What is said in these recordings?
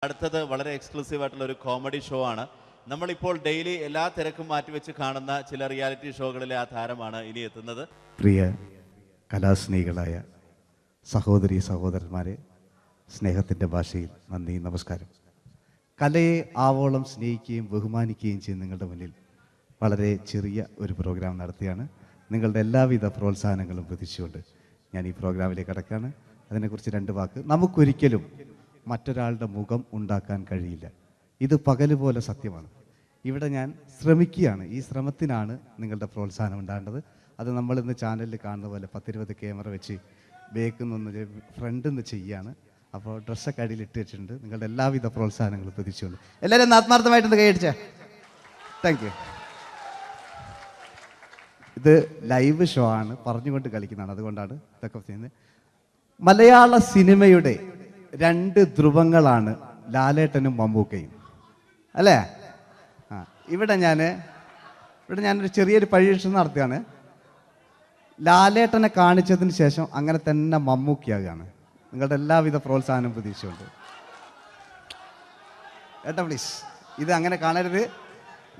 അടുത്തത് വളരെ എക്സ്ക്ലൂസീവ് ആയിട്ടുള്ള ഒരു കോമഡി ഷോ ആണ്. നമ്മളിപ്പോൾ ഡെയിലി എല്ലാ തിരക്കും മാറ്റിവെച്ച് കാണുന്ന ചില റിയാലിറ്റി ഷോകളിലെ ആ താരമാണ് ഇനി എത്തുന്നത്. പ്രിയ കലാസ്നേഹികളായ സഹോദരി സഹോദരന്മാരെ, സ്നേഹത്തിൻ്റെ ഭാഷയിൽ നന്ദി, നമസ്കാരം. കലയെ ആവോളം സ്നേഹിക്കുകയും ബഹുമാനിക്കുകയും ചെയ്യുന്ന നിങ്ങളുടെ മുന്നിൽ വളരെ ചെറിയ ഒരു പ്രോഗ്രാം നടത്തിയാണ്. നിങ്ങളുടെ എല്ലാവിധ പ്രോത്സാഹനങ്ങളും പ്രതീക്ഷിച്ചുകൊണ്ട് ഞാൻ ഈ പ്രോഗ്രാമിലേക്ക് കടക്കുകയാണ്. അതിനെക്കുറിച്ച് രണ്ട് വാക്ക്. നമുക്കൊരിക്കലും മറ്റൊരാളുടെ മുഖം ഉണ്ടാക്കാൻ കഴിയില്ല. ഇത് പകല് പോലെ സത്യമാണ്. ഇവിടെ ഞാൻ ശ്രമിക്കുകയാണ്. ഈ ശ്രമത്തിനാണ് നിങ്ങളുടെ പ്രോത്സാഹനം ഉണ്ടാകേണ്ടത്. അത് നമ്മളിന്ന് ചാനലിൽ കാണുന്ന പോലെ 10-20 ക്യാമറ വെച്ച് ബേക്കുന്നൊന്ന് ഫ്രണ്ടിൽ നിന്ന് ചെയ്യുകയാണ്. അപ്പോൾ ഡ്രസ്സൊക്കെ അടിയിൽ ഇട്ട് വെച്ചിട്ടുണ്ട്. നിങ്ങളുടെ എല്ലാവിധ പ്രോത്സാഹനങ്ങളും പ്രതീക്ഷിച്ചുകൊണ്ട് എല്ലാവരും ആത്മാർത്ഥമായിട്ടൊന്ന് കൈയടിച്ചേ. Thank you. ഇത് ലൈവ് ഷോ ആണ്, പറഞ്ഞുകൊണ്ട് കളിക്കുന്നതാണ്. അതുകൊണ്ടാണ് ഇതൊക്കെ ചെയ്യുന്നത്. മലയാള സിനിമയുടെ 2 ധ്രുവങ്ങളാണ് ലാലേട്ടനും മമ്മൂക്കയും, അല്ലേ? ഇവിടെ ഞാനൊരു ചെറിയൊരു പരീക്ഷണം നടത്തുകയാണ്. ലാലേട്ടനെ കാണിച്ചതിന് ശേഷം അങ്ങനെ തന്നെ മമ്മൂക്കയാകുകയാണ്. നിങ്ങളുടെ എല്ലാവിധ പ്രോത്സാഹനം പ്രതീക്ഷിച്ചുകൊണ്ട് ഏട്ടാ പ്ലീസ്, ഇത് അങ്ങനെ കാണരുത്.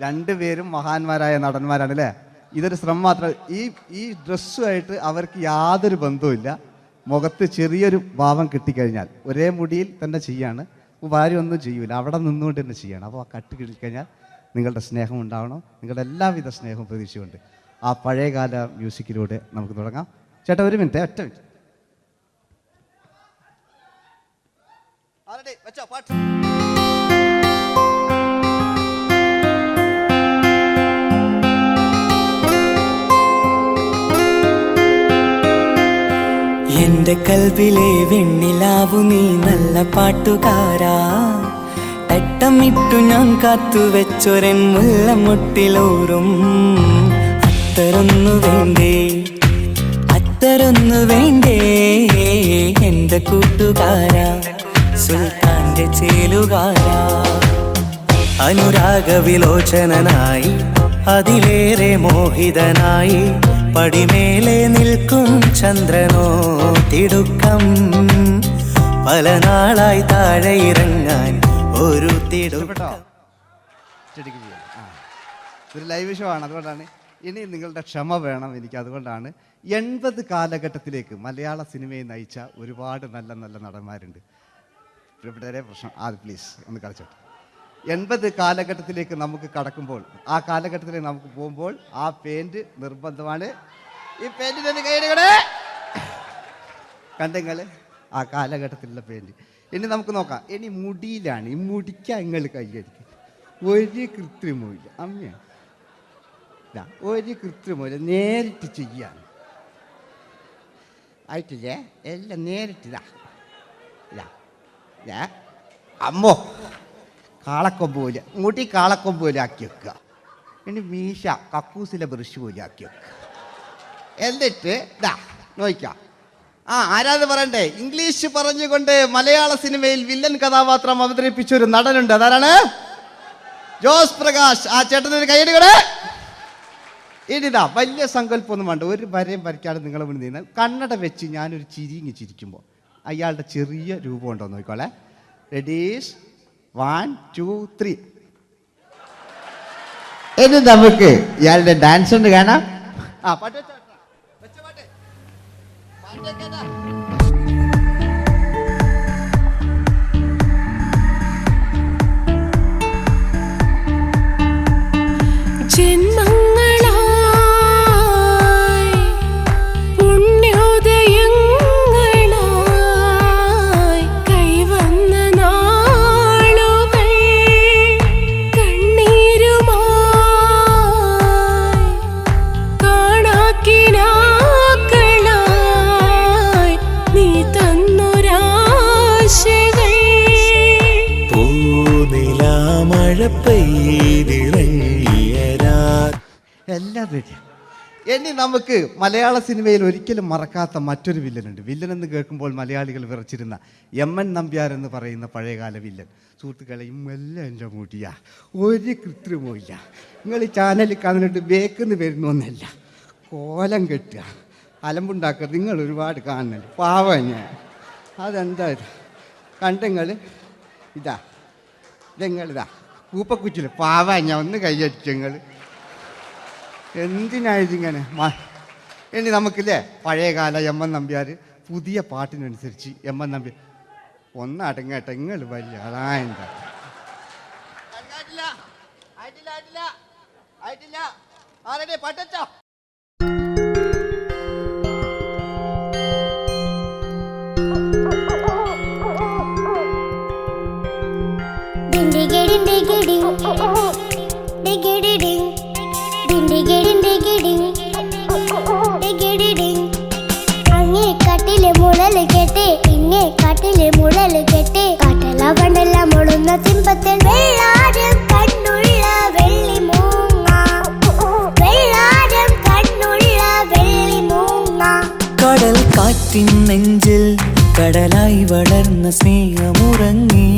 2 പേരും മഹാന്മാരായ നടന്മാരാണ്, അല്ലേ? ഇതൊരു ശ്രമം മാത്രം. ഈ ഡ്രസ്സുമായിട്ട് അവർക്ക് യാതൊരു ബന്ധവുമില്ല. മുഖത്ത് ചെറിയൊരു ഭാവം കിട്ടിക്കഴിഞ്ഞാൽ ഒരേ മുടിയിൽ തന്നെ ചെയ്യാണ്. ഭാര്യ ഒന്നും ചെയ്യൂല, അവിടെ നിന്നുകൊണ്ട് തന്നെ ചെയ്യണം. അപ്പോൾ ആ കട്ട് കിട്ടിക്കഴിഞ്ഞാൽ നിങ്ങളുടെ സ്നേഹം ഉണ്ടാവണം. നിങ്ങളുടെ എല്ലാവിധ സ്നേഹവും പ്രതീക്ഷിച്ചുകൊണ്ട് ആ പഴയകാല മ്യൂസിക്കിലൂടെ നമുക്ക് തുടങ്ങാം. ചേട്ടാ ഒരു മിനിറ്റ്, ഒറ്റ മിനിറ്റ്. എന്റെ കൽവിലെ വെണ്ണിലാവു നീ നല്ല പാട്ടുകാരാ, തട്ടമിട്ടു ഞാൻ കാത്തുവെച്ചൊരൻ മുല്ലമൊട്ടിലോറും. അത്തരൊന്നു വേണ്ടേ എന്റെ കൂട്ടുകാരാ, സുൽത്താന്റെ ചേലുകാരാ. അനുരാഗവിലോചനായി അതിലേറെ മോഹിതനായി പടിമേലെ നിൽക്കും ചന്ദ്രനോ തിടുക്കം. പല നാളായി താഴെ ഇറങ്ങാൻ ഒരു തിടുക്കം. ഒരു ലൈവ് ഷോ ആണ്, അതുകൊണ്ടാണ്. ഇനി നിങ്ങളുടെ ക്ഷമ വേണം എനിക്ക്. അതുകൊണ്ടാണ് 80 കാലഘട്ടത്തിലേക്ക് മലയാള സിനിമയെ നയിച്ച ഒരുപാട് നല്ല നല്ല നടന്മാരുണ്ട്. ഇവിടെ പ്രശ്നം പ്ലീസ് ഒന്ന് കളിച്ചോട്ടെ. 80 കാലഘട്ടത്തിലേക്ക് നമുക്ക് കടക്കുമ്പോൾ, ആ കാലഘട്ടത്തിലേക്ക് നമുക്ക് പോകുമ്പോൾ ആ പെയിന്റ് നിർബന്ധമാണ്. ഈ പെയിന്റിന് കൈയ്യടികളെ കണ്ടെങ്കിൽ ആ കാലഘട്ടത്തിലുള്ള പെയിന്റ്. ഇനി നമുക്ക് നോക്കാം. ഇനി മുടിയിലാണ്. ഈ മുടിക്കാൻ നിങ്ങൾ കൈയ്യടിക്കും. ഒരു കൃത്രിമില്ല അമ്മയാണ്, ഒരു കൃത്രിമില്ല. നേരിട്ട് ചെയ്യാൻ ആയിട്ടില്ലേ? എല്ലാം നേരിട്ടിതാ. അമ്മോ കാളക്കൊമ്പ് പോലെ മുടി കാളക്കൊമ്പ് പോലെ ആക്കി വെക്കുക. ഇനി മീശ കക്കൂസിലെ ബ്രഷ് പോലെ ആക്കി വെക്കുക. എന്നിട്ട് നോക്കാം. ആരാത് പറയണ്ടേ? ഇംഗ്ലീഷ് പറഞ്ഞുകൊണ്ട് മലയാള സിനിമയിൽ വില്ലൻ കഥാപാത്രം അവതരിപ്പിച്ച ഒരു നടനുണ്ട്. അതാരാണ്? ജോസ് പ്രകാശ്. ആ ചേട്ടനൊരു കൈയ്യടികളെ. ഇനിതാ വലിയ സങ്കല്പമൊന്നും വേണ്ട, ഒരു വരയും വരയ്ക്കാതെ നിങ്ങളെ മുന്നിൽ നിന്ന് കണ്ണട വെച്ച് ഞാനൊരു ചിരിക്കുമ്പോൾ അയാളുടെ ചെറിയ രൂപം ഉണ്ടോ നോക്കിക്കോളെ. റെഡീസ് 1 2 3. ഇനി നമുക്ക് ഇയാളുടെ ഡാൻസ് ഉണ്ട് കാണാം. പാട്ട് വെച്ച പാട്ട് എല്ലാം റെഡി. ഇനി നമുക്ക് മലയാള സിനിമയിൽ ഒരിക്കലും മറക്കാത്ത മറ്റൊരു വില്ലനുണ്ട്. വില്ലൻ എന്ന് കേൾക്കുമ്പോൾ മലയാളികൾ വിറച്ചിരുന്ന MN നമ്പ്യാർ എന്ന് പറയുന്ന പഴയകാല വില്ലൻ. സുഹൃത്തുക്കളെയും എല്ലാം എൻ്റെ കൂട്ടിയാ, ഒരു കൃത്രിമവും ഇല്ല. നിങ്ങൾ ഈ ചാനലിൽ കാണുന്നുണ്ട് ബേക്കെന്ന് വരുന്നൊന്നല്ല, കോലം കെട്ടുക, അലമ്പുണ്ടാക്കുക. നിങ്ങൾ ഒരുപാട് കാണുന്നുണ്ട്. പാവം ഞാൻ. അതെന്താ ഇത് കണ്ടെങ്കിൽ ഇതാ ഇതെങ്ങളിതാ കൂപ്പക്കുച്ചില് പാവ ഞാൻ ഒന്ന് കൈയടിച്ചു നിങ്ങൾ എന്തിനായതിങ്ങനെ ഇനി നമുക്കില്ലേ പഴയകാല എം എൻ നമ്പ്യാർ പുതിയ പാട്ടിനനുസരിച്ച് എം എൻ നമ്പ്യാർ ഒന്നടങ്ങട്ടെ നിങ്ങൾ വലിയ ആളായെന്താ പറ്റോ അങ്ങേ കാട്ടിലെ മുളല് കേട്ട് ഇങ്ങേ കാട്ടിലെ മുളല് കേട്ട് കാട്ടലവണ്ണെല്ലാം മുളുന്ന തിമ്പത്തിൽ വെള്ളാരം കണ്ണുള്ള വെള്ളി മൂങ്ങ വെള്ളാരം കണ്ണുള്ള വെള്ളി മൂങ്ങ കടൽ കാറ്റിൻ നെഞ്ചിൽ കടലായി വളർന്ന സ്നേഹമുറങ്ങി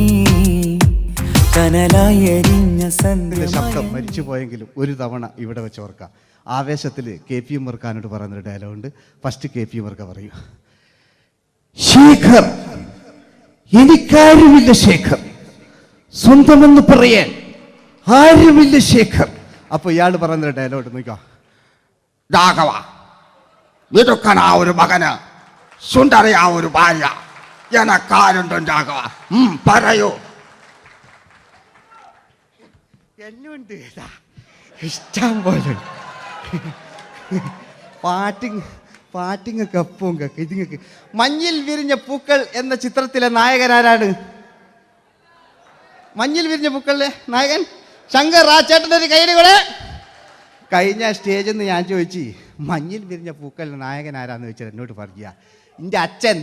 കനലായി എരിഞ്ഞ ശബ്ദം മരിച്ചു പോയെങ്കിലും ഒരു തവണ ഇവിടെ വെച്ച് ഓർക്കാം. ആവേശത്തിൽ KP ഉമ്മർഖാനോട് പറയുന്നൊരു ഡയലോഗുണ്ട്. ഫസ്റ്റ് KP ഉമ്മർഖ പറയൂ. ശേഖർ, എനിക്കാരുമില്ല ശേഖർ, സ്വന്തമെന്ന് പറയാൻ ആരുമില്ല ശേഖർ. അപ്പൊ ഇയാൾ പറയുന്നൊരു ഡയലോഗ് നോക്കാം. രാഘവ, ഇതൊക്കെ ഒരു മകന് സുന്ദരയാ ഒരു ഭാര്യ എനക്കാരുണ്ടോ രാഘവ? പറയൂ. എന്നുണ്ട് ഇഷ്ടം പോലെ പാട്ടിങ്ങൊക്കെ എപ്പവും കേക്ക് ഇതിങ്ങക്ക്. മഞ്ഞിൽ വിരിഞ്ഞ പൂക്കൾ എന്ന ചിത്രത്തിലെ നായകനാരാണ്? മഞ്ഞിൽ വിരിഞ്ഞ പൂക്കളിലെ നായകൻ ശങ്കർ. ആ ചേട്ടൻ്റെ ഒരു കയ്യിൽ കൂടെ. കഴിഞ്ഞ സ്റ്റേജിൽ നിന്ന് ഞാൻ ചോദിച്ചു മഞ്ഞിൽ വിരിഞ്ഞ പൂക്കളിലെ നായകൻ ആരാന്ന് ചോദിച്ചാൽ എന്നോട് പറയുക എൻ്റെ അച്ഛൻ.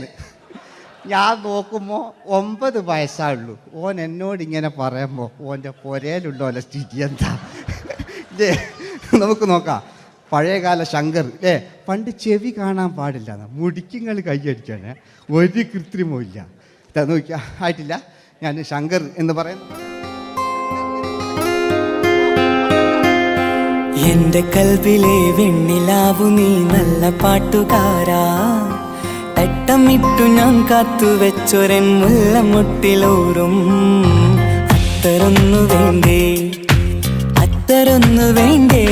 ഞാൻ നോക്കുമ്പോൾ 9 വയസ്സായുള്ളൂ. ഓൻ എന്നോട് ഇങ്ങനെ പറയുമ്പോൾ ഓൻ്റെ പുരയിലുണ്ടോ അല്ല സ്ഥിതി എന്താ? നമുക്ക് നോക്കാം. പഴയകാല ശങ്കർ അല്ലേ, പണ്ട് ചെവി കാണാൻ പാടില്ല, മുടിക്കുങ്ങൾ കൈയടിക്കാണ്, ഒരു കൃത്രിമവും ഇല്ല. നോക്കിയാ ആയിട്ടില്ല. ഞാൻ ശങ്കർ എന്ന് പറയുന്നു. എന്റെ കൽവിലെ വെണ്ണിലാവു നീ നല്ല പാട്ടുകാരാ, തട്ടമിട്ടു ഞാൻ കാത്തു വെച്ചൊരൻ മുല്ലമുട്ടിലോറും അത്തരൊന്നു വേണ്ടേ, അത്തരൊന്നു വേണ്ടേ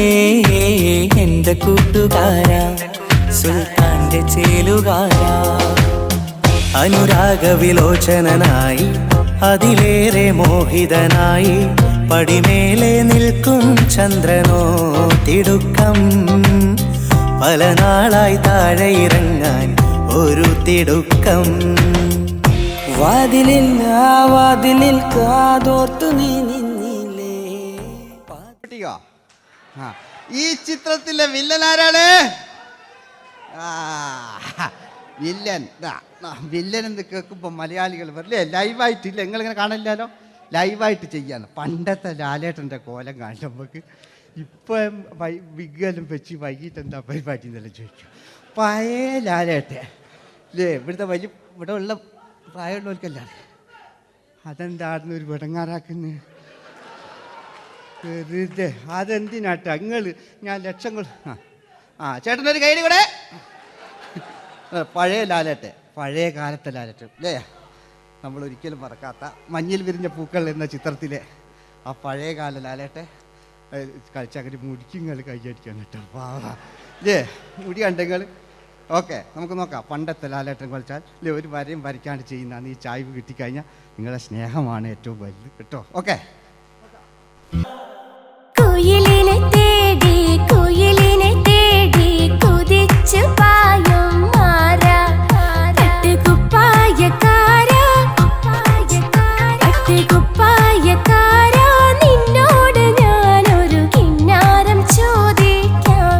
എന്റെ കൂട്ടുകാരാ, സുൽത്താന്റെ ചേലുകാരാ. അനുരാഗവിലോചനായി അതിലേറെ മോഹിതനായി പടിമേലെ നിൽക്കും ചന്ദ്രനോ തിടുക്കം, പല നാളായി താഴെ ഇറങ്ങാൻ ഒരു തിടുക്കം. വാതിലിൽ കാതോർത്തു നീ നിന്നില്ലേ. ഈ ചിത്രത്തിലെ വില്ലൻ ആരാണ്? വില്ലൻ എന്ന് കേൾക്കുമ്പോൾ മലയാളികൾ വരില്ലേ ലൈവായിട്ടില്ല, നിങ്ങളിങ്ങനെ കാണില്ലല്ലോ, ലൈവായിട്ട് ചെയ്യാന്ന്. പണ്ടത്തെ ലാലേട്ടൻ്റെ കോലം കാണും നമുക്ക്. ഇപ്പം വിഗ്ഗലും വെച്ച് വൈകിട്ട് എന്താ പരിപാടി എന്നെല്ലാം ചോദിക്കും. പഴയ ലാലേട്ടൻ അല്ലേ, ഇവിടുത്തെ വലിയ ഇവിടെ ഉള്ള പ്രായമുള്ളവർക്കല്ല. അതെന്തായിരുന്നു ഒരു വിടങ്ങാറാക്കുന്നത്? വെറുതെ അതെന്തിനാട്ട നിങ്ങൾ? ഞാൻ ലക്ഷങ്ങൾ ചേട്ടനൊരു കയ്യിൽ കൂടെ. പഴയ ലാലേട്ടൻ, പഴയ കാലത്തെ ലാലേട്ടൻ അല്ലേ, നമ്മൾ ഒരിക്കലും മറക്കാത്ത മഞ്ഞിൽ വിരിഞ്ഞ പൂക്കൾ എന്ന ചിത്രത്തിലെ ആ പഴയ കാല ലാലേട്ടെ കളിച്ചങ്ങനെ മുടിക്കുങ്ങൾ കൈയടിക്കാൻ കേട്ടോ. അല്ലേ മുടി കണ്ടെങ്കിൽ ഓക്കെ. നമുക്ക് നോക്കാം. പണ്ടത്തെ ലാലേട്ടൻ കളിച്ചാൽ അല്ലേ ഒരു വരയും വരയ്ക്കാണ്ട് ചെയ്യുന്നതാണ്. ഈ ചായ്വ് കിട്ടിക്കഴിഞ്ഞാൽ നിങ്ങളുടെ സ്നേഹമാണ് ഏറ്റവും വലുത് കേട്ടോ. ഓക്കെ. കുയിലിനെ തേടി കുയിലിനെ തേടി കുതിച്ചു പായും മാറാ, തട്ടുകുപ്പായക്കാരാ തട്ടുകുപ്പായക്കാരാ, നിന്നോട് ഞാനൊരു കിന്നാരം ചോദിക്കാം,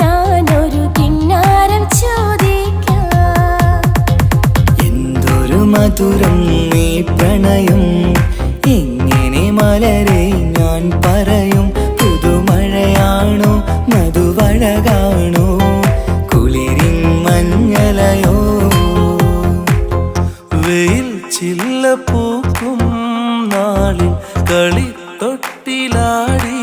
ഞാനൊരു കിന്നാരം ചോദിക്കാം. എന്തൊരു മധുരം നീ പ്രണയം, എങ്ങനെ മലരെ ഞാൻ പറയും. പുതുമഴയാണോ മധുവഴകാണോ കുളിരിൻ മഞ്ഞലയോ, വെയിൽ ചില്ല പൂക്കും നാളിൽ കളിത്തൊട്ടിലാടി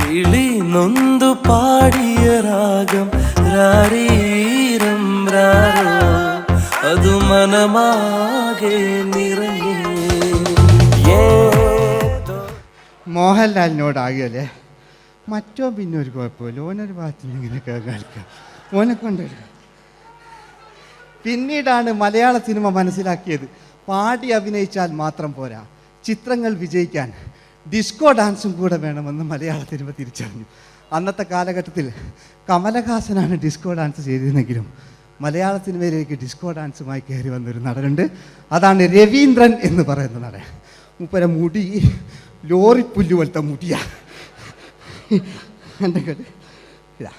കിളി നൊന്തു പാടിയ രാഗം രാരീരം രാരോ, അത് മനമാകെ നിറഞ്ഞേ. മോഹൻലാലിനോടാകുകയല്ലേ. മറ്റോ പിന്നെ ഒരു കുഴപ്പമില്ല, ഓനൊരു ഭാഗത്ത് നിന്ന് ഇങ്ങനെയൊക്കെ കളിക്കുക, ഓനെ കൊണ്ടുവരിക. പിന്നീടാണ് മലയാള സിനിമ മനസ്സിലാക്കിയത് പാടി അഭിനയിച്ചാൽ മാത്രം പോരാ, ചിത്രങ്ങൾ വിജയിക്കാൻ ഡിസ്കോ ഡാൻസും കൂടെ വേണമെന്ന് മലയാള സിനിമ തിരിച്ചറിഞ്ഞു. അന്നത്തെ കാലഘട്ടത്തിൽ കമലഹാസനാണ് ഡിസ്കോ ഡാൻസ് ചെയ്തിരുന്നെങ്കിലും മലയാള സിനിമയിലേക്ക് ഡിസ്കോ ഡാൻസുമായി കയറി വന്നൊരു നടനുണ്ട്. അതാണ് രവീന്ദ്രൻ എന്ന് പറയുന്ന നടൻ. മൂപ്പര മുടി ലോറിപ്പുല്ല് പോലത്തെ മുടിയാ. എൻ്റെ ഇതാ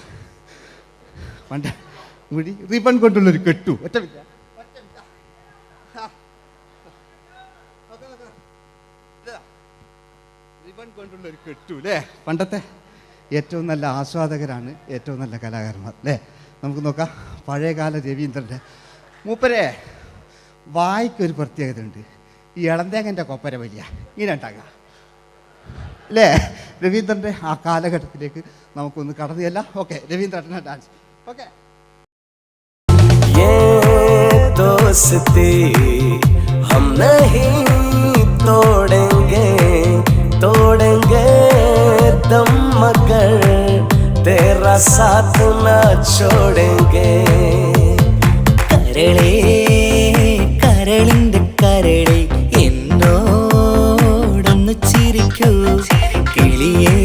പണ്ട് മുടി റിബൺ കൊണ്ടുള്ളൊരു കെട്ടു. ഒറ്റ റിബൺ കൊണ്ടുള്ളൊരു കെട്ടു അല്ലേ. പണ്ടത്തെ ഏറ്റവും നല്ല ആസ്വാദകരാണ് ഏറ്റവും നല്ല കലാകാരന്മാർ അല്ലേ. നമുക്ക് നോക്കാം പഴയകാല രവീന്ദ്രൻ്റെ. മൂപ്പരെ വായിക്കൊരു പ്രത്യേകത ഉണ്ട്, ഈ ഇളന്തേങ്ങൻ്റെ കൊപ്പര വലിയ ഇങ്ങനെ ഉണ്ടാകുക അല്ലേ. രവീന്ദ്രൻ്റെ ആ കാലഘട്ടത്തിലേക്ക് നമുക്കൊന്ന് കടന്നു ചെല്ലാം. ഓക്കെ, രവീന്ദ്രൻ്റെ ഡാൻസ്. ഓക്കെ. दोस्ती हम नहीं तोड़ेंगे तोड़ेंगे दम मगर तेरा साथ न छोड़ेंगे കരളേ കരളിന്റെ കരളേ എന്നോടൊന്ന് ചിരിക്കൂ കിളിയേ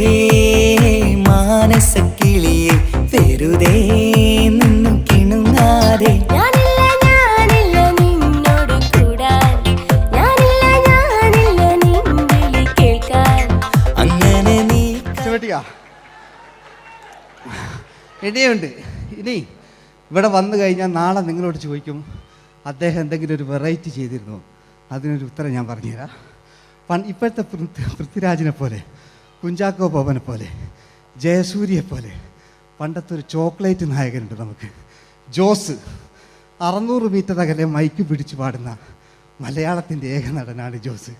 മാനസ കിളിയേ വെറുതെ നിന്നു കിണുങ്ങാതെ ഇനിയുണ്ട്. ഇനി ഇവിടെ വന്നു കഴിഞ്ഞാൽ നാളെ നിങ്ങളോട് ചോദിക്കും അദ്ദേഹം എന്തെങ്കിലും ഒരു വെറൈറ്റി ചെയ്തിരുന്നോ, അതിനൊരു ഉത്തരം ഞാൻ പറഞ്ഞുതരാം. ഇപ്പോഴത്തെ പൃഥ്വിരാജിനെ പോലെ, കുഞ്ചാക്കോ ബോബനെ പോലെ, ജയസൂര്യയെ പോലെ പണ്ടത്തെ ഒരു ചോക്ലേറ്റ് നായകനുണ്ട് നമുക്ക്, ജോസ്. 600 മീറ്റർ അകലെ മൈക്ക് പിടിച്ച് പാടുന്ന മലയാളത്തിൻ്റെ ഏക നടനാണ് ജോസ്.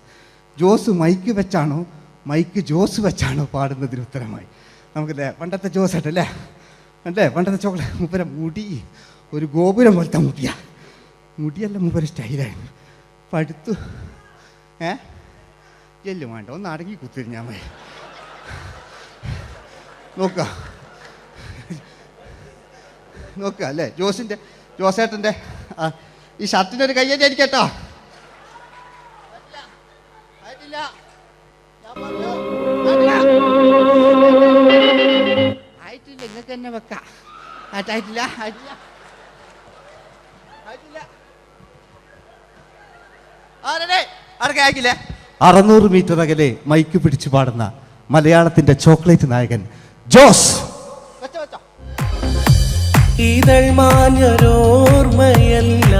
ജോസ് മൈക്ക് വെച്ചാണോ മൈക്ക് ജോസ് വെച്ചാണോ പാടുന്നതിന് ഉത്തരമായി നമുക്കല്ലേ പണ്ടത്തെ ജോസ് ആയിട്ടല്ലേ അല്ലേ. പണ്ടത്തെ ചോക്ലേറ്റ് മൂപ്പര മുടി ഒരു ഗോപുരം പോലത്തെ മുടിയാ. മുടിയല്ല മൂപ്പര സ്റ്റൈലായിരുന്നു. പടുത്തു എല്ലും വേണ്ട, ഒന്ന് അടങ്ങി കുത്തിരിഞ്ഞാൽ മതി. നോക്കുക അല്ലേ ജോസേട്ടൻ്റെ ഈ ഷർട്ടിനൊരു കയ്യടി അടിക്കട്ടോ. ആയിട്ടില്ല, നിങ്ങൾക്ക് തന്നെ വെക്കാം. ആയിട്ടില്ല. 600 മീറ്റർ അകലെ മൈക്ക് പിടിച്ചു പാടുന്ന മലയാളത്തിന്റെ ചോക്ലേറ്റ് നായകൻ ജോസ്. ഇതൾ മാഞ്ഞൊരോർമ്മയല്ല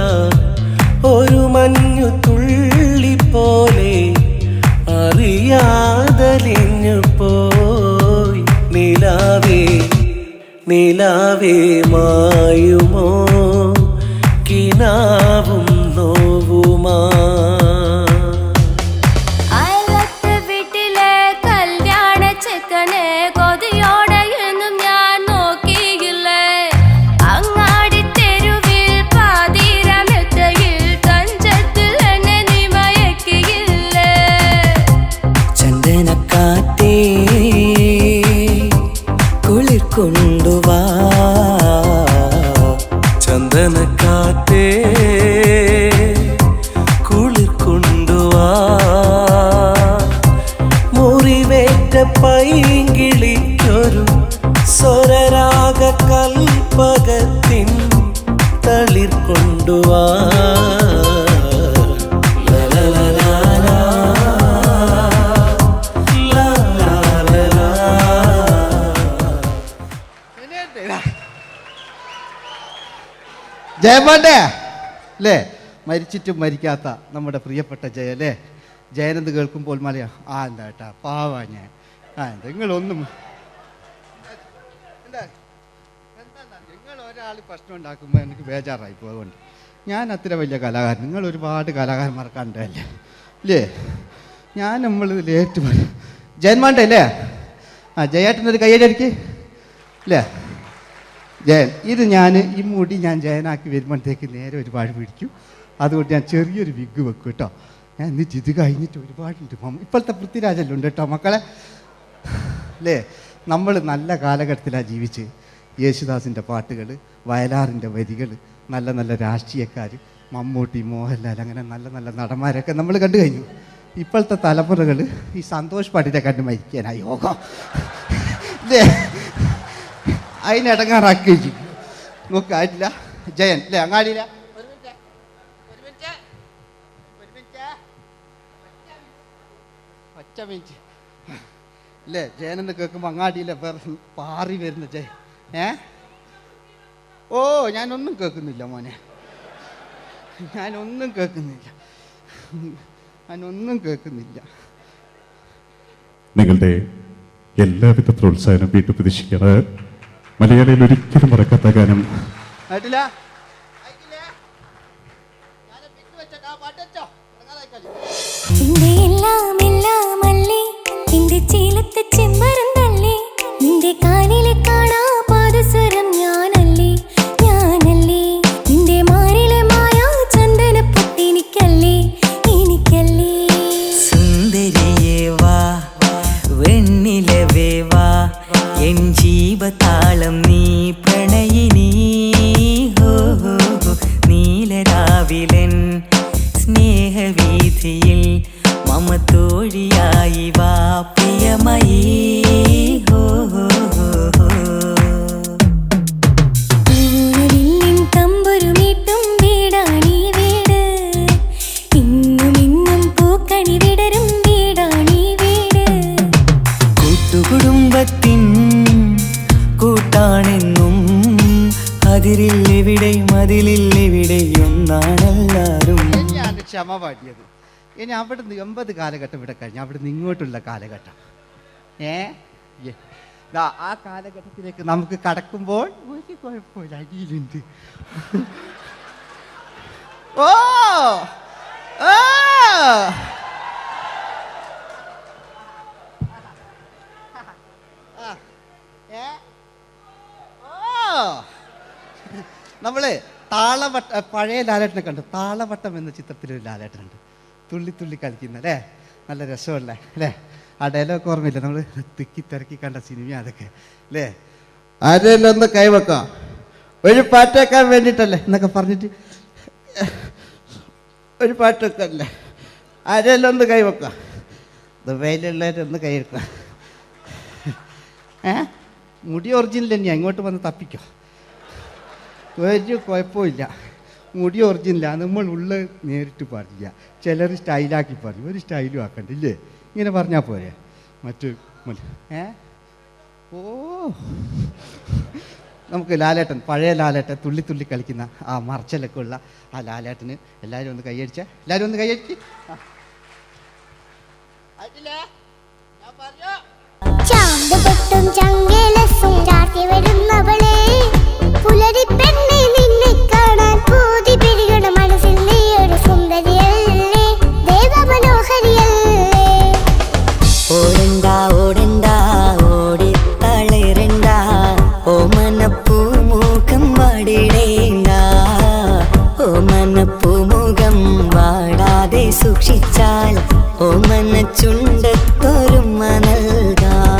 ഒരു മഞ്ഞു തുള്ളി പോലെ അറിയാതലിഞ്ഞു പോയി നിലാവേ നിലാവേ മായുമോ കിനാവും നോവുമാ കൊണ്ടുവാ ചന്ദനക്കാറ്റേ കുളിർ കൊണ്ടുവാ മുറിവേറ്റ പൈങ്കിളിക്കൊരു സ്വരരാഗ കൽപ്പകത്തിൻ തളിർ കൊണ്ടുവാ ജയമാൻ്റെ അല്ലേ, മരിച്ചിട്ടും മരിക്കാത്ത നമ്മുടെ പ്രിയപ്പെട്ട ജയ അല്ലേ. ജയനെന്ന് കേൾക്കുമ്പോൾ മലയാ എന്താ കേട്ടാ പാവാ ഞാൻ. നിങ്ങളൊന്നും നിങ്ങൾ ഒരാൾ പ്രശ്നം ഉണ്ടാക്കുമ്പോൾ എനിക്ക് ബേജാറായി പോകുന്നുണ്ട്. ഞാൻ അത്ര വലിയ കലാകാരൻ, നിങ്ങൾ ഒരുപാട് കലാകാരന്മാർ കണ്ടല്ലേ അല്ലേ. ഞാൻ നമ്മൾ ലേറ്റ് ജയന്മാൻ്റെ അല്ലേ. ജയേട്ടനൊരു കയ്യടിക്ക് അല്ലേ. ജയൻ ഇത് ഈ മുടി ഞാൻ ജയനാക്കി വരുമ്പോഴത്തേക്ക് നേരെ ഒരുപാട് പിടിക്കും. അതുകൊണ്ട് ഞാൻ ചെറിയൊരു വിഗ് വെക്കും കേട്ടോ. ഞാൻ എന്നിട്ട് ഇത് കഴിഞ്ഞിട്ട് ഒരുപാടുണ്ട് ഇപ്പോഴത്തെ പൃഥ്വിരാജെല്ലാം ഉണ്ട് കേട്ടോ മക്കളെ അല്ലേ. നമ്മൾ നല്ല കാലഘട്ടത്തിലാണ് ജീവിച്ച്. യേശുദാസിൻ്റെ പാട്ടുകൾ, വയലാറിൻ്റെ വരികൾ, നല്ല നല്ല രാഷ്ട്രീയക്കാർ, മമ്മൂട്ടി, മോഹൻലാൽ, അങ്ങനെ നല്ല നല്ല നടന്മാരൊക്കെ നമ്മൾ കണ്ടു കഴിഞ്ഞു. ഇപ്പോഴത്തെ തലമുറകൾ ഈ സന്തോഷ് പാട്ടിനെ കണ്ട് മരിക്കാനായി യോഗം അല്ലേ, അതിനിടങ്ങാറാക്കി നോക്കായിട്ടില്ല. ജയൻ അല്ലേ അങ്ങാടിയില്ല ഒറ്റ മിനിറ്റ് അല്ലേ. ജയനെന്ന് കേൾക്കുമ്പോൾ അങ്ങാടിയിലെ പാറി വരുന്ന ജയൻ. ഓ ഞാനൊന്നും കേൾക്കുന്നില്ല മോനെ, ഞാനൊന്നും കേൾക്കുന്നില്ല. നിങ്ങളുടെ എല്ലാവിധ പ്രോത്സാഹനം വീട്ടു പ്രതീക്ഷിക്കാറ്. മലയാളിയിൽ ഒരിക്കലും മറക്കാത്ത ഗാനം നിന്റെ എല്ലാം എല്ലാം അല്ലേ, നിന്റെ ചീലത്തെ ചെമ്മരം തള്ളി, നിന്റെ കാലിലെ കാണാ പാദസരം ഞാനല്ലേ, ഞാനല്ലേ, നിന്റെ മാറിലെ മായാ ചന്ദന പൊട്ടിനിക്കല്ലേ, എനിക്കല്ലേ. സുന്ദരിയേ വാ, വെണ്ണിലവേ വാ, എൻ ജീവതാളം നീ പ്രണയിനി. ഹോ ഹോ ഹോ, നീലരാവിലൻ സ്നേഹവീഥിയിൽ മമ തോഴിയായി വാ പ്രിയമയീ. ഹോ ഹോ ഹോ ഹോ. പൂവില്ലിൻ തമ്പുരുമീട്ടും വീടാണീ വീട്, ഇന്നും ഇന്നും പൂക്കണി വിടരും വീടാണീ വീട്. കൂട്ടുകുടുംബത്തിൻ കൂട്ടാണെന്നും അതിരില്ലെവിടെയും അതിലില്ലെവിടെയും ഒന്നാണെല്ലാരും. തന്നെയാണ് ക്ഷമ പാടിയത്. ഇനി അവിടുന്ന് 80 കാലഘട്ടം ഇവിടെ കഴിഞ്ഞു, അവിടുന്ന് ഇങ്ങോട്ടുള്ള കാലഘട്ടം ആ കാലഘട്ടത്തിലേക്ക് നമുക്ക് കടക്കുമ്പോൾ ഒരു കുഴപ്പമില്ല, അടിയിലുണ്ട്. ഓ ഓ നമ്മള് താളവട്ട പഴയ ലാലേട്ടനെ കണ്ടു. താളവട്ടം എന്ന ചിത്രത്തിലൊരു ലാലേട്ടനുണ്ട്, തുള്ളി തുള്ളി കളിക്കുന്ന അല്ലേ, നല്ല രസമല്ലേ അല്ലേ. ആ ഡയലോഗ് ഓർമ്മയില്ല, നമ്മൾ തിക്കി തിരക്കി കണ്ട സിനിമ അതൊക്കെ അല്ലേ. ആരെല്ലാം ഒന്ന് കൈവെക്കാം, ഒരു പാട്ടേക്കാൻ വേണ്ടിയിട്ടല്ലേ എന്നൊക്കെ പറഞ്ഞിട്ട് ഒരു പാട്ടൊക്കെ അല്ലേ. ആരെല്ലാം ഒന്ന് കൈവെക്കാം, ദുബൈയിലുള്ളവരൊന്ന് കൈവെക്കാം. മുടി ഒറിജിനൽ തന്നെയാണ്, ഇങ്ങോട്ട് വന്ന് തപ്പിക്കോ, ഒരു കുഴപ്പമില്ല. മുടി ഒറിജിനലാണ്, നമ്മൾ ഉള്ള നേരിട്ട് പാടില്ല. ചിലർ സ്റ്റൈലാക്കി പറയും, ഒരു സ്റ്റൈലും ആക്കണ്ടില്ലേ, ഇങ്ങനെ പറഞ്ഞാൽ പോരെ. മറ്റു ഓ നമുക്ക് ലാലേട്ടൻ, പഴയ ലാലേട്ടൻ, തുള്ളി തുള്ളി കളിക്കുന്ന ആ മറച്ചലൊക്കെ ഉള്ള ആ ലാലേട്ടന് എല്ലാവരും ഒന്ന് കൈയടിച്ച, എല്ലാവരും ഒന്ന് കൈയടിച്ച്. ചാന്തുപൊട്ടും ചങ്കേലസും ചാർത്തി വരുന്നവളെ, പുലരി പെണ്ണെ നിന്നെ കാണാൻ പൂതി പെരുകണ മനസ്സിൽ നീ ഒരു സുന്ദരിയല്ലേ, ദേവമനോഹരിയല്ലേ. ഓടണ്ട ഓടണ്ട ഓടിത്തളരണ്ട, ഓമനപ്പൂമുഖം വാടിടേണ്ട, ഓമനപ്പൂമുഖം വാടാതെ സൂക്ഷിച്ചാൽ ഓമന ചുണ്ടത്തൊരുമ നൽകാം.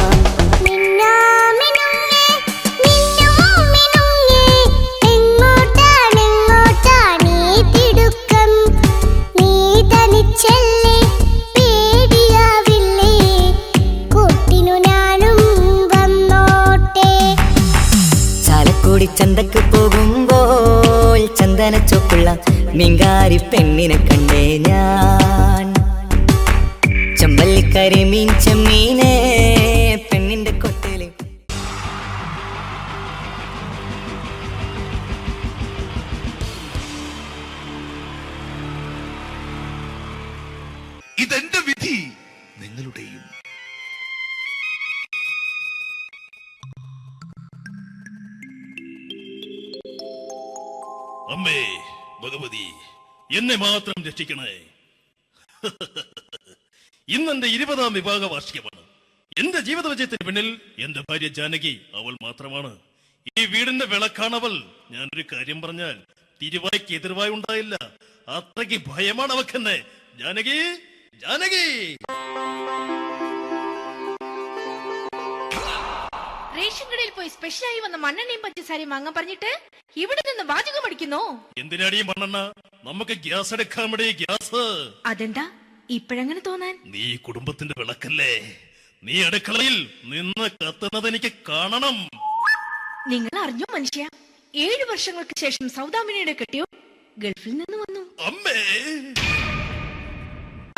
ചന്തക്ക് പോകുമ്പോൾ ചന്ദനച്ചൊപ്പുള്ള മീൻകാരി പെണ്ണിനെ കണ്ടേ ഞാൻ. ചമ്പല്ലിക്കരി മീൻ ചെമ്മീനെ പെണ്ണിന്റെ കൊട്ടയില്. ഇതെന്റെ വിധി, നിങ്ങളുടെയും. അമ്മേ ഭഗവതി, എന്നെ മാത്രം രക്ഷിക്കണേ. ഇന്നെന്റെ 20ാം വിവാഹ വാർഷികമാണ്. എന്റെ ജീവിത വിജയത്തിന് പിന്നിൽ എന്റെ ഭാര്യ ജാനകി, അവൾ മാത്രമാണ്. ഈ വീടിന്റെ വിളക്കാണവൾ. ഞാനൊരു കാര്യം പറഞ്ഞാൽ തിരുവായ്ക്ക് എതിർവായി ഉണ്ടായില്ല. അത്രയ്ക്ക് ഭയമാണ് അവക്കെന്നെ. ജാനകി, ജാനകി. റേഷൻ കടയിൽ പോയി സ്പെഷ്യലായി വന്ന മണ്ണെണ്ണയും പഞ്ചസാരയും വാങ്ങാൻ പറഞ്ഞിട്ട് ഇവിടെ നിന്ന് വാചകം അടിക്കുന്നു. എന്തിനാടി മണ്ണെണ്ണ? നമുക്ക് ഗ്യാസ് എടുക്കാൻ വേണ്ടി ഗ്യാസ്. അതെന്താ ഇപ്പഴങ്ങനെ തോന്നാൻ? നീ കുടുംബത്തിന്റെ വിളക്കല്ലേ? നീ അടുക്കളയിൽ നിന്ന് കത്തുന്നത് എനിക്ക് കാണണം. നിങ്ങൾ അറിഞ്ഞോ മനുഷ്യ, 7 വർഷങ്ങൾക്ക് ശേഷം സൗദാമിനിയുടെ കെട്ടിയോ ഗൾഫിൽ നിന്ന് വന്നു. അമ്മേ,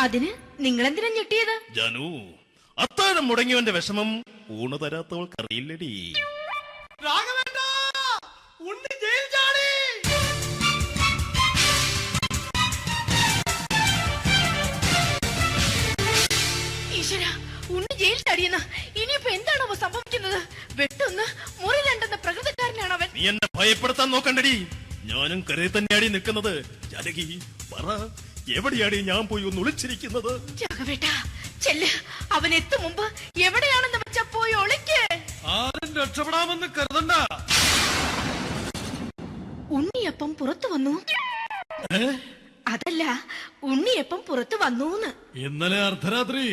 അതിന് നിങ്ങൾ എന്തിനാ ഞെട്ടിയത്? ജാനു, അത്താഴം മുടങ്ങിയവന്റെ വിഷമം ഊണ് തരാത്തവൾക്ക് അറിയില്ലടി. ഈശ്വര, ഉണ്ണി ജയിൽ ചാടിയെന്ന്. ഇനിയിപ്പോ എന്താണോ സംഭവിക്കുന്നത്? വെട്ടൊന്ന് മുറി രണ്ടെന്ന പ്രകൃതക്കാരനാണ് അവൻ. നീ എന്നെ ഭയപ്പെടുത്താൻ നോക്കണ്ടടി. ഞാനും കരയിൽ തന്നെയാടി നിൽക്കുന്നത്. ജാനകി, പറ, എവിടെയാടി ഞാൻ പോയി ഒന്ന് ഒളിച്ചിരിക്കുന്നത്? രാഘവേട്ടാ, ചെല്ല്. അവൻ എത്തും മുമ്പ് എവിടെയാണെന്ന് വെച്ചാ പോയി ഒളിക്ക്. ആരും രക്ഷപ്പെടാമെന്ന് കരുതണ്ട. ഉണ്ണിയപ്പം പുറത്തു വന്നു. അതല്ല, ഉണ്ണിയപ്പം പുറത്തു വന്നൂന്ന്. ഇന്നലെ അർദ്ധരാത്രി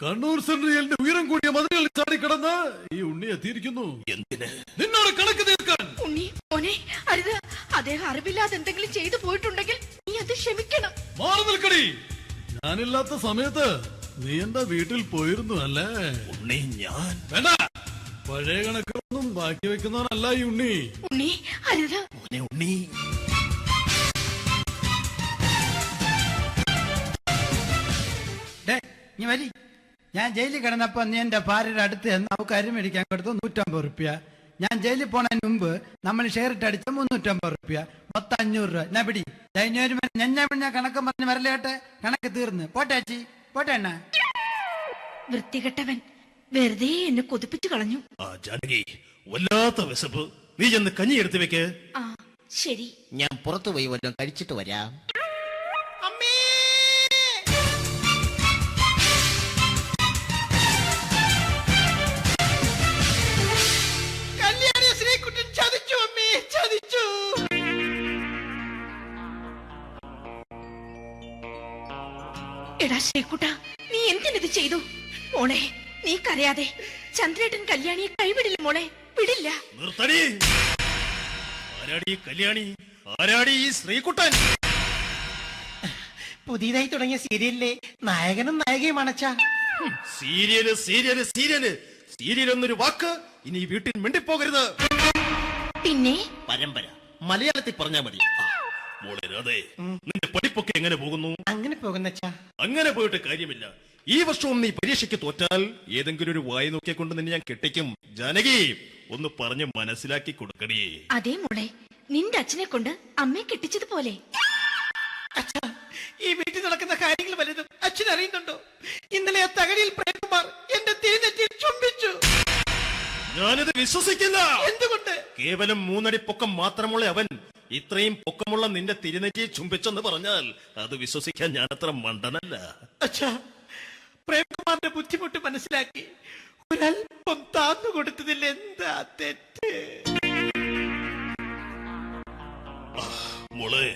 കണ്ണൂർ സെൻട്രലിന്റെ ഉയരം കൂടിയ മതിലുകളിൽ ചാടിക്കിടന്ന് ഈ ഉണ്ണി എത്തിയിരിക്കുന്നു. എന്തിന്? നിന്നോട് കണക്ക് തീർക്കാൻ. ഉണ്ണി മോനെ, അരുത്. അദ്ദേഹം അറിവില്ലാതെ എന്തെങ്കിലും ചെയ്തു പോയിട്ടുണ്ടെങ്കിൽ നീ അത് ക്ഷമിക്കണം. മാറി നിൽക്കടി. ഞാനില്ലാത്ത സമയത്ത് നീ എന്റെ വീട്ടിൽ പോയിരുന്നു അല്ലേ? ഉണ്ണി, ഞാൻ വേണ്ട. പഴയ കണക്കൊന്നും ബാക്കി വെക്കുന്നവനല്ല ഈ ഉണ്ണി. ഉണ്ണി, അരുത്. മോനെ ഉണ്ണി. നീ വരി. ഞാൻ ജയിലിൽ കിടന്നപ്പോ നീ എന്റെ ഭാര്യയുടെ അടുത്ത് നമുക്ക് അരി മേടിക്കാൻ കൊടുത്തു 150 റുപ്യ. ഞാൻ ജയിലിൽ പോണതിന് മുമ്പ് നമ്മൾ ഷെയർ ഇട്ട് അടിച്ച 350 റുപ്യ, മൊത്തം 500 രൂപ. ഞാൻ പിടി. ഞാൻ കണക്ക് പറഞ്ഞ് വരലേട്ടെ. കണക്ക് തീർന്ന്. പോട്ടെ അച്ചി, പോട്ടെ അണ്ണ. വൃത്തികെട്ടവൻ വെറുതെ എന്നെ കൊതിപ്പിച്ചു കളഞ്ഞു. ആ ജാനകി, വല്ലാത്ത വിശപ്പ്. നീ ചെന്ന് കഞ്ഞി എടുത്തു വെക്ക്. ആ ശരി. ഞാൻ പുറത്തു പോയി വല്ലതും കഴിച്ചിട്ട് വരാം. എടാ ശ്രീകുട്ടാ, നീ എന്തിനിത് ചെയ്തു? മോളെ, നീ കരയാതെ. ചന്ദ്രേട്ടൻ കല്യാണിയെ കൈവിടില്ല മോളെ, വിടില്ല. നിർത്തടി. ആരാടി കല്യാണി? ആരാടി ഈ ശ്രീകുട്ടൻ? പുതിയതായി തുടങ്ങിയ സീരിയലിലെ നായകനും നായികയും അണച്ചാ. സീരിയല് സീരിയല് സീരിയല് സീരിയൽ എന്നൊരു വാക്ക് ഇനി ഈ വീട്ടിൽ മിണ്ടിപ്പോകരുത്. പിന്നെ പരമ്പര മലയാളത്തിൽ പറഞ്ഞാ മതി. മോളെ രാധേ, നിന്റെ പഠിപ്പൊക്കെ എങ്ങനെ പോകുന്നു? അങ്ങനെ പോകുന്നച്ചാ. അങ്ങനെ പോയിട്ട് കാര്യമില്ല. ഈ വർഷവും നീ പരീക്ഷയ്ക്ക് തോറ്റാൽ ഏതെങ്കിലും ഒരു വായി നോക്കിയെ കൊണ്ട് നിന്നെ ഞാൻ കെട്ടിക്കും. ജാനകി, ഒന്ന് പറഞ്ഞ് മനസ്സിലാക്കി കൊടുക്കണേ. അതേ മോളെ, നിന്റെ അച്ഛനെ കൊണ്ട് അമ്മയെ കെട്ടിച്ചതുപോലെ. ഈ വീട്ടിൽ നടക്കുന്ന കാര്യങ്ങൾ വലുതും അച്ഛൻ അറിയുന്നുണ്ടോ? ഇന്നലെ ആ തകഴിയിൽ പ്രേമകുമാർ എന്റെ തിരുനെറ്റിയിൽ ചുംബിച്ചു. ഞാനിത് വിശ്വസിക്കില്ല. എന്തുകൊണ്ട്? കേവലം 3 അടി പൊക്കം മാത്രമുള്ള അവൻ ഇത്രയും പൊക്കമുള്ള നിന്റെ തിരുനെറ്റിയെ ചുംബിച്ചെന്ന് പറഞ്ഞാൽ അത് വിശ്വസിക്കാൻ ഞാൻ അത്ര മണ്ടനല്ല. അച്ഛാ, പ്രേമകുമാറിന്റെ ബുദ്ധിമുട്ട് മനസ്സിലാക്കി ഒരല്പം താന്നു കൊടുത്തതിൽ എന്താ തെറ്റ്? മോളെ,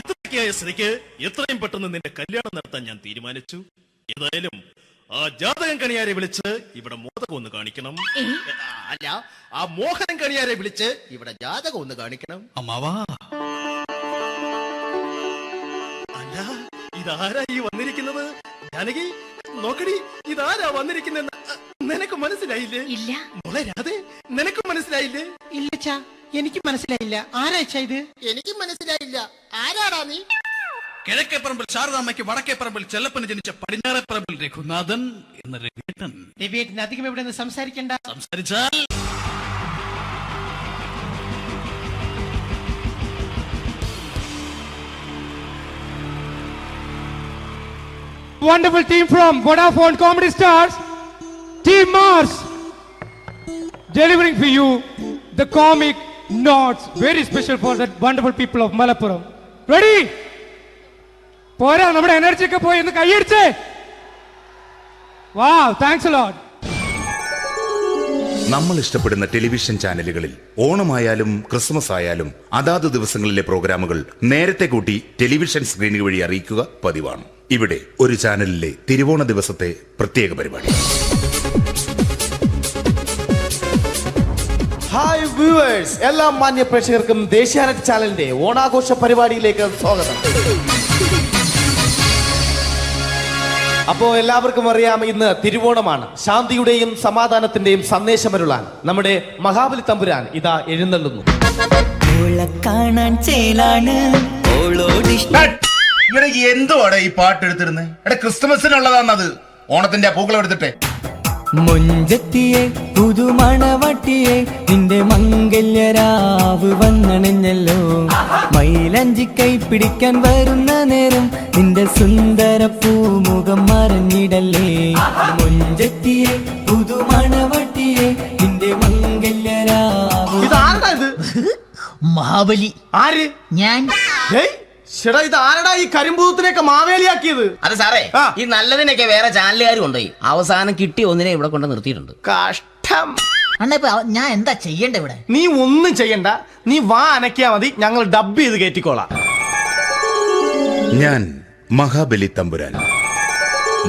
ഇത്രയ്ക്കായ സ്ഥിതിക്ക് എത്രയും പെട്ടെന്ന് നിന്റെ കല്യാണം നടത്താൻ ഞാൻ തീരുമാനിച്ചു. ഏതായാലും ആ ജാതകം കണിയാരെ വിളിച്ച് ഇവിടെ മോദകം ഒന്ന് കാണിക്കണം. അല്ല, ആ മോഹനം കണിയാരെ വിളിച്ച് ഇവിടെ ജാതകം ഒന്ന് കാണിക്കണം. അമ്മാവാ, അല്ല, ഇതാരാ ഈ വന്നിരിക്കുന്നത്? ജാനകി, നോക്കടി, ഇതാരാ വന്നിരിക്കുന്നെന്ന് നിനക്ക് മനസ്സിലായില്ലേ? ഇല്ല. മോളെ രാധേ, നിനക്ക് മനസ്സിലായില്ലേ? ഇല്ലച്ചാ, എനിക്ക് മനസ്സിലായില്ല. ആരാച്ചാ ഇത്? എനിക്കും മനസ്സിലായില്ല. ആരാടാ നീ? കിഴക്കേപ്പറമ്പിൽ ശാരദാമ്മയ്ക്ക് വടക്കേപ്പറമ്പിൽ ചെല്ലപ്പന് ജനിച്ച പടിഞ്ഞാറേപ്പറമ്പിൽ രഘുനാഥൻ എന്ന രഘുവേട്ടൻ. രവിയേട്ടൻ അധികം ഇവിടെ നിന്ന് സംസാരിക്കണ്ട. സംസാരിച്ചാൽ Wonderful team from Vodafone Comedy Stars, Team Mars, delivering for you the comic notes, very special for the wonderful people of Malappuram. Ready? പോരാ, നമ്മുടെ എനർജി ഒക്കെ പോയി ഒന്ന് കൈയടിച്ചേ. Wow, thanks a lot. നമ്മൾ ഇഷ്ടപ്പെടുന്ന ടെലിവിഷൻ ചാനലുകളിൽ ഓണമായാലും ക്രിസ്മസ് ആയാലും അതാത് ദിവസങ്ങളിലെ പ്രോഗ്രാമുകൾ നേരത്തെ കൂട്ടി ടെലിവിഷൻ സ്ക്രീനുകൾ വഴി അറിയിക്കുക പതിവാണ്. ഇവിടെ ഒരു ചാനലിലെ തിരുവോണ ദിവസത്തെ പ്രത്യേക പരിപാടി. ഹായ് വ്യൂവേഴ്സ്, എല്ലാ മാന്യ പ്രേക്ഷകർക്കും ദേശീയാനെറ്റ് ചാനലിന്റെ ഓണാഘോഷ പരിപാടിയിലേക്ക് സ്വാഗതം. അപ്പോൾ എല്ലാവർക്കും അറിയാം, ഇന്ന് തിരുവോണമാണ്. ശാന്തിയുടെയും സമാധാനത്തിന്റെയും സന്ദേശമരുളാൻ നമ്മുടെ മഹാബലി തമ്പുരാൻ ഇതാ എഴുന്നള്ളുന്നു. എന്തുവാടെ ഈ പാട്ട് എടുത്തിരുന്നത്? ക്രിസ്മസിനുള്ളതാണത്. ഓണത്തിന്റെ പൂക്കളം എടുത്തിട്ടെ. മുഞ്ചത്തിയെ പുതുമണവട്ടിയെ നിന്റെ മംഗല്യരാവ് വന്നണഞ്ഞല്ലോ. മൈലഞ്ചി കൈ പിടിക്കാൻ വരുന്ന നേരം നിന്റെ സുന്ദര പൂമുഖം മറഞ്ഞിടല്ലേ. മുഞ്ചത്തിയെ പുതുമണവട്ടിയെ നിന്റെ മംഗല്യരാവ്. ഇതാരടാ ഇത്? മഹാബലി. ആര്? ഞാൻ. ചേട്ടാ, ഇത് ആരടാ ഈ കരിമ്പൂത്തിനെയൊക്കെ മാവേലിയാക്കിയത്? അത് സാറേ, ഈ നല്ലതിനൊക്കെ വേറെ ചാനലുകാർ കൊണ്ടുപോയി അവസാനം കിട്ടി ഒന്നിനെ ഇവിടെ കൊണ്ട് നിർത്തിയിട്ടുണ്ട്. കഷ്ടം. അണ്ണ ഇപ്പൊ ഞാൻ എന്താ ചെയ്യണ്ട ഇവിടെ? നീ ഒന്നും ചെയ്യണ്ട, നീ വാ അനക്കിയാ മതി, ഞങ്ങൾ ഡബ് ചെയ്ത് കയറ്റിക്കോളാം. ഞാൻ മഹാബലി തമ്പുരാൻ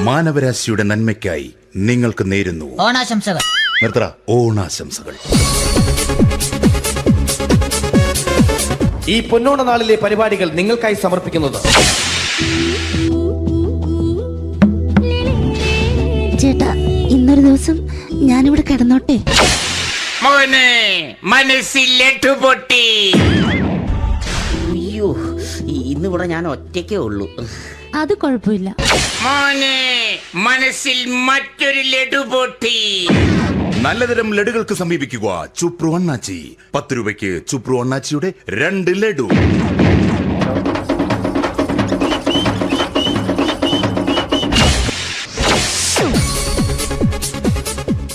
മാനവരാശിയുടെ നന്മയ്ക്കായി നിങ്ങൾക്ക് നേരുന്നു ഓണാശംസകൾ. നിർത്തറ ഓണാശംസകൾ. ഈ പൊന്നോണ നാളിലെ പരിപാടികൾ നിങ്ങൾക്കായി സമർപ്പിക്കുന്നത് ചേട്ടാ, ഇന്നൊരു ദിവസം ഞാനിവിടെ കിടന്നോട്ടെ. മനസ്സിലെട്ടുപൊട്ടി. അയ്യോ, ഇന്നിവിടെ ഞാൻ ഒറ്റയ്ക്കേ ഉള്ളൂ. അത് കുഴപ്പമില്ല. മനസ്സിൽ മറ്റൊരു ലഡു പൊട്ടി. നല്ലതരം ലഡുകൾക്ക് സമീപിക്കുക ചുപ്രു അണ്ണാച്ചി. 10 രൂപയ്ക്ക് ചുപ്രു അണ്ണാച്ചിയുടെ 2 ലഡു.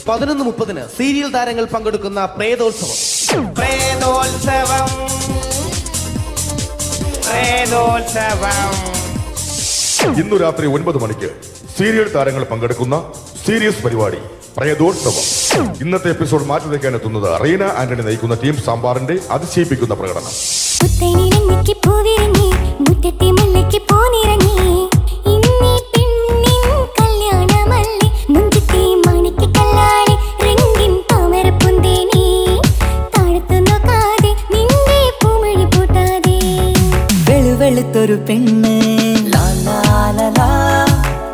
(11:30) സീരിയൽ താരങ്ങൾ പങ്കെടുക്കുന്ന പ്രേതോത്സവം. ഇന്നു രാത്രി 9 മണിക്ക് സീരിയൽ താരങ്ങൾ പങ്കെടുക്കുന്ന സീരിയസ് പരിപാടി പ്രേതോത്സവം. ഇന്നത്തെ എപ്പിസോഡ് മാറ്റി വയ്ക്കാൻ എത്തുന്നത് റീന ആന്റണി നയിക്കുന്ന ടീം സാമ്പാറിന്റെ അതിശയിപ്പിക്കുന്ന പ്രകടനം. വെളുത്തൊരു പെണ്ണ്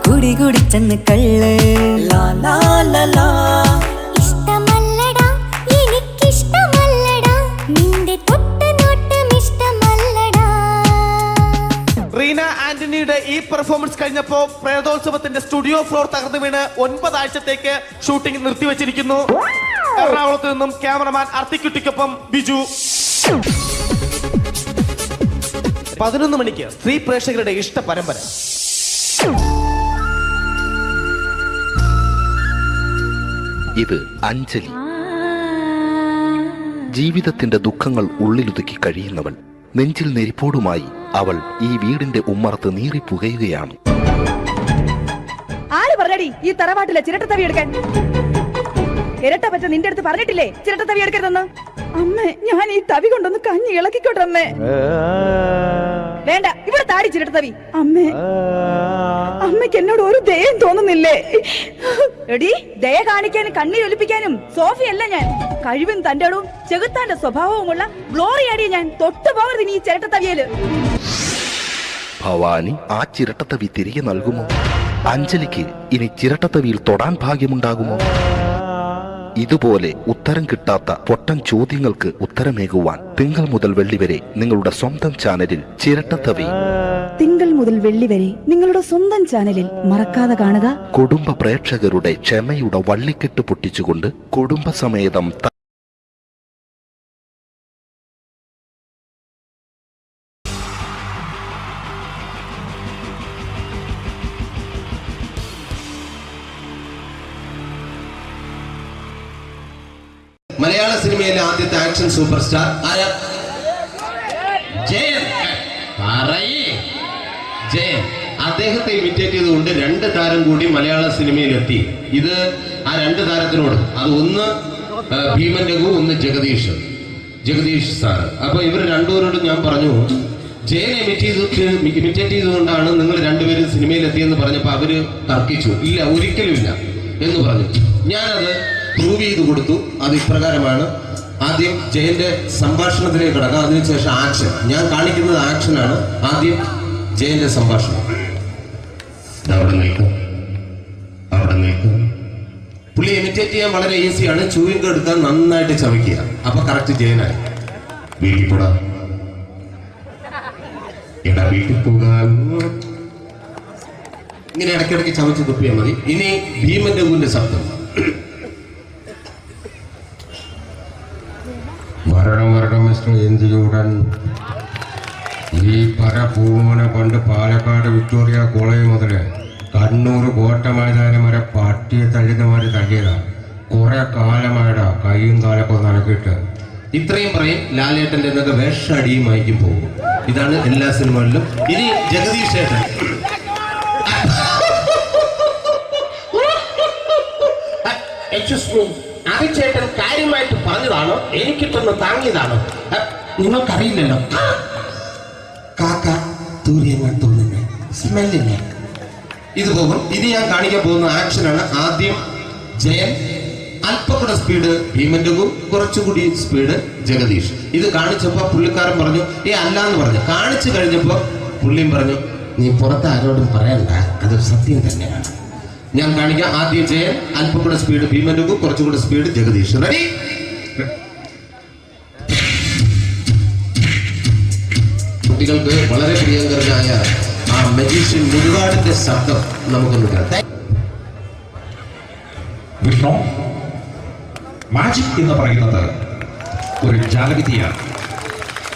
കുടി കുടിച്ചെന്ന് കള്ള്. ഇഷ്ടമല്ലടാ, എനിക്കിഷ്ടമല്ലടാ, നിന്റെ തൊട്ടുനോട്ടം ഇഷ്ടമല്ലടാ. റീന ആന്റണിയുടെ ഈ പെർഫോമൻസ് കഴിഞ്ഞപ്പോ പ്രേതോത്സവത്തിന്റെ സ്റ്റുഡിയോ ഫ്ലോർ തകർന്നു വീണ് 9 ആഴ്ചത്തേക്ക് ഷൂട്ടിംഗ് നിർത്തിവെച്ചിരിക്കുന്നു. എറണാകുളത്ത് നിന്നും ക്യാമറമാൻ അർത്തിക്കുട്ടിക്കൊപ്പം ബിജു. 11 മണിക്ക് സ്ത്രീ പ്രേക്ഷകരുടെ ഇഷ്ട പരമ്പര. ഇത് അഞ്ജലി. ജീവിതത്തിന്റെ ദുഃഖങ്ങൾ ഉള്ളിലുതുക്കി കഴിയുന്നവൾ. നെഞ്ചിൽ നെരിപ്പോടുമായി അവൾ ഈ വീടിന്റെ ഉമ്മറത്ത് നീറി പുകയുകയാണ്. ആര് പറഞ്ഞടി ഈ തറവാട്ടിലെ ചിരട്ടത്തവി എടുക്കാൻ? ഇരട്ട പറ്റ നിന്റെ അടുത്ത് പറഞ്ഞിട്ടില്ലേ ചിരട്ടത്തവി എടുക്കരുതെന്ന്? അമ്മേ, ഞാൻ ഈ തവി കൊണ്ടൊന്ന് കഞ്ഞി ഇളക്കിക്കോട്ടെ അമ്മേ. വേണ്ട, ഇവിടെ താടി ചിരട്ടത്തവി. അമ്മേ, അമ്മയ്ക്ക് എന്നോട് ഒരു ദയം തോന്നുന്നില്ലേ? എടി, ദയ കാണിക്കാനും കണ്ണീരൊലിപ്പിക്കാനും സോഫിയല്ല ഞാൻ. കഴിവും തന്റെ ഇടവും ചെകുത്താന്റെ സ്വഭാവവുമുള്ള ഗ്ലോറിയാടിയ ഞാൻ. തൊട്ടുപോകരുത് നീ ചിരട്ടത്തവിയല്. ഭവാനി ആ ചിരട്ടത്തവി തിരികെ നൽകുമോ? അഞ്ജലിക്ക് ഇനി ചിരട്ടത്തവിയിൽ തൊടാൻ ഭാഗ്യമുണ്ടാകുമോ? ഇതുപോലെ ഉത്തരം കിട്ടാത്ത പൊട്ടൻ ചോദ്യങ്ങൾക്ക് ഉത്തരമേകുവാൻ തിങ്കൾ മുതൽ വെള്ളി വരെ നിങ്ങളുടെ സ്വന്തം ചാനലിൽ ചിരട്ടത്തവി. തിങ്കൾ മുതൽ വെള്ളി വരെ നിങ്ങളുടെ സ്വന്തം ചാനലിൽ മറക്കാതെ കാണുക. കുടുംബ പ്രേക്ഷകരുടെ ക്ഷമയുടെ വള്ളിക്കെട്ട് പൊട്ടിച്ചുകൊണ്ട് കുടുംബസമേതം മലയാള സിനിമയിലെ ആദ്യത്തെ ആക്ഷൻ സൂപ്പർ സ്റ്റാർ ആരാ? ജയൻ. ജയൻ. അദ്ദേഹത്തെ ഇമിറ്റേറ്റ് ചെയ്തുകൊണ്ട് 2 താരം കൂടി മലയാള സിനിമയിലെത്തി. ഇത് ആ 2 താരത്തിനോട്, അത് ഒന്ന് ഭീമൻ രഘു, ഒന്ന് ജഗദീഷ് സാർ. അപ്പൊ ഇവർ രണ്ടുപേരോടും ഞാൻ പറഞ്ഞു, ജയനെ ഇമിറ്റേറ്റ് ചെയ്തുകൊണ്ടാണ് നിങ്ങൾ രണ്ടുപേരും സിനിമയിൽ എത്തിയെന്ന് പറഞ്ഞപ്പോൾ അവര് തർക്കിച്ചു. ഇല്ല, ഒരിക്കലും ഇല്ല എന്ന് പറഞ്ഞു. ഞാനത് പ്രൂവ് ചെയ്ത് കൊടുത്തു. അത് ഇപ്രകാരമാണ്. ആദ്യം ജയന്റെ സംഭാഷണത്തിലേക്ക് കിടക്കാം, അതിനുശേഷം ആക്ഷൻ. ഞാൻ കാണിക്കുന്നത് ആക്ഷനാണ്. ആദ്യം ജയന്റെ സംഭാഷണം. അവിടെ നിൽക്കും, അവിടെ നിൽക്കും. പുള്ളി ഇമിറ്റേറ്റ് ചെയ്യാൻ വളരെ ഈസിയാണ്. ചൂയിങ് എടുക്കാൻ നന്നായിട്ട് ചവയ്ക്കുക. അപ്പൊ കറക്റ്റ് ജയനായി. വീട്ടിൽ പോടാ, എടാ വീട്ടിൽ പോകാൻ. ഇങ്ങനെ ഇടയ്ക്കിടയ്ക്ക് ചവച്ച് തുപ്പിയാൽ മതി. ഇനി ഭീമന്റെ ഊന്റെ ശബ്ദം. വരണം മിസ്റ്റർ എന്ത് ചൂടൻ. ഈ പൂമനെ പണ്ട് പാലക്കാട് വിക്ടോറിയ കോളേജ് മുതല് കണ്ണൂർ കോട്ട മൈതാനം വരെ പട്ടിയെ തള്ളുന്നമാര് തള്ളിയതാ. കുറെ കാലമായിടാ കൈയും കാലൊക്കെ നടക്കിയിട്ട്. ഇത്രയും പറയും. ലാലേട്ടന്റെ എന്നൊക്കെ വേഷടിയുമായിരിക്കും പോകും. ഇതാണ് എല്ലാ സിനിമകളിലും. ഇനി ജഗദീഷ് ചേട്ടൻ. ചേട്ടൻ കാര്യമായിട്ട് പറഞ്ഞതാണോ എനിക്കിട്ടൊന്ന് താങ്ങിയതാണോ? നിങ്ങൾക്കറിയില്ലല്ലോ. കാക്ക തൂര്യങ്ങൾ തോന്നുന്നു, സ്മെല്ലില്ലേ? ഇത് പോകും. ഇനി ഞാൻ കാണിക്കാൻ പോകുന്ന ആക്ഷനാണ്. ആദ്യം ജയൻ, അല്പം കൂടെ സ്പീഡ് ഭീമന്റെ, കുറച്ചുകൂടി സ്പീഡ് ജഗദീഷ്. ഇത് കാണിച്ചപ്പോ പുള്ളിക്കാരൻ പറഞ്ഞു അല്ലാന്ന് പറഞ്ഞു. കാണിച്ചു കഴിഞ്ഞപ്പോ പുള്ളിയും പറഞ്ഞു നീ പുറത്ത് ആരോടും പറയണ്ട, അത് സത്യം തന്നെയാണ്. ഞാൻ കാണിക്കാം. ആദ്യം ജയൻ, അല്പം കൂടെ സ്പീഡ് ഭീമന്റെ, കുറച്ചുകൂടെ സ്പീഡ് ജഗദീഷ്. റെഡി? കുട്ടികൾക്ക് വളരെ പ്രിയങ്കരനായ ആ മജീഷ്യൻ മുരുകാടിന്റെ ശബ്ദം നമുക്കൊന്ന് കേൾക്കാം. വിഷ്ണു, മാജിക് എന്ന് പറയുന്നത് ഒരു ജാലവിദ്യയാണ്,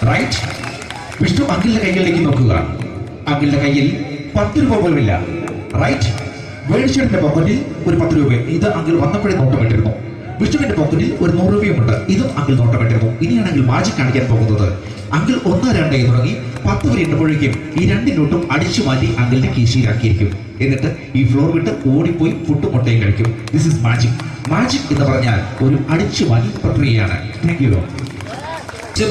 റൈറ്റ്? വിഷ്ണു അങ്കിളിന്റെ കൈകളിലേക്ക് നോക്കുക. അങ്കിളിന്റെ കയ്യിൽ 10 രൂപ പോലുമില്ല, റൈറ്റ്? വേണിച്ചേട്ടന്റെ പോക്കറ്റിൽ ഒരു 10 രൂപ. ഇത് അങ്കിൾ വന്നപ്പോഴേ നോട്ടമിട്ടിരുന്നു. വിഷ്ണുവിന്റെ പോക്കറ്റിൽ ഒരു 100 രൂപയുമുണ്ട്. ഇതും അങ്കിൾ നോട്ടമിട്ടിരുന്നു. ഇനിയാണെങ്കിൽ മാജിക് കാണിക്കാൻ പോകുന്നത്. അങ്കിൾ 1, 2 തുടങ്ങി 10 വരെ ഇട്ടപ്പോഴേക്കും ഈ 2 നോട്ടും അടിച്ചു മാറ്റി അങ്കിളിന്റെ കീശയിലാക്കിയിരിക്കും. എന്നിട്ട് ഈ ഫ്ലോർ വിട്ട് ഓടിപ്പോയി പുട്ടും മുട്ടയും കഴിക്കും. This is magic. മാജിക് എന്ന് പറഞ്ഞാൽ ഒരു അടിച്ചു മാറ്റി പ്രക്രിയയാണ്. Thank you.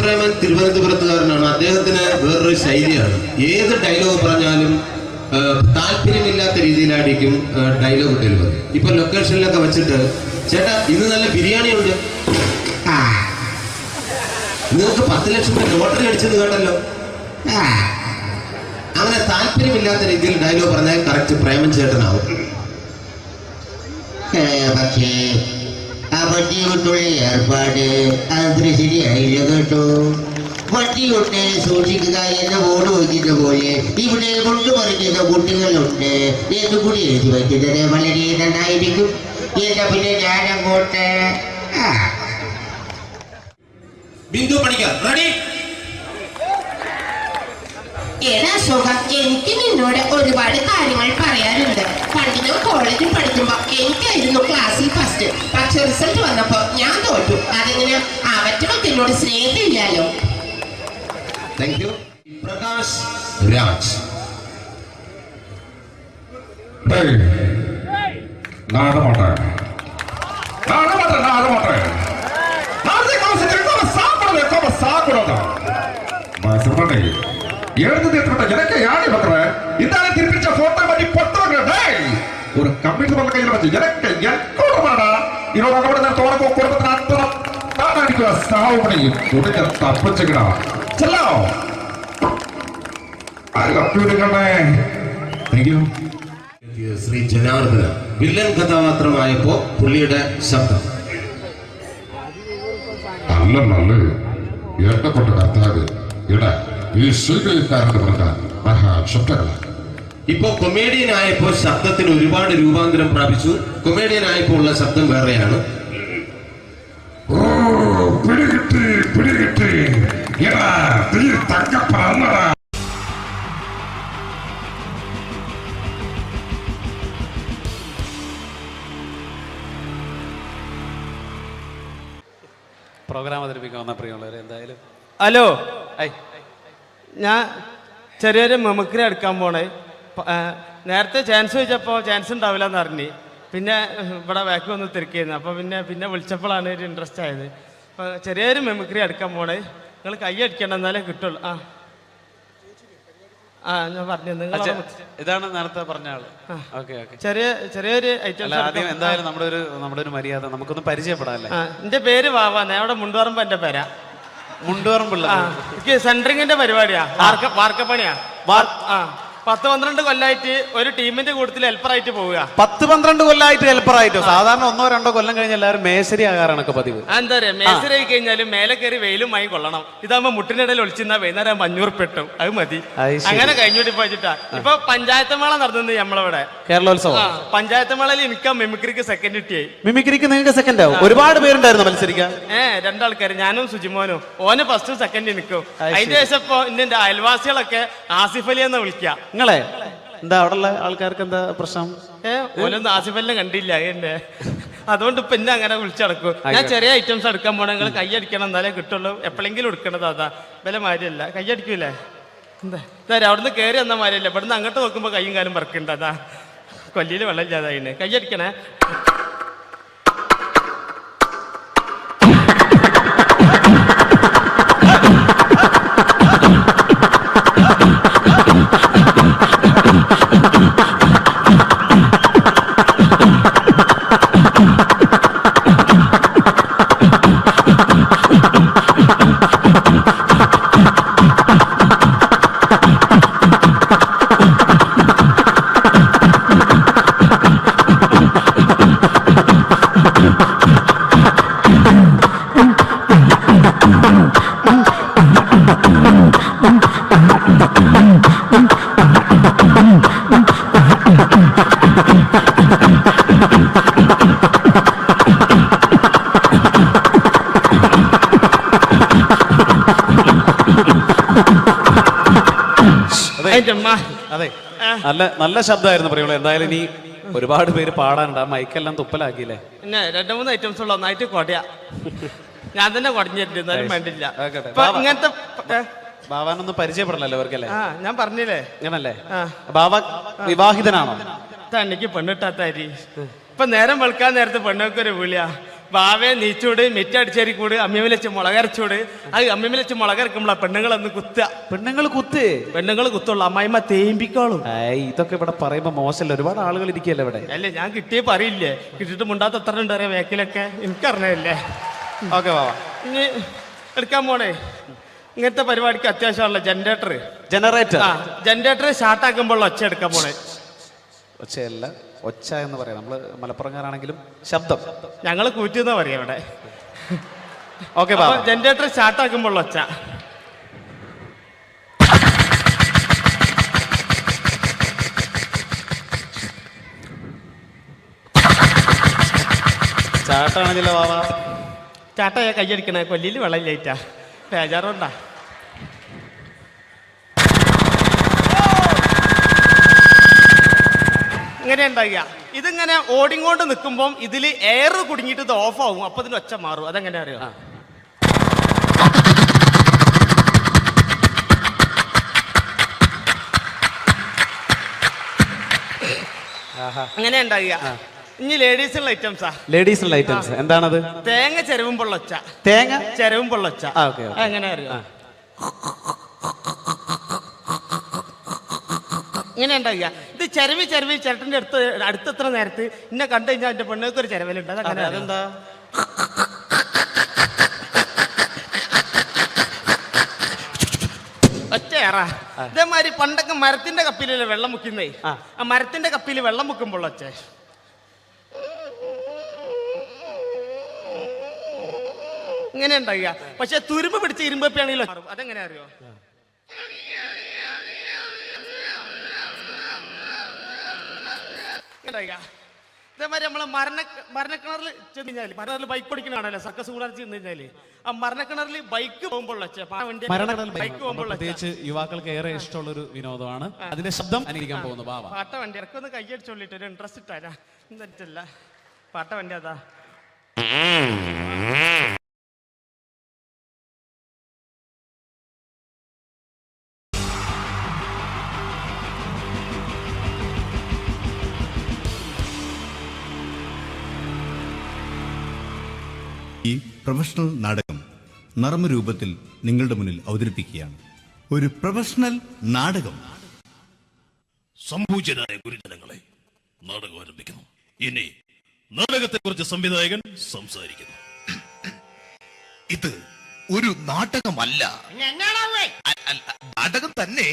പ്രേമൻ തിരുവനന്തപുരത്തുകാരനാണ്. അദ്ദേഹത്തിന് വേറൊരു ശൈലിയാണ്. ഏത് ഡയലോഗ് പറഞ്ഞാലും താല്പര്യമില്ലാത്ത രീതിയിലായിരിക്കും ഡയലോഗ് ഡെലിവറി. ഇപ്പൊ ലൊക്കേഷനിലൊക്കെ വെച്ചിട്ട് ചേട്ടാ ഇന്ന് നല്ല ബിരിയാണി ഉണ്ട്, നിങ്ങൾക്ക് 10 ലക്ഷം രൂപ ലോട്ടറി അടിച്ചെന്ന് കേട്ടല്ലോ. അങ്ങനെ താല്പര്യമില്ലാത്ത രീതിയിൽ ഡയലോഗ് പറഞ്ഞാൽ കറക്റ്റ് പ്രേമൻ ചേട്ടനാവും. പക്ഷേ ആ പട്ടിയോട്ടുള്ള ഏർപ്പാട് അത്ര ശരിയായില്ല കേട്ടോ. പട്ടിയൊട്ട് സൂക്ഷിക്കുക എന്ന ബോർഡ് വയ്ക്കുന്ന പോലെ ഇവിടെ കൊണ്ടുമറിക്കുന്ന കുട്ടികളുണ്ട് എന്ന് കൂടി എഴുതി വയ്ക്കുന്നത് വളരെ നന്നായിരിക്കും. എന്നാ പിന്നെ ഞാനങ്ങോട്ട് ബിന്ദു പണിക്കർ. റെഡി? എനിക്ക് നിന്നോട് ഒരുപാട് കാര്യങ്ങൾ പറയാനുണ്ട്. പണ്ട് ഞാൻ കോളേജിൽ പഠിക്കുമ്പോ എനിക്കായിരുന്നു ക്ലാസ്സിൽ ഫസ്റ്റ്. പക്ഷെ റിസൾട്ട് വന്നപ്പോ ഞാൻ തോറ്റു. അതെങ്ങനെ അവറ്റൊക്കെ എന്നോട് സ്നേഹമില്ലല്ലോ. Thank you. പ്രകാശ് രാജ്. ஒரு கம்ப்யூட்டர் பண்ண கையில் வச்சு எனக்கு எக்கோடமாடா இன்னொரு அகப்பட தோறக்கோ குடும்பத்தின் அத்தனை நான் அடிக்கிற சாவு பண்ணி உடனே தப்பிச்சுக்கடா செல்லோ அது കമ്പ്യൂട്ടറിനെ. Thank you. Sri Janardhana villain കഥാപാത്രമായപ്പോ പുള്ളിയുടെ ശബ്ദം. നല്ല നല്ല ഏട്ടപ്പെട്ട കർത്താവ് ഇട ഈ സ്വീകരിക്കാരുടെ പ്രധാന മഹാശബ്ദങ്ങളാണ്. ഇപ്പോ കൊമേഡിയൻ ആയപ്പോ ശബ്ദത്തിന് ഒരുപാട് രൂപാന്തരം പ്രാപിച്ചു. കൊമേഡിയൻ ആയപ്പോ ഉള്ള ശബ്ദം വേറെയാണ്. ഓ പിടികിട്ടി പിടികിട്ടി എടാ തീ തങ്കപ്പറന്നടാ. പ്രോഗ്രാം അവതരിപ്പിക്കാൻ വന്ന പ്രിയമുള്ളവരെ എന്തായാലും ഹലോ, ഞാൻ ചെറിയൊരു മെമിക്രി എടുക്കാൻ പോണേ. നേരത്തെ ചാൻസ് ചോദിച്ചപ്പോൾ ചാൻസ് ഉണ്ടാവില്ല എന്ന് അറിഞ്ഞ് പിന്നെ ഇവിടെ ബാക്ക് വന്ന് തിരക്കിയിരുന്നു. അപ്പോൾ പിന്നെ വിളിച്ചപ്പോഴാണ് ഒരു ഇൻട്രസ്റ്റ് ആയത്. അപ്പോൾ ചെറിയൊരു മെമിക്രി എടുക്കാൻ പോണേ. നിങ്ങൾ കൈ അടിക്കണം എന്നാലേ കിട്ടുള്ളൂ. ഞാൻ പറഞ്ഞു നിങ്ങൾ ഇതാണ് നേരത്തെ പറഞ്ഞ ആള്. Okay okay. ചെറിയൊരു ഐറ്റം. ആദ്യം എന്തായാലും നമ്മുടെ ഒരു മര്യാദ നമുക്കൊന്ന് പരിചയപ്പെടാല്ലേ. എന്റെ പേര് വാവാന്ന്, അവിടെ മുണ്ടുപറമ്പ് എന്റെ പേരാ. മുണ്ടുപറമ്പുള്ള എനിക്ക് സെൻട്രിങ്ങിന്റെ പരിപാടിയാ, വാർക്കപ്പണിയാ. 10-12 കൊല്ലായിട്ട് ഒരു ടീമിന്റെ കൂട്ടത്തിൽ ഹെൽപ്പറായിട്ട് പോവുക. 10-12 കൊല്ലമായിട്ട് ഹെൽപ്പറായിട്ടോ? സാധാരണ 1-2 കൊല്ലം കഴിഞ്ഞ് എല്ലാവരും മേശരി ആകാറാണൊക്കെ പതിവ്. എന്താ പറയാ, മേശരി ആയി കഴിഞ്ഞാലും മേലെ കയറി വെയിലും മായി കൊള്ളണം. ഇതാകുമ്പോ മുട്ടിനിടയിൽ ഒളിച്ചിരുന്ന വൈകുന്നേരം 500 പെട്ടും, അത് മതി. അങ്ങനെ കഴിഞ്ഞോട്ടി പോയിട്ടാ. ഇപ്പൊ പഞ്ചായത്ത് മേള നടന്നത് നമ്മളിവിടെ, കേരളോത്സവം. പഞ്ചായത്ത് മേളയിൽ എനിക്ക് മിമിക്രിക്ക് സെക്കൻഡ് കിട്ടിയായി. മിമിക്രിക്ക് നിങ്ങൾക്ക് സെക്കൻഡ് ആവും? ഒരുപാട് പേരുണ്ടായിരുന്നു മത്സരിക്കാൻ. 2 ആൾക്കാർ, ഞാനും സുജിമോനും. ഓന് ഫസ്റ്റും സെക്കൻഡ് നിൽക്കും. അതിന്റെ ശേഷം ഇപ്പൊ എന്റെ അയൽവാസികളൊക്കെ ആസിഫ് അലി എന്ന് വിളിക്കാം. നിങ്ങളെ എന്താ അവിടെയുള്ള ആൾക്കാർക്ക് എന്താ പ്രശ്നം? ഓനൊന്നും ആസിഫ് അലിനെ കണ്ടില്ല എന്നെ, അതുകൊണ്ട് ഇപ്പൊ എന്നെ അങ്ങനെ വിളിച്ചടക്കും. ഞാൻ ചെറിയ ഐറ്റംസ് എടുക്കാൻ പോണ, നിങ്ങൾ കൈയടിക്കണം എന്നാലേ കിട്ടുള്ളൂ. എപ്പോഴെങ്കിലും എടുക്കണത് അതാ, വില മാരിയല്ല. കൈയടിക്കൂലേ? എന്താ അവിടുന്ന് കയറി വന്ന മാരിയല്ല, ഇവിടുന്ന് അങ്ങോട്ട് നോക്കുമ്പോ കൈയും കാലും പറക്കുണ്ട്. അതാ കൊല്ലിയിൽ വെള്ളം ഇല്ലാതായിന്. കൈയടിക്കണേ. അതെ, നല്ല ശബ്ദമായിരുന്നു പറയുള്ളൂ. എന്തായാലും ഇനി ഒരുപാട് പേര് പാടാനുണ്ട്. ആ മൈക്കെല്ലാം തുപ്പലാക്കിയില്ലേ? പിന്നെ 2-3 ഐറ്റംസ് ഉള്ള ഒന്നായിട്ട് കൊടയാ. ഞാൻ തന്നെ കുടഞ്ഞിട്ടുണ്ട്, എന്നാലും വേണ്ടില്ല. ഇങ്ങനത്തെ ബാബാനൊന്നും പരിചയപ്പെടണല്ലോ ഇവർക്കല്ലേ? ഞാൻ പറഞ്ഞില്ലേ അങ്ങനല്ലേ? ബാബ വിവാഹിതനാണോ? എനിക്ക് പെണ്ണിട്ടാത്താരി. ഇപ്പൊ നേരം വെളുക്കാൻ നേരത്തെ പെണ്ണൊക്കെ ഒരു വിളിയാ, ബാവേ നീച്ചൂട്, മിറ്റടിച്ചേരിക്കൂട്, അമ്മിമിലച്ച് മുളകരച്ചൂട്. അത് അമ്മിമിലച്ച് മുളകരക്കുമ്പോളാ പെണ്ണുങ്ങളൊന്ന് കുത്തുക. പെണ്ണുങ്ങൾ കുത്തുള്ളൂ, അമ്മായിമ്മ തേമ്പിക്കോളും. ഇതൊക്കെ ഇവിടെ പറയുമ്പോ മോശമല്ല, ഒരുപാട് ആളുകൾ ഇരിക്കല്ലേ ഇവിടെ. അല്ലേ, ഞാൻ കിട്ടിയേ പറയില്ലേ, കിട്ടിയിട്ട് മുണ്ടാത്ത എത്ര ഉണ്ട് അറിയാം വേക്കിലൊക്കെ, എനിക്കറിഞ്ഞല്ലേ. ഓക്കെ ബാബാ, ഇനി എടുക്കാൻ പോണേ. ഇങ്ങനത്തെ പരിപാടിക്ക് അത്യാവശ്യമുള്ള ജനറേറ്റർ സ്റ്റാർട്ടാക്കുമ്പോൾ ഒച്ച എടുക്കാൻ പോണേ. ഒച്ചയല്ല, ഒച്ച എന്ന് പറയാം. നമ്മള് മലപ്പുറംകാരാണെങ്കിലും ശബ്ദം ഞങ്ങൾ കൂറ്റിന്നാ പറയാം ഇവിടെ. ഓക്കെ, ജനറേറ്റർ സ്റ്റാർട്ടാക്കുമ്പോൾ ഒച്ച. ചാട്ടാണെങ്കിലോ ബാബാ? ചാട്ടയാ കയ്യടിക്കണേ, കൊല്ലിയിൽ വെള്ളം ലേറ്റാ, ബേജാറുണ്ടാ. ഇങ്ങനെ ഉണ്ടാകുക. ഇതിങ്ങനെ ഓടിങ്ങോണ്ട് നിൽക്കുമ്പോൾ ഇതിൽ എയർ കുടുങ്ങിയിട്ട് ഇത് ഓഫ് ആവും, അപ്പൊ ഇതിന് ഒച്ച മാറും. അതെങ്ങനെ അറിയോ? അങ്ങനെ ഉണ്ടാകുക. ഇനി ലേഡീസിനുള്ള ഐറ്റംസ്. എന്താണത്? തേങ്ങ ചെരവുമ്പോൾ ഒച്ച. എങ്ങനെ അറിയോ? ഇങ്ങനെ ഉണ്ടാകുക. ഇത് ചെരവി ചേട്ടൻ്റെ അടുത്തെത്ര നേരത്ത് എന്നെ കണ്ടു കഴിഞ്ഞാൽ എന്റെ പെണ്ണുങ്ങൾക്ക് ഒരു ചെരവലുണ്ട്. അതെന്താ? ഒച്ചയേറ. ഇതേമാതിരി പണ്ടൊക്കെ മരത്തിന്റെ കപ്പിലല്ലേ വെള്ളം മുക്കുന്നേ, ആ മരത്തിന്റെ കപ്പിൽ വെള്ളം മുക്കുമ്പോൾ ഒച്ച. ഇങ്ങനെ ഉണ്ടാകുക. പക്ഷെ തുരുമ്പ് പിടിച്ച ഇരുമ്പപ്പിയാണെങ്കിലോ, അതെങ്ങനെ അറിയോ? ഇതേമാതിരി നമ്മളെ മരണക്കിണറിൽ ചെന്ന് കഴിഞ്ഞാൽ, മരണക്കിണറിൽ ബൈക്ക് ഓടിക്കണാണല്ലോ, സർക്കസ് കൂടാതെ ചെന്ന് കഴിഞ്ഞാല് ആ മരണക്കിണറിൽ ബൈക്ക് പോകുമ്പോൾ പ്രത്യേകിച്ച് യുവാക്കൾക്ക് ഏറെ ഇഷ്ടമുള്ള ഒരു വിനോദമാണ്. അതിന്റെ ശബ്ദം അനുകരിക്കാൻ പോകുന്നു ബാബ. പാട്ട വണ്ടി ഇറക്കൊന്ന് കൈയടിച്ചോളിട്ട് ഒരു ഇൻട്രസ്റ്റ് ഇട്ടാരാ എന്നിട്ടല്ല. പാട്ട വണ്ടി അതാ. ഈ പ്രൊഫഷണൽ നാടകം നർമ്മരൂപത്തിൽ നിങ്ങളുടെ മുന്നിൽ അവതരിപ്പിക്കുകയാണ്. ഒരു പ്രൊഫഷണൽ നാടകം സംപൂജ്യരായ ഗുരുജനങ്ങളെ, നാടകം ആരംഭിക്കുന്നു. ഇനി നാടകത്തെ കുറിച്ച് സംവിധായകൻ സംസാരിക്കുന്നു. ഇത് ഒരു നാടകമല്ല, നാടകം തന്നെ.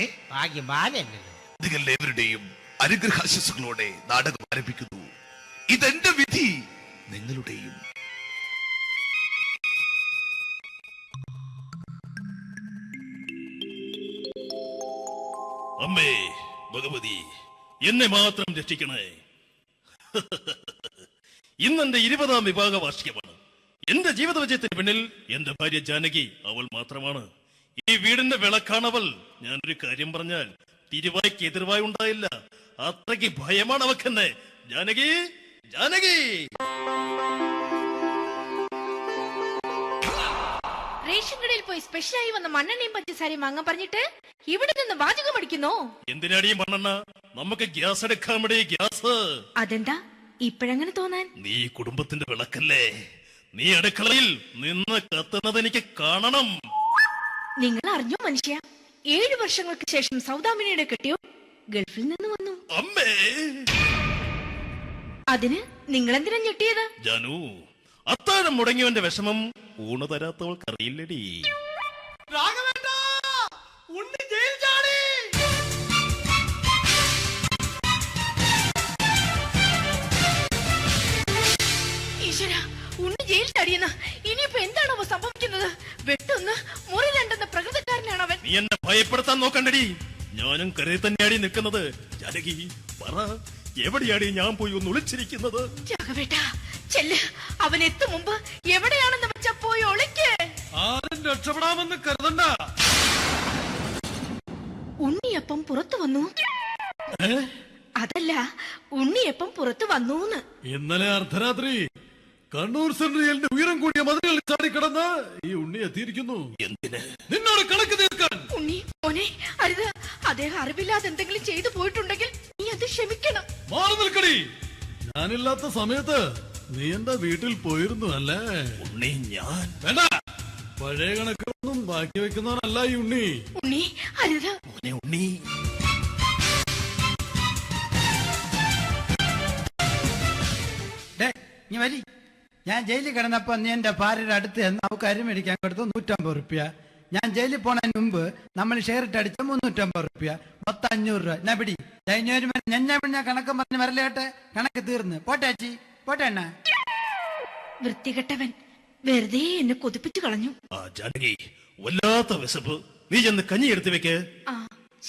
നിങ്ങളെവരുടെയും അനുഗ്രഹാശിസുകളോടെ നാടകം ആരംഭിക്കുന്നു. ഇതെന്റെ വിധി, നിങ്ങളുടെയും. അമ്മേ ഭഗവതി, എന്നെ മാത്രം രക്ഷിക്കണേ. ഇന്നെന്റെ 20ാം വിവാഹ വാർഷികമാണ്. എന്റെ ജീവിത വിജയത്തിന് പിന്നിൽ എന്റെ ഭാര്യ ജാനകി അവൾ മാത്രമാണ്. ഈ വീടിന്റെ വിളക്കാണവൾ. ഞാനൊരു കാര്യം പറഞ്ഞാൽ തിരുവായ്ക്ക് എതിർവായി ഉണ്ടായില്ല. അത്രയ്ക്ക് ഭയമാണ് അവക്കെന്നെ. ജാനകി, ജാനകി. റേഷൻ കടയിൽ പോയി സ്പെഷ്യലായി വന്ന മണ്ണെണ്ണയും പഞ്ചസാരയും വാങ്ങാൻ പറഞ്ഞിട്ട് ഇവിടെ നിന്ന് വാചകം അടിക്കുന്നോ? എന്തിനാടി മണ്ണെണ്ണ? നമുക്ക് ഗ്യാസ് എടുക്കാൻ വേണ്ടി ഗ്യാസ്. അതെന്താ ഇപ്പഴങ്ങനെ തോന്നാൻ? നീ കുടുംബത്തിന്റെ വിളക്കല്ലേ. നീ അടുക്കളയിൽ നിന്ന് കത്തുന്നത് എനിക്ക് കാണണം. നിങ്ങൾ അറിഞ്ഞോ മനുഷ്യ, 7 വർഷങ്ങൾക്ക് ശേഷം സൗദാമിനിയുടെ കെട്ടിയോ ഗൾഫിൽ നിന്ന് വന്നു. അമ്മേ, അതിന് നിങ്ങൾ എന്തിനാ ഞെട്ടിയത്? ജാനു, അത്താഴം മുടങ്ങിയവന്റെ വിഷമം ഊണ് തരാത്തവൾക്ക് അറിയില്ലടി. ഈശ്വര, ഉണ്ണി ജയിൽ തടിയെന്ന്. ഇനിയിപ്പോ എന്താണോ സംഭവിക്കുന്നത്? വെട്ടൊന്ന് മുറി രണ്ടെന്ന പ്രകൃതക്കാരനാണ് അവൻ. നീ എന്നെ ഭയപ്പെടുത്താൻ നോക്കണ്ടടി. ഞാനും കരയിൽ തന്നെയാടി നിൽക്കുന്നത്. ജാനകി പറ, എവിടെയാടി ഞാൻ പോയി ഒന്ന് ഒളിച്ചിരിക്കുന്നത്? രാഘവേട്ടാ, ചെല്ല്. അവൻ എത്തും മുമ്പ് എവിടെയാണെന്ന് വെച്ചാ പോയി ഒളിക്ക്. ആരും രക്ഷപ്പെടാമെന്ന് കരുതണ്ട. ഉണ്ണിയപ്പം പുറത്തു വന്നു. അതല്ല, ഉണ്ണിയപ്പം പുറത്തു വന്നൂന്ന്. ഇന്നലെ അർദ്ധരാത്രി കണ്ണൂർ സെൻട്രലിന്റെ ഉയരം കൂടിയ മതിലുകളിൽ ചാടിക്കിടന്ന് ഈ ഉണ്ണി എത്തിയിരിക്കുന്നു. എന്തിന്? നിന്നോട് കണക്ക് തീർക്കാൻ. ഉണ്ണി മോനെ, അരുത്. അദ്ദേഹം അറിവില്ലാതെ എന്തെങ്കിലും ചെയ്തു പോയിട്ടുണ്ടെങ്കിൽ നീ അത് ക്ഷമിക്കണം. മാറി നിൽക്കടി. ഞാനില്ലാത്ത സമയത്ത് നീ എന്റെ വീട്ടിൽ പോയിരുന്നു അല്ലേ? ഉണ്ണി, ഞാൻ വേണ്ട. പഴയ കണക്കൊന്നും ബാക്കി വെക്കുന്നവനല്ല ഈ ഉണ്ണി. ഉണ്ണി അരുത്. ഉണ്ണി, നീ വരി. ഞാൻ ജയിലിൽ കിടന്നപ്പോ നീ എന്റെ ഭാര്യയുടെ അടുത്ത് നമുക്ക് അരി മേടിക്കാൻ കൊടുത്തു 150 റുപ്യ. ഞാൻ ജയിലിൽ പോണതിന് മുമ്പ് നമ്മൾ ഷെയർ ഇട്ട് അടിച്ച 350 റുപ്യ, മൊത്തം 500 രൂപ. ഞാൻ പിടി. ഞാൻ കണക്ക് പറഞ്ഞ് വരലേട്ടെ. കണക്ക് തീർന്ന്. പോട്ടെ അച്ചി, പോട്ടെ അണ്ണ. വൃത്തികെട്ടവൻ വെറുതെ എന്നെ കൊതിപ്പിച്ചു കളഞ്ഞു. ജാനകി, വല്ലാത്ത വിശപ്പ്. നീ ചെന്ന് കഞ്ഞി എടുത്തു വെക്ക്. ആ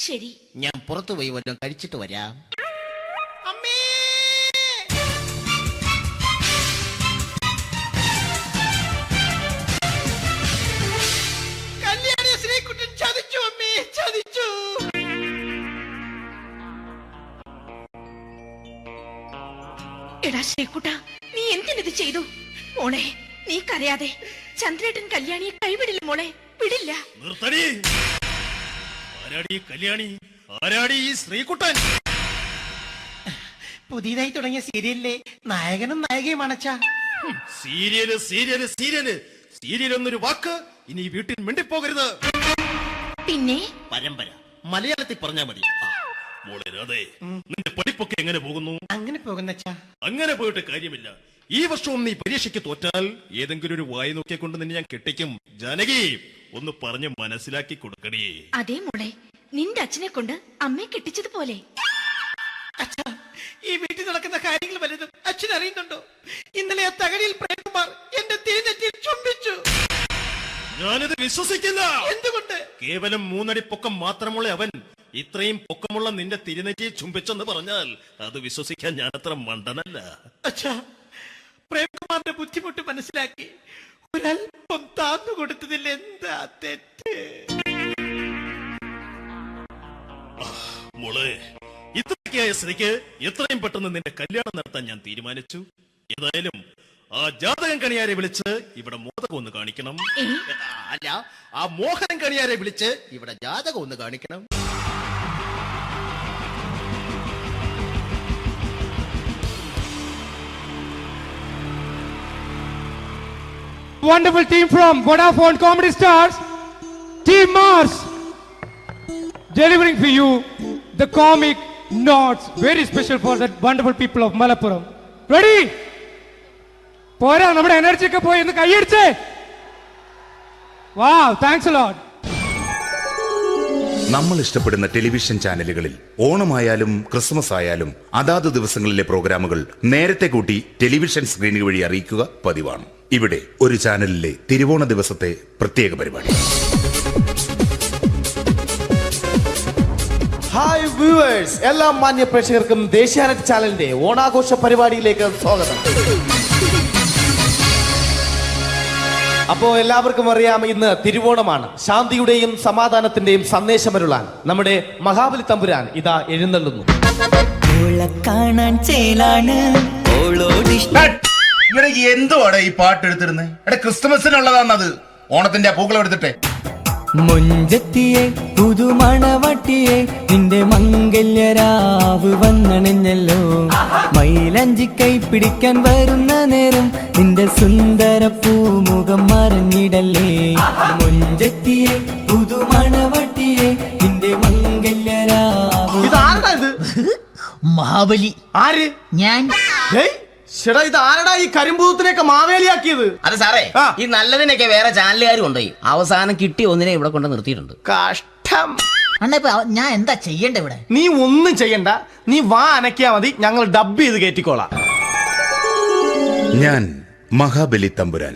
ശരി. ഞാൻ പുറത്തു പോയി വല്ലതും കഴിച്ചിട്ട് വരാം. എടാ ശ്രീകുട്ട, നീ എന്തിനിത് ചെയ്തു? മോളെ, നീ കരയാതെ. ചന്ദ്രേട്ടൻ കല്യാണിയെ കൈവിടില്ല മോളെ, വിടില്ല. നിർത്തടി. ആരാടി കല്യാണി? ആരാടി ഈ ശ്രീകുട്ടൻ? പുതിയതായി തുടങ്ങിയ സീരിയലിലെ നായകനും നായികയും അണച്ചാ. സീരിയല് സീരിയല് സീരിയല് സീരിയൽ എന്നൊരു വാക്ക് ഇനി വീട്ടിൽ മിണ്ടിപ്പോകരുത്. പിന്നെ പരമ്പര മലയാളത്തിൽ പറഞ്ഞാ മതി. മോളെ രാധേ, നിന്റെ പഠിപ്പൊക്കെ എങ്ങനെ പോകുന്നു? അങ്ങനെ പോകുന്ന അങ്ങനെ പോയിട്ട് കാര്യമില്ല. ഈ വർഷവും നീ പരീക്ഷയ്ക്ക് തോറ്റാൽ ഏതെങ്കിലും ഒരു വായി നോക്കിക്കൊണ്ട് നിന്നെ ഞാൻ കെട്ടിക്കും. ജാനകി, ഒന്ന് പറഞ്ഞ് മനസ്സിലാക്കി കൊടുക്കണേ. അതേ മോളെ, നിന്റെ അച്ഛനെ കൊണ്ട് അമ്മയെ കെട്ടിച്ചതുപോലെ. ഈ വീട്ടിൽ നടക്കുന്ന കാര്യങ്ങൾ വലുതും അച്ഛൻ അറിയുന്നുണ്ടോ? ഇന്നലെ ആ തകഴിയിൽ പ്രേംകുമാർ എന്റെ തിരിഞ്ഞെറ്റിയിൽ ചുംബിച്ചു. ഞാനിത് വിശ്വസിക്കില്ല. എന്തുകൊണ്ട്? കേവലം 3 അടി പൊക്കം മാത്രമുള്ള അവൻ ഇത്രയും പൊക്കമുള്ള നിന്റെ തിരുനെറ്റിയെ ചുംബിച്ചെന്ന് പറഞ്ഞാൽ അത് വിശ്വസിക്കാൻ ഞാൻ അത്ര മണ്ടനല്ല. അച്ഛാ, പ്രേംകുമാറിന്റെ ബുദ്ധിമുട്ട് മനസ്സിലാക്കി ഒരല്പം താന്നു കൊടുത്തതിൽ എന്താ തെറ്റ്? മോളെ, ഇത്രയ്ക്കായ സ്ഥിതിക്ക് എത്രയും പെട്ടെന്ന് നിന്റെ കല്യാണം നടത്താൻ ഞാൻ തീരുമാനിച്ചു. ഏതായാലും ആ ജാതകം കണിയാരെ വിളിച്ച് ഇവിടെ മോദകം ഒന്ന് കാണിക്കണം. അല്ല, ആ മോഹനം കണിയാരെ വിളിച്ച് ഇവിടെ ജാതകം ഒന്ന് കാണിക്കണം. Wonderful team from Vodafone Comedy Stars, Team Mars, delivering for you the comic notes very special for that wonderful people of Malappuram. Ready? പോരാ, നമ്മുടെ എനർജി ഒക്കെ പോയി ഒന്ന് കൈയടിച്ചേ. Wow, thanks a lot. നമ്മൾ ഇഷ്ടപ്പെടുന്ന ടെലിവിഷൻ ചാനലുകളിൽ ഓണമായാലും ക്രിസ്മസ് ആയാലും അതാത് ദിവസങ്ങളിലെ പ്രോഗ്രാമുകൾ നേരത്തെ കൂട്ടി ടെലിവിഷൻ സ്ക്രീനുകൾ വഴി അറിയിക്കുക പതിവാണ്. ഇവിടെ ഒരു ചാനലിലെ തിരുവോണ ദിവസത്തെ പ്രത്യേക പരിപാടി. ഹായ് വ്യൂവേഴ്സ്, എല്ലാ മാന്യ പ്രേക്ഷകർക്കും ദേശീയാനെറ്റ് ചാനലിന്റെ ഓണാഘോഷ പരിപാടിയിലേക്ക് സ്വാഗതം. അപ്പോ എല്ലാവർക്കും അറിയാം, ഇന്ന് തിരുവോണമാണ്. ശാന്തിയുടെയും സമാധാനത്തിന്റെയും സന്ദേശമരുളാൻ നമ്മുടെ മഹാബലി തമ്പുരാൻ ഇതാ എഴുന്നള്ളുന്നു. എന്തുവാടെ ഈ പാട്ട് എടുത്തിരുന്നത്? എടാ, ക്രിസ്മസിനുള്ളതാണത്. ഓണത്തിന്റെ പൂക്കളം എടുത്തിട്ടെ. മുഞ്ചത്തിയെ പുതുമണവട്ടിയെ നിന്റെ മംഗല്യരാവ് വന്നണഞ്ഞല്ലോ. മൈലഞ്ചി കൈ പിടിക്കാൻ വരുന്ന നേരം നിന്റെ സുന്ദര പൂമുഖം മറഞ്ഞിടല്ലേ. മുഞ്ചത്തിയെ പുതുമണവട്ടിയെ നിന്റെ മംഗല്യരാവ്. മഹാബലി. ആര്? ഞാൻ. ചേട്ടാ, ഇത് ആരടാ ഈ കരിമ്പൂത്തിനെയൊക്കെ മാവേലിയാക്കിയത്? അത് സാറേ, ഈ നല്ലതിനൊക്കെ വേറെ ചാനലുകാർ കൊണ്ടുപോയി അവസാനം കിട്ടി ഒന്നിനെ ഇവിടെ കൊണ്ട് നിർത്തിയിട്ടുണ്ട്. കഷ്ടം. ഞാൻ എന്താ ചെയ്യണ്ട ഇവിടെ? നീ ഒന്നും ചെയ്യണ്ട, നീ വാ അനക്കിയാ മതി, ഞങ്ങൾ ഡബ് ചെയ്ത് കയറ്റിക്കോളാം. ഞാൻ മഹാബലി തമ്പുരാൻ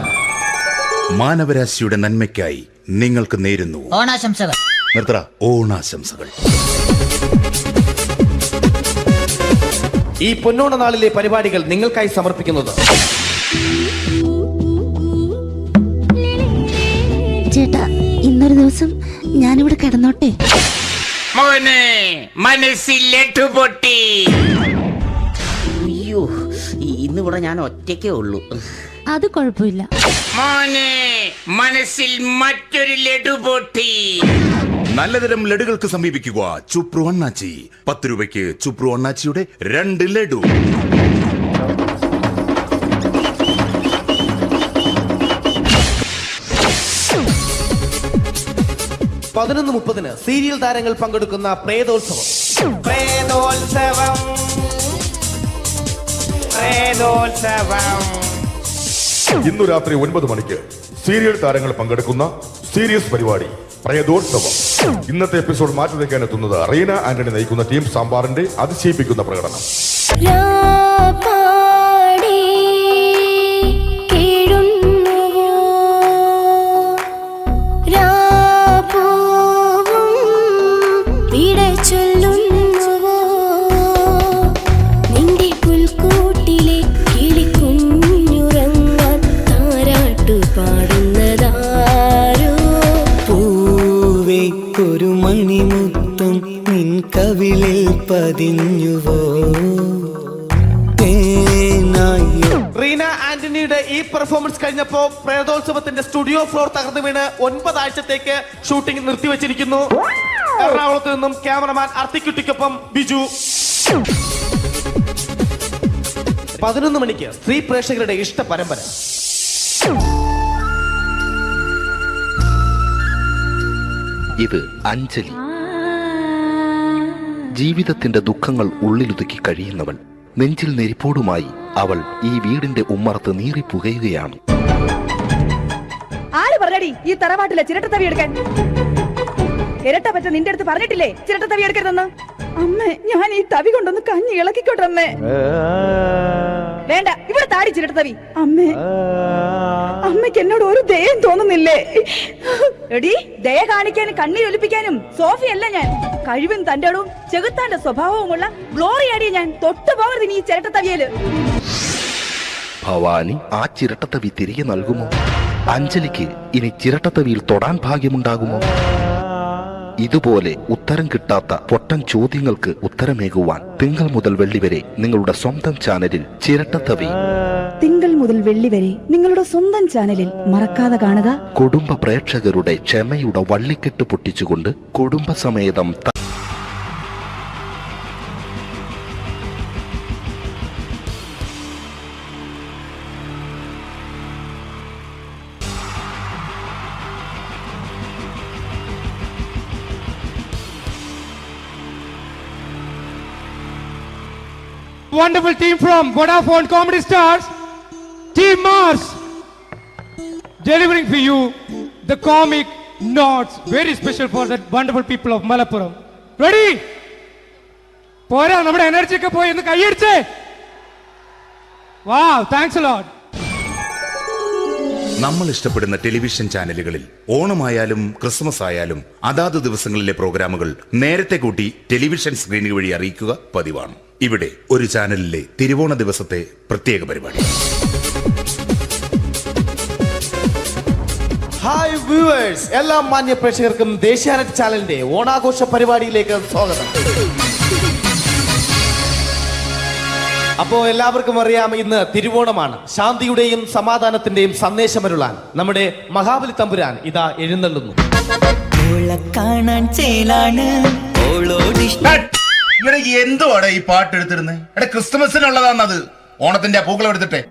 മാനവരാശിയുടെ നന്മയ്ക്കായി നിങ്ങൾക്ക് നേരുന്നു ഓണാശംസകൾ. നിർത്തറ. ഓണാശംസകൾ. ഈ പൊന്നോണ നാളിലെ പരിപാടികൾ നിങ്ങൾക്കായി സമർപ്പിക്കുന്നത് ചേട്ടാ, ഇന്നൊരു ദിവസം ഞാനിവിടെ കിടന്നോട്ടെ. മോനെ മനസ്സിലെട്ടു പൊട്ടി. അയ്യോ, ഇന്നിവിടെ ഞാൻ ഒറ്റയ്ക്കേ ഉള്ളൂ. അത് കുഴപ്പമില്ല. മോനെ മനസ്സിൽ മറ്റൊരു ലഡു പൊട്ടി. നല്ലതരം ലഡുകൾക്ക് സമീപിക്കുക ചുപ്രു അണ്ണാച്ചി. 10 രൂപയ്ക്ക് ചുപ്രു അണ്ണാച്ചിയുടെ 2 ലഡു. (11:30) സീരിയൽ താരങ്ങൾ പങ്കെടുക്കുന്ന പ്രേതോത്സവം. ഇന്നു രാത്രി 9 മണിക്ക് സീരിയൽ താരങ്ങൾ പങ്കെടുക്കുന്ന സീരിയസ് പരിപാടി പ്രേതോത്സവം. ഇന്നത്തെ എപ്പിസോഡ് മാറ്റി വയ്ക്കാൻ എത്തുന്നത് റീന ആന്റണി നയിക്കുന്ന ടീം സാമ്പാറിന്റെ അതിശയിപ്പിക്കുന്ന പ്രകടനം. റീന ആന്റണിയുടെ ഈ പെർഫോമൻസ് കഴിഞ്ഞപ്പോ പ്രേതോത്സവത്തിന്റെ സ്റ്റുഡിയോ ഫ്ലോർ തകർന്നു വീണ് 9 ആഴ്ചത്തേക്ക് ഷൂട്ടിംഗ് നിർത്തിവെച്ചിരിക്കുന്നു. എറണാകുളത്ത് നിന്നും ക്യാമറമാൻ അർത്തിക്കുട്ടിക്കൊപ്പം ബിജു. 11 മണിക്ക് സ്ത്രീ പ്രേക്ഷകരുടെ ഇഷ്ട പരമ്പര. ഇത് അഞ്ജലി. ജീവിതത്തിന്റെ ദുഃഖങ്ങൾ ഉള്ളിലൊതുക്കി കഴിയുന്നവൾ. നെഞ്ചിൽ നെരിപ്പോടുമായി അവൾ ഈ വീടിന്റെ ഉമ്മറത്ത് നീറിപ്പുകയുകയാണ്. ആര് പറഞ്ഞടി ഈ തറവാട്ടിലെ ചിരട്ടത്തവി എടുക്കാൻ? ഇരട്ട പറ്റ നിന്റെ അടുത്ത് പറഞ്ഞിട്ടില്ലേ ചിരട്ടത്തവി എടുക്കരുതെന്ന്? അമ്മേ, ഞാൻ ഈ തവി കൊണ്ടൊന്ന് കഞ്ഞി ഇളക്കിക്കോട്ടെ അമ്മേ. വേണ്ട, ഇവിടെ താടി ചിരട്ടത്തവി. അമ്മേ, അമ്മയ്ക്ക് എന്നോട് ഒരു ദയം തോന്നുന്നില്ലേ? എടി, ദയ കാണിക്കാനും കണ്ണീരൊലിപ്പിക്കാനും സോഫിയല്ല ഞാൻ. കഴിവും തന്റെടവും ചെകുത്താന്റെ സ്വഭാവവുമുള്ള ഗ്ലോറിയാടി ഞാൻ. തൊട്ടുപോകരുത് നീ ചിരട്ടത്തവിയല്. ഭവാനി ആ ചിരട്ടത്തവി തിരികെ നൽകുമോ? അഞ്ജലിക്ക് ഇനി ചിരട്ടത്തവിയിൽ തൊടാൻ ഭാഗ്യമുണ്ടാകുമോ? ഇതുപോലെ ഉത്തരം കിട്ടാത്ത പൊട്ടൻ ചോദ്യങ്ങൾക്ക് ഉത്തരമേകുവാൻ തിങ്കൾ മുതൽ വെള്ളി വരെ നിങ്ങളുടെ സ്വന്തം ചാനലിൽ ചിരട്ടത്തവി. തിങ്കൾ മുതൽ വെള്ളി വരെ നിങ്ങളുടെ സ്വന്തം ചാനലിൽ മറക്കാതെ കാണുക. കുടുംബ പ്രേക്ഷകരുടെ ക്ഷമയുടെ വള്ളിക്കെട്ട് പൊട്ടിച്ചുകൊണ്ട് കുടുംബസമേതം wonderful team from Vodafone Comedy Stars, Team Mars, delivering for you the comic notes, very special for the wonderful people of Malappuram. Ready? പോരാ, നമ്മുടെ എനർജി ഒക്കെ പോയി ഒന്ന് കൈയടിച്ചേ. Wow, thanks a lot. നമ്മൾ ഇഷ്ടപ്പെടുന്ന ടെലിവിഷൻ ചാനലുകളിൽ ഓണമായാലും ക്രിസ്മസ് ആയാലും അതാത് ദിവസങ്ങളിലെ പ്രോഗ്രാമുകൾ നേരത്തെ കൂട്ടി ടെലിവിഷൻ സ്ക്രീനുകൾ വഴി അറിയിക്കുക പതിവാണ്. ഇവിടെ ഒരു ചാനലിലെ തിരുവോണ ദിവസത്തെ പ്രത്യേക പരിപാടി. ഹായ് വ്യൂവേഴ്സ്, എല്ലാ മാന്യ പ്രേക്ഷകർക്കും ദേശീയാനെറ്റ് ചാനലിന്റെ ഓണാഘോഷ പരിപാടിയിലേക്ക് സ്വാഗതം. അപ്പോ എല്ലാവർക്കും അറിയാം, ഇന്ന് തിരുവോണമാണ്. ശാന്തിയുടെയും സമാധാനത്തിന്റെയും സന്ദേശമരുളാൻ നമ്മുടെ മഹാബലി തമ്പുരാൻ ഇതാ എഴുന്നള്ളുന്നു. എന്തുവാടെ ഈ പാട്ട് എടുത്തിരുന്നത്? എടാ, ക്രിസ്മസിനുള്ളതാണത്. ഓണത്തിന്റെ പൂക്കളം എടുത്തിട്ടെ.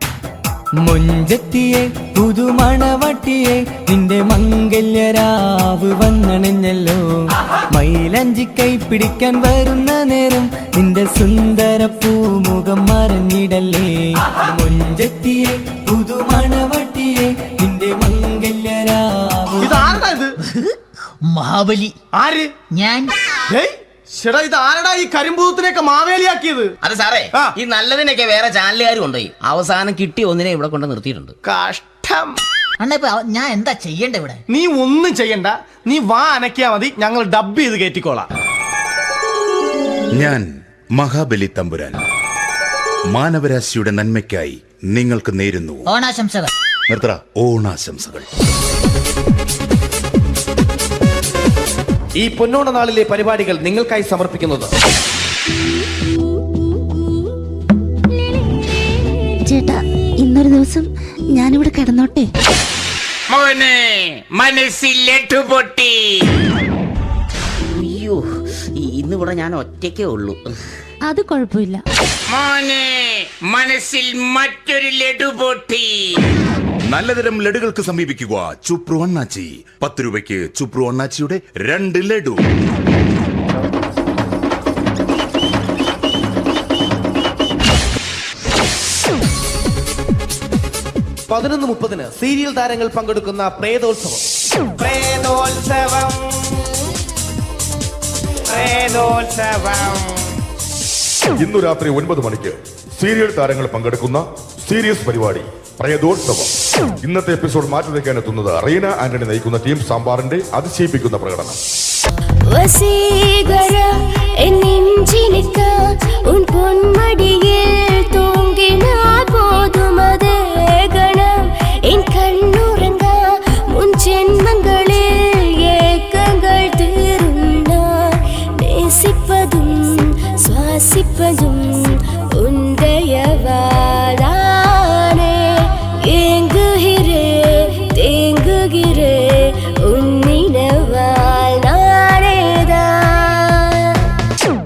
മുഞ്ചത്തിയെ പുതുമണവട്ടിയെ നിന്റെ മംഗല്യരാവ് വന്നണഞ്ഞല്ലോ. മൈലഞ്ചി കൈ പിടിക്കാൻ വരുന്ന നേരം നിന്റെ സുന്ദര പൂമുഖം മറഞ്ഞിടല്ലേ. മുഞ്ചത്തിയെ പുതുമണവട്ടിയെ നിന്റെ മംഗല്യരാവ്. മഹാബലി. ആര്? ഞാൻ. ചേട്ടാ, ഇത് ആരടാ ഈ കരിമ്പൂത്തിനെയൊക്കെ മാവേലിയാക്കിയത്? അതെ സാറേ, ഈ നല്ലതിനൊക്കെ വേറെ ചാനലുകാർ കൊണ്ടുപോയി അവസാനം കിട്ടി ഒന്നിനെ ഇവിടെ കൊണ്ട് നിർത്തിയിട്ടുണ്ട്. കഷ്ടം. ഞാൻ എന്താ ചെയ്യണ്ട ഇവിടെ? നീ ഒന്നും ചെയ്യണ്ട, നീ വാ അനക്കിയാ മതി, ഞങ്ങൾ ഡബ് ചെയ്ത് കയറ്റിക്കോളാം. ഞാൻ മഹാബലി തമ്പുരാൻ മാനവരാശിയുടെ നന്മയ്ക്കായി നിങ്ങൾക്ക് നേരുന്നു ഓണാശംസകൾ. നിർത്തറ, ഓണാശംസകൾ. ഈ പൊന്നോണ നാളിലെ പരിപാടികൾ നിങ്ങൾക്കായി സമർപ്പിക്കുന്നത് ചേട്ടാ, ഇന്നൊരു ദിവസം ഞാനിവിടെ കിടന്നോട്ടെ. മനസ്സിലെട്ടു പൊട്ടി. അയ്യോ, ഇന്നിവിടെ ഞാൻ ഒറ്റയ്ക്കേ ഉള്ളൂ. അത് കുഴപ്പമില്ല. മനസ്സിൽ മറ്റൊരു ലഡു പൊട്ടി. നല്ലതരം ലഡുകൾക്ക് സമീപിക്കുക ചുപ്രു അണ്ണാച്ചി. 10 രൂപയ്ക്ക് ചുപ്രു അണ്ണാച്ചിയുടെ 2 ലഡു. 11:30 സീരിയൽ താരങ്ങൾ പങ്കെടുക്കുന്ന പ്രേതോത്സവം. ഇന്നു രാത്രി 9 മണിക്ക് സീരിയൽ താരങ്ങൾ പങ്കെടുക്കുന്ന സീരിയസ് പരിപാടി പ്രേതോത്സവം. ഇന്നത്തെ എപ്പിസോഡ് മാറ്റി വയ്ക്കാൻ എത്തുന്നത് റീന ആന്റണി നയിക്കുന്ന ടീം സാമ്പാറിന്റെ അതിശയിപ്പിക്കുന്ന പ്രകടനം. ശ്വാസിപ്പതും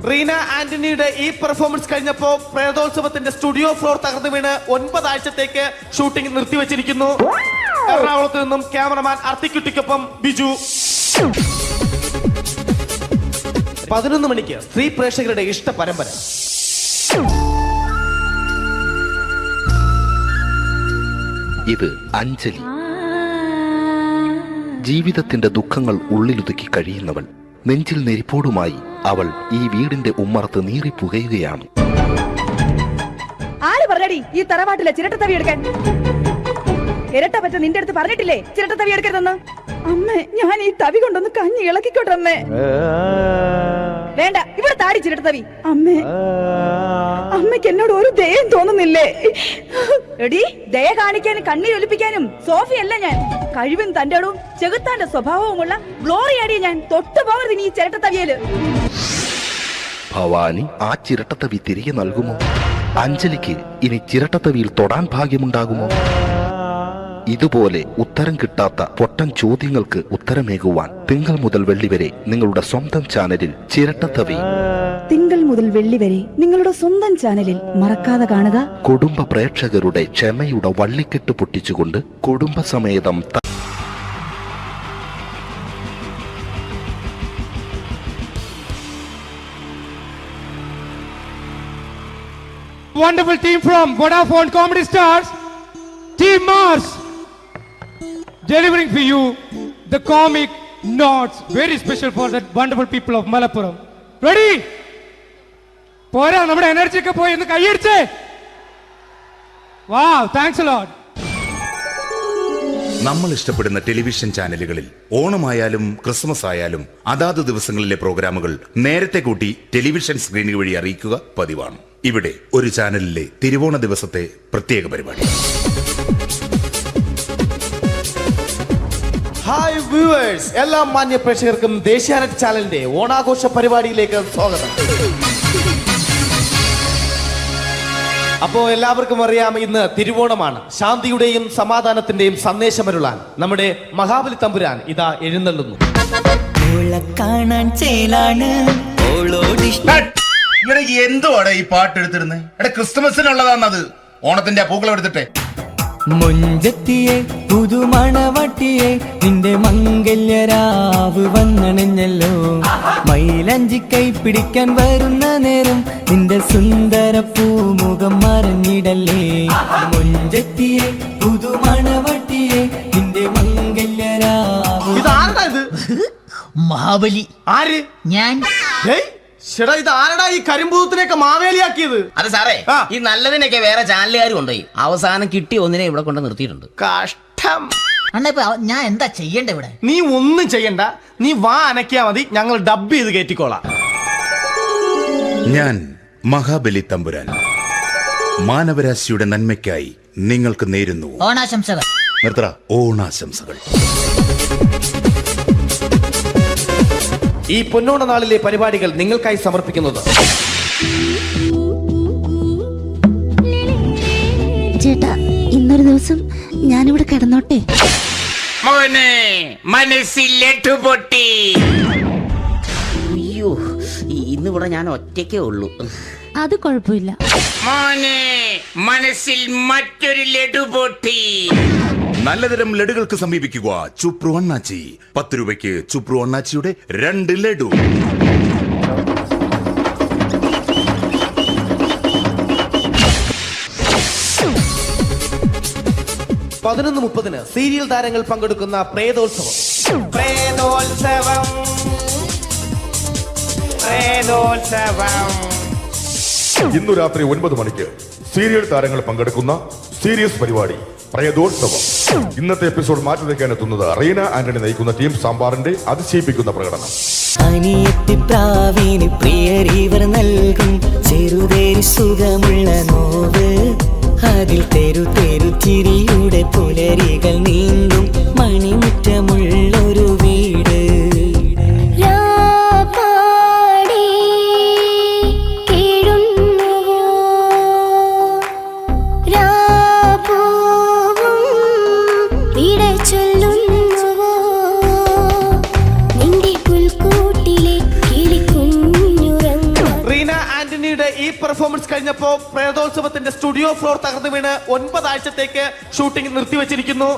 റീന ആന്റണിയുടെ ഈ പെർഫോമൻസ് കഴിഞ്ഞപ്പോ പ്രേതോത്സവത്തിന്റെ സ്റ്റുഡിയോ ഫ്ലോർ തകർന്നു വീണ് 9 ആഴ്ചത്തേക്ക് ഷൂട്ടിംഗ് നിർത്തിവെച്ചിരിക്കുന്നു. എറണാകുളത്ത് നിന്നും ക്യാമറമാൻ അർത്തിക്കുട്ടിക്കൊപ്പം ബിജു. 11 മണിക്ക് സ്ത്രീ പ്രേക്ഷകരുടെ ഇഷ്ട പരമ്പര. ഇത് അഞ്ജലി. ജീവിതത്തിന്റെ ദുഃഖങ്ങൾ ഉള്ളിലൊതുക്കി കഴിയുന്നവൾ. നെഞ്ചിൽ നെരിപ്പോടുമായി അവൾ ഈ വീടിന്റെ ഉമ്മറത്ത് നീറിപ്പുകയുകയാണ്. ആര് പറഞ്ഞടി ഈ തറവാട്ടിലെ ചിരട്ടത്തവി എടുക്കാൻ? ഇരട്ട പറ്റ നിന്റെ അടുത്ത് പറഞ്ഞിട്ടില്ലേ ചിരട്ടത്തവി എടുക്കരുതെന്ന്? അമ്മേ, ഞാൻ ഈ തവി കൊണ്ടൊന്ന് കഞ്ഞി ഇളക്കിക്കോട്ടെ അമ്മേ. വേണ്ട, ഇവിടെ താടി ചിരട്ടത്തവി. അമ്മേ, അമ്മയ്ക്ക് എന്നോട് ഒരു ദയം തോന്നുന്നില്ലേ? എടി, ദയ കാണിക്കാനും കണ്ണീരൊലിപ്പിക്കാനും സോഫിയല്ല ഞാൻ. കഴിവും തന്റെടും ചെകുത്താന്റെ സ്വഭാവവുമുള്ള ഗ്ലോറിയാടിയ ഞാൻ. തൊട്ടു പോകരുത് നീ ചിരട്ടത്തവിയല്. ഭവാനി ആ ചിരട്ടത്തവി തിരികെ നൽകുമോ? അഞ്ജലിക്ക് ഇനി ചിരട്ടത്തവിയിൽ തൊടാൻ ഭാഗ്യമുണ്ടാകുമോ? ഇതുപോലെ ഉത്തരം കിട്ടാത്ത പൊട്ടൻ ചോദ്യങ്ങൾക്ക് ഉത്തരമേകുവാൻ തിങ്കൾ മുതൽ വെള്ളി വരെ നിങ്ങളുടെ സ്വന്തം ചാനലിൽ ചിരട്ടത്തവി. തിങ്കൾ മുതൽ വെള്ളി വരെ നിങ്ങളുടെ സ്വന്തം ചാനലിൽ മറക്കാതെ കാണുക. കുടുംബ പ്രേക്ഷകരുടെ ക്ഷമയുടെ വള്ളിക്കെട്ട് പൊട്ടിച്ചുകൊണ്ട് കുടുംബസമേതം wonderful team from Vodafone Comedy Stars, Team Mars, delivering for you the comic notes, very special for the wonderful people of Malappuram. Ready? പോരാ, നമ്മുടെ എനർജി ഒക്കെ പോയി ഒന്ന് കൈയടിച്ചേ. Wow, thanks a lot. നമ്മൾ ഇഷ്ടപ്പെടുന്ന ടെലിവിഷൻ ചാനലുകളിൽ ഓണമായാലും ക്രിസ്മസ് ആയാലും അതാത് ദിവസങ്ങളിലെ പ്രോഗ്രാമുകൾ നേരത്തെ കൂട്ടി ടെലിവിഷൻ സ്ക്രീനുകൾ വഴി അറിയിക്കുക പതിവാണ്. ഇവിടെ ഒരു ചാനലിലെ തിരുവോണ ദിവസത്തെ പ്രത്യേക പരിപാടി. ഹായ് വ്യൂവേഴ്സ്, എല്ലാ മാന്യ പ്രേക്ഷകർക്കും ദേശീയാനെറ്റ് ചാനലിന്റെ ഓണാഘോഷ പരിപാടിയിലേക്ക് സ്വാഗതം. അപ്പോ എല്ലാവർക്കും അറിയാം, ഇന്ന് തിരുവോണമാണ്. ശാന്തിയുടെയും സമാധാനത്തിന്റെയും സന്ദേശമരുളാൻ നമ്മുടെ മഹാബലി തമ്പുരാൻ ഇതാ എഴുന്നള്ളുന്നു. എന്തുവാടെ ഈ പാട്ട് എടുത്തിരുന്നത്? എടാ, ക്രിസ്മസിനുള്ളതാണത്. ഓണത്തിന്റെ പൂക്കളം എടുത്തിട്ടെ. മുഞ്ചത്തിയെ പുതുമണവട്ടിയെ നിന്റെ മംഗല്യരാവ് വന്നണഞ്ഞല്ലോ. മൈലഞ്ചി കൈ പിടിക്കാൻ വരുന്ന നേരം നിന്റെ സുന്ദര പൂമുഖം മറഞ്ഞിടല്ലേ. മുഞ്ചത്തിയെ പുതുമണവട്ടിയെ നിന്റെ മംഗല്യരാവ്. മഹാബലി. ആര്? ഞാൻ. ചേട്ടാ, ഇത് ആരടാ ഈ കരിമ്പൂത്തിനെയൊക്കെ മാവേലിയാക്കിയത്? അതെ സാറേ, ഈ നല്ലതിനൊക്കെ വേറെ ചാനലുകാർ കൊണ്ടുപോയി അവസാനം കിട്ടി ഒന്നിനെ ഇവിടെ കൊണ്ട് നിർത്തിയിട്ടുണ്ട്. കഷ്ടം. ഞാൻ എന്താ ചെയ്യണ്ട ഇവിടെ? നീ ഒന്നും ചെയ്യണ്ട, നീ വാ അനക്കിയാ മതി, ഞങ്ങൾ ഡബ് ചെയ്ത് കയറ്റിക്കോളാം. ഞാൻ മഹാബലി തമ്പുരാൻ മാനവരാശിയുടെ നന്മയ്ക്കായി നിങ്ങൾക്ക് നേരുന്നു ഓണാശംസകൾ. നിർത്തറ, ഓണാശംസകൾ. ഈ പൊന്നോണ നാളിലെ പരിപാടികൾ നിങ്ങൾക്കായി സമർപ്പിക്കുന്നത് ചേട്ടാ, ഇന്നൊരു ദിവസം ഞാനിവിടെ കിടന്നോട്ടെ. മനസ്സിലെട്ടു പൊട്ടി. അയ്യോ, ഇന്നിവിടെ ഞാൻ ഒറ്റയ്ക്കേ ഉള്ളൂ. അത് കുഴപ്പമില്ല. മനസ്സിൽ മറ്റൊരു ലഡു പൊട്ടി. നല്ലതരം ലഡുകൾക്ക് സമീപിക്കുക ചുപ്രു അണ്ണാച്ചി. 10 രൂപയ്ക്ക് ചുപ്രു അണ്ണാച്ചിയുടെ 2 ലഡു. 11:30 സീരിയൽ താരങ്ങൾ പങ്കെടുക്കുന്ന പ്രേതോത്സവം. ഇന്നു രാത്രി 9 മണിക്ക് സീരിയൽ താരങ്ങൾ പങ്കെടുക്കുന്ന സീരിയസ് പരിപാടി പ്രേതോത്സവം. ഇന്നത്തെ എപ്പിസോഡ് മാറ്റി വയ്ക്കാൻ എത്തുന്നത് റീന ആന്റണി നയിക്കുന്ന ടീം സാമ്പാറിന്റെ അതിശയിപ്പിക്കുന്ന പ്രകടനം. അനിയത്തിപ്രാവിന് പ്രിയരിവർ നൽകും ചെറുതേരി സുഖമുള്ള നോവ്. അതിൽ തെരു തെരു ചിരിയുടെ പുലരികൾ നീന്തും മണിമുറ്റമുള്ളൊരു വീട്. ഈ പെർഫോമൻസ് കഴിഞ്ഞപ്പോ പ്രേതോത്സവത്തിന്റെ സ്റ്റുഡിയോ ഫ്ലോർ തകർന്നു വീണ് 9 ആഴ്ചത്തേക്ക് ഷൂട്ടിംഗ് നിർത്തിവെച്ചിരിക്കുന്നു.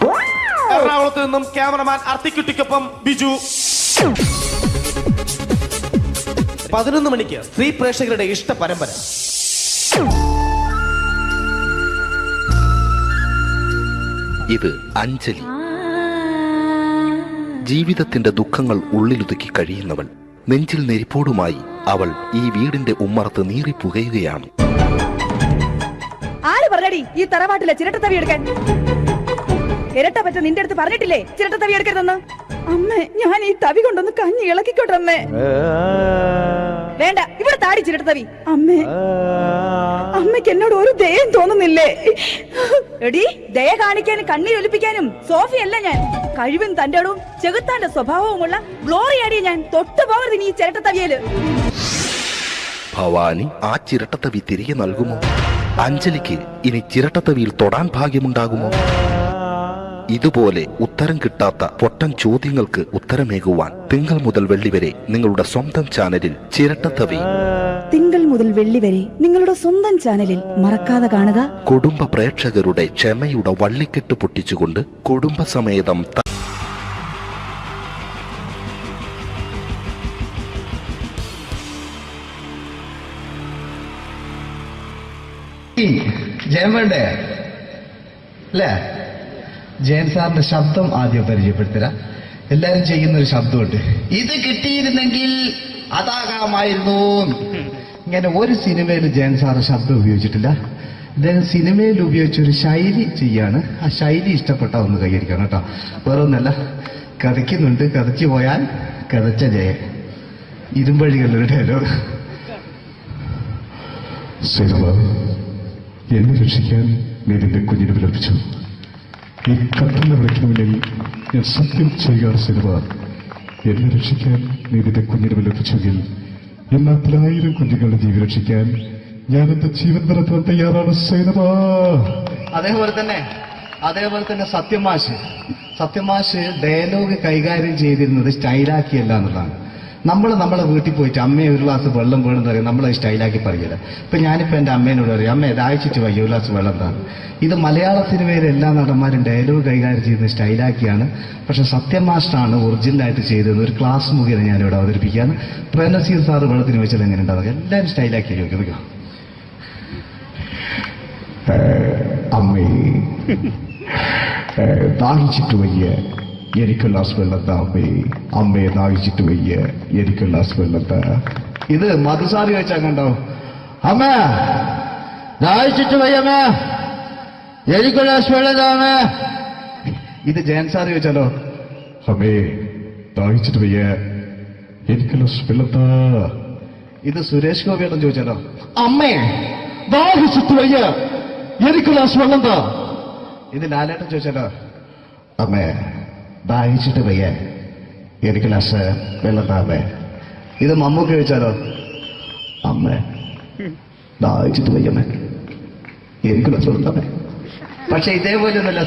എറണാകുളത്ത് നിന്നും ക്യാമറമാൻ അർത്തിക്കുട്ടിക്കൊപ്പം ബിജു. 11 മണിക്ക് സ്ത്രീ പ്രേക്ഷകരുടെ ഇഷ്ട പരമ്പര. ഇത് അഞ്ജലി. ജീവിതത്തിന്റെ ദുഃഖങ്ങൾ ഉള്ളിലൊതുക്കി കഴിയുന്നവൾ. നെഞ്ചിൽ നെരിപ്പോടുമായി അവൾ ഈ വീടിന്റെ ഉമ്മറത്ത് നീറിപ്പുകയുകയാണ്. ആര് പറഞ്ഞടി ഈ തറവാട്ടിലെ ചിരട്ടത്തവി എടുക്കാൻ? ഇരട്ട പറ്റ നിന്റെ അടുത്ത് പറഞ്ഞിട്ടില്ലേ ചിരട്ടത്തവി എടുക്കരുതെന്ന്? അമ്മേ, ഞാൻ ഈ തവി കൊണ്ടൊന്ന് കഞ്ഞി ഇളക്കിക്കോട്ടെ അമ്മേ. വേണ്ട, ഇവിടെ താടി ചിരട്ടത്തവി. അമ്മേ, അമ്മയ്ക്ക് എന്നോട് ഒരു ദയം തോന്നുന്നില്ലേ? എടി, ദയ കാണിക്കാനും കണ്ണീരൊലിപ്പിക്കാനും സോഫിയല്ല ഞാൻ. കഴിവും തന്റെടും ചെകുത്താന്റെ സ്വഭാവവുമുള്ള ഗ്ലോറിയാടിയ ഞാൻ. തൊട്ടു പോകരുത് നീ ചിരട്ടത്തവിയല്. ഭവാനി ആ ചിരട്ടത്തവി തിരികെ നൽകുമോ? അഞ്ജലിക്ക് ഇനി ചിരട്ടത്തവിയിൽ തൊടാൻ ഭാഗ്യമുണ്ടാകുമോ? ഇതുപോലെ ഉത്തരം കിട്ടാത്ത പൊട്ടൻ ചോദ്യങ്ങൾക്ക് ഉത്തരമേകുവാൻ തിങ്കൾ മുതൽ വെള്ളി വരെ നിങ്ങളുടെ സ്വന്തം ചാനലിൽ ചിരട്ടത്തവി. തിങ്കൾ മുതൽ വെള്ളി വരെ നിങ്ങളുടെ സ്വന്തം ചാനലിൽ മറക്കാതെ കാണുക. കുടുംബ പ്രേക്ഷകരുടെ ക്ഷമയുടെ വള്ളിക്കെട്ട് പൊട്ടിച്ചുകൊണ്ട് കുടുംബസമേതം കുക്കിംഗ് ജയൻ വേണ്ടേ അല്ലേ? ജയൻ സാറിന്റെ ശബ്ദം ആദ്യം പരിചയപ്പെടുത്തരാം. എല്ലാരും ചെയ്യുന്ന ഒരു ശബ്ദമുണ്ട്, ഇത് കിട്ടിയിരുന്നെങ്കിൽ അതാകാമായിരുന്നു. ഇങ്ങനെ ഒരു സിനിമയിൽ ജയൻ സാറ് ശബ്ദം ഉപയോഗിച്ചിട്ടില്ല. അദ്ദേഹം സിനിമയിൽ ഉപയോഗിച്ച ഒരു ശൈലി ചെയ്യാണ്. ആ ശൈലി ഇഷ്ടപ്പെട്ട ഒന്ന് കൈകരിക്കണം കേട്ടോ. വേറെ ഒന്നല്ല, കഥയ്ക്കുന്നുണ്ട്, കഥച്ചു പോയാൽ കഥച്ച ജയൻ. ഇരുമ്പഴികളുടെ ഡയലോഗ്. സൈനബ, എന്നെ രക്ഷിക്കാൻ നീ നിന്റെ കുഞ്ഞിനെ വിലപിച്ചു. ഈ കത്തുന്ന വിളക്കിന് മുന്നിൽ ഞാൻ സത്യം ചെയ്യുകയാണ് സൈനബ. എന്നെ രക്ഷിക്കാൻ നീ നിന്റെ കുഞ്ഞിനെ വിലപിച്ചെങ്കിൽ എന്നാൽ 1000 കുഞ്ഞുങ്ങളുടെ ജീവൻ രക്ഷിക്കാൻ ഞാൻ എന്റെ ജീവൻ നടത്താൻ തയ്യാറാണ് സൈനബ. അതേപോലെ തന്നെ സത്യമാഷ് ഡയലോഗ് കൈകാര്യം ചെയ്തിരുന്നത് സ്റ്റൈലാക്കിയല്ല എന്നുള്ളതാണ്. നമ്മളെ വീട്ടിൽ പോയിട്ട് അമ്മയെ ഒരു ഗ്ലാസ് വെള്ളം വേണമെന്ന് പറയും, നമ്മളത് സ്റ്റൈലാക്കി പറയില്ല. ഇപ്പൊ ഞാനിപ്പോ എന്റെ അമ്മേനോട് പറയും, അമ്മ ദാഹിച്ചിട്ട് വയ്യ ഒരു ഗ്ലാസ് വെള്ളം എന്താണ്. ഇത് മലയാള സിനിമയിലെ എല്ലാ നടന്മാരും ഡയലോഗ് കൈകാര്യം ചെയ്യുന്നത് സ്റ്റൈലാക്കിയാണ്. പക്ഷെ സത്യം മാസ്റ്ററാണ് ഒറിജിനലായിട്ട് ചെയ്തത്. ഒരു ക്ലാസ് മുഖേന ഞാനിവിടെ അവതരിപ്പിക്കുകയാണ്. പ്രേംനസീർ സാറ് വെള്ളത്തിന് വെച്ചാൽ എങ്ങനെ ഉണ്ടാവുക? എല്ലാവരും സ്റ്റൈലാക്കി ചോദിക്കുക. അമ്മേ, ദാഹിച്ചിട്ട് വയ്യ എനിക്ക് ഗ്ലാസ് വെള്ളം താ അമ്മേ. അമ്മയെ ദാഹിച്ചിട്ട് വയ്യ എനിക്ക് ഗ്ലാസ് വെള്ളം താ. ഇത് മധുസാരി വെച്ചാൽ കണ്ടോ, അമ്മ ദാഹിച്ചിട്ട് വയ്യമ്മ എനിക്ക് ഗ്ലാസ് വെള്ളം താ അമ്മ. ഇത് ജയൻ സാർ ചോദിച്ചാലോ, അമ്മേ ദാഹിച്ചിട്ട് വയ്യ എനിക്ക് ഗ്ലാസ് വെള്ളം താ. ഇത് സുരേഷ് ഗോപിയോടും ചോദിച്ചാലോ, അമ്മേ ദാഹിച്ചിട്ട് വയ്യ എനിക്ക് ഗ്ലാസ് വെള്ളം താ. ഇത് ലാലേട്ടൻ ചോദിച്ചാലോ, അമ്മേ ദാഹിച്ചിട്ട് വയ്യ എനിക്ക് ഗ്ലാസ് വെള്ളം താ അമ്മേ. ഇത് മമ്മൂക്ക് ചോദിച്ചാലോ, അമ്മേ ദാഹിച്ചിട്ട് വയ്യമ്മേ എനിക്ക് ഗ്ലാസ് വെള്ളം താ അമ്മേ. പക്ഷെ ഇതേപോലെ ഒന്നുമല്ല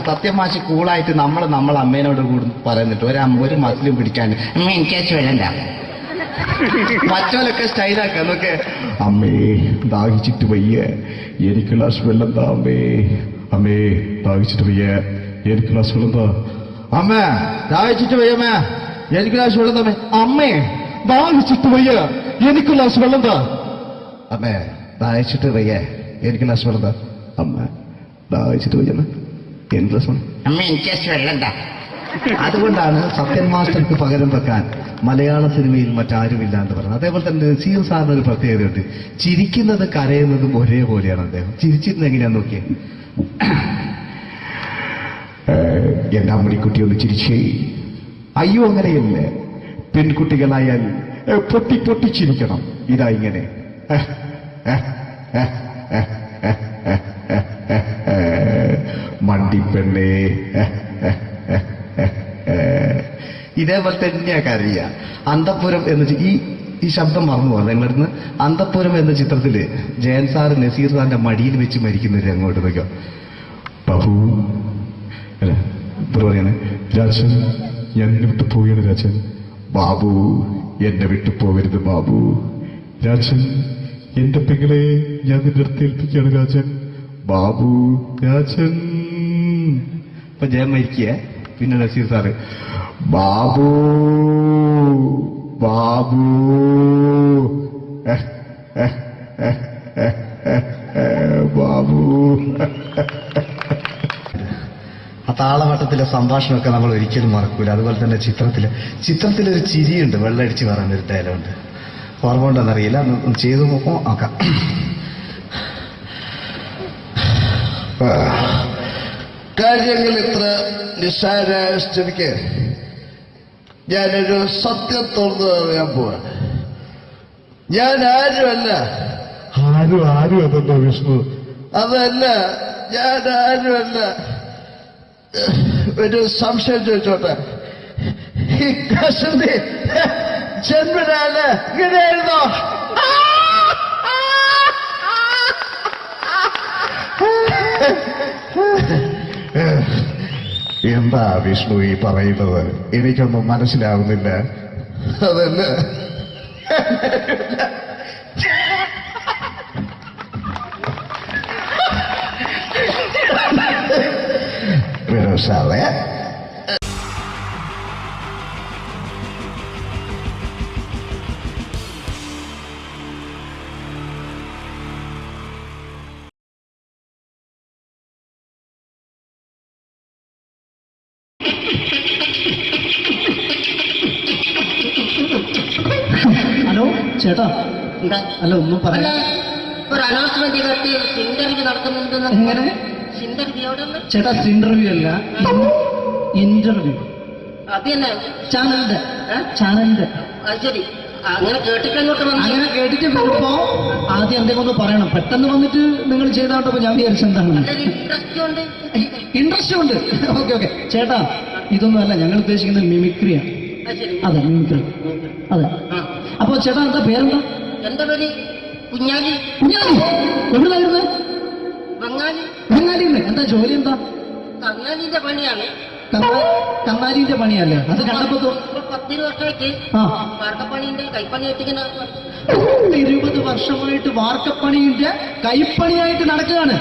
സത്യമാഷ് കൂളായിട്ട് നമ്മളെ അമ്മേനോട് കൂടി പറയുന്നിട്ട് ഒരു മസിലും പിടിക്കാൻ എനിക്ക് വെള്ളം താ. മറ്റോലൊക്കെ സ്റ്റൈലാക്കാം എന്നൊക്കെ. അമ്മേ ദാഹിച്ചിട്ട് വയ്യ എനിക്ക് ഗ്ലാസ് വെള്ളം താ അമ്മേ. അമ്മേ ദാഹിച്ചിട്ട് വയ്യ എനിക്ക് ഗ്ലാസ് വെള്ളം താ. അമ്മ ദാഹിച്ചിട്ട് വയ്യമ്മ എനിക്ക് ഗ്ലാസ് വെള്ളം താ. അമ്മേ ദാഹിച്ചിട്ട് വയ്യ എനിക്ക് ഗ്ലാസ് വെള്ളം താ. അമ്മേ ദാഹിച്ചിട്ട് വയ്യ എനിക്ക് ഗ്ലാസ് വെള്ളം താ. അമ്മ ദാഹിച്ചിട്ട് വയ്യമ്മ എനിക്ക് ഗ്ലാസ് വെള്ളം. അമ്മ എനിക്ക് വെള്ളം താ. അതുകൊണ്ടാണ് സത്യൻ മാസ്റ്റർക്ക് പകരം വെക്കാൻ മലയാള സിനിമയിൽ മറ്റാരുമില്ല എന്ന് പറയുന്നത്. അതേപോലെ തന്നെ നസീർ സാറിന് ഒരു പ്രത്യേകതയുണ്ട്, ചിരിക്കുന്നത് കരയുന്നതും ഒരേപോലെയാണ്. അദ്ദേഹം ചിരിച്ചിരുന്നത് എങ്ങനെയാന്ന് നോക്കിയേ. എന്റെ അമ്മണിക്കുട്ടി ഒന്ന് ചിരിച്ചേ. അയ്യോ അങ്ങനെയല്ലേ, പെൺകുട്ടികളായാൽ പൊട്ടി ചിരിക്കണം. ഇതാ ഇങ്ങനെ മണ്ടിപ്പെണ്ണേ. ഇതേപോലെ തന്നെയാ കരയ. അന്തപ്പുരം എന്ന് ഈ ശബ്ദം മറന്നു പോകാം നിങ്ങളടുന്ന്. അന്തപ്പുരം എന്ന ചിത്രത്തില് ജയൻ സാറ് നസീർ സാറിന്റെ മടിയിൽ വെച്ച് മരിക്കുന്നവര് അങ്ങോട്ട് നോക്കോ. ബാബു അല്ല എന്താ പറയാണ്, രാജൻ ഞാൻ എന്നെ വിട്ടു പോവുകയാണ് രാജൻ. ബാബു എന്നെ വിട്ടു പോകരുത് ബാബു. രാജൻ എന്റെ പെങ്ങളെ ഞാൻ നിന്റെ അടുത്ത് ഏൽപ്പിക്കുകയാണ് രാജൻ. ബാബു രാജൻ. ഇപ്പൊ ജയൻ മരിക്കുക, പിന്നെ നസീർ സാറ് ബാബു ബാബു ബാബു. ആ താളവട്ടത്തിലെ സംഭാഷണമൊക്കെ നമ്മൾ ഒരിക്കലും മറക്കൂല. അതുപോലെ തന്നെ ചിത്രത്തിലൊരു ചിരിയുണ്ട്, വെള്ളടിച്ച് പറയാൻ ഒരു ഡയലോഗുണ്ട്. ഓർമ്മ ഉണ്ടെന്നറിയില്ല, ചെയ്തു നോക്കാം. കാര്യങ്ങൾ ഇത്ര നിസ്സാരമായ സ്ഥിതിക്ക് ഞാനൊരു സത്യം തുറന്നു പറയാൻ പോവാ. ഞാൻ ആരുമല്ല. ആരും അതല്ല വിഷ്ണു. അതല്ല, ഞാൻ ആരുമല്ല. ഒരു സംശയം ചോദിച്ചോട്ടെ, ഈ കസന്തി ജന്മനാണ് ഇങ്ങനെയായിരുന്നോ? എന്താ വിഷ്ണു ഈ പറയുന്നത്? എനിക്കൊന്നും മനസ്സിലാവുന്നില്ല. അതല്ല, സാറേ ഹലോ ചേട്ടാ, അല്ല ഒന്നും പറയാ. ഒരു അനൗൺസ്മെന്റ് ചെയ്തിട്ട് ഇന്റർവ്യൂ നടക്കുന്നുണ്ടെന്ന്. എങ്ങനെ ചേട്ടാ? ഇന്റർവ്യൂ അല്ല, ഇന്റർവ്യൂ. അത് തന്നെ ചാനലിന്റെ. അത് ശരി. അങ്ങനെ കേട്ടിട്ടങ്ങോട്ട് അങ്ങനെ കേട്ടിട്ട് വരുമ്പോ ആദ്യം എന്തെങ്കിലും ഒന്ന് പറയണം. പെട്ടെന്ന് വന്നിട്ട് നിങ്ങൾ ചെയ്താട്ടപ്പോ ഞാൻ വിചാരിച്ചെന്താണ് ഇൻട്രസ്റ്റ് ഉണ്ട്. ഓക്കെ ചേട്ടാ, ഇതൊന്നും അല്ല ഞങ്ങൾ ഉദ്ദേശിക്കുന്നത് മിമിക്രിയാണ്. അതെ, മിമിക്രി. അതെ. അപ്പൊ ചേട്ടാ എന്താ പേരെന്താ? എന്റെ പേര് കുഞ്ഞാലി. എവിടുന്നായിരുന്നു? ബംഗാളിന്ന്. എന്താ ജോലി? എന്താ? കങ്ങാലിന്റെ പണിയാണ്. കന്നാലിന്റെ പണിയല്ലേ? അത് കണ്ടപ്പോ 10 വർഷമായിട്ട് വാർക്കപ്പണിന്റെ കൈപ്പണിയായിട്ട് 20 വർഷമായിട്ട് വാർക്കപ്പണിന്റെ കൈപ്പണിയായിട്ട് നടക്കുകയാണ്.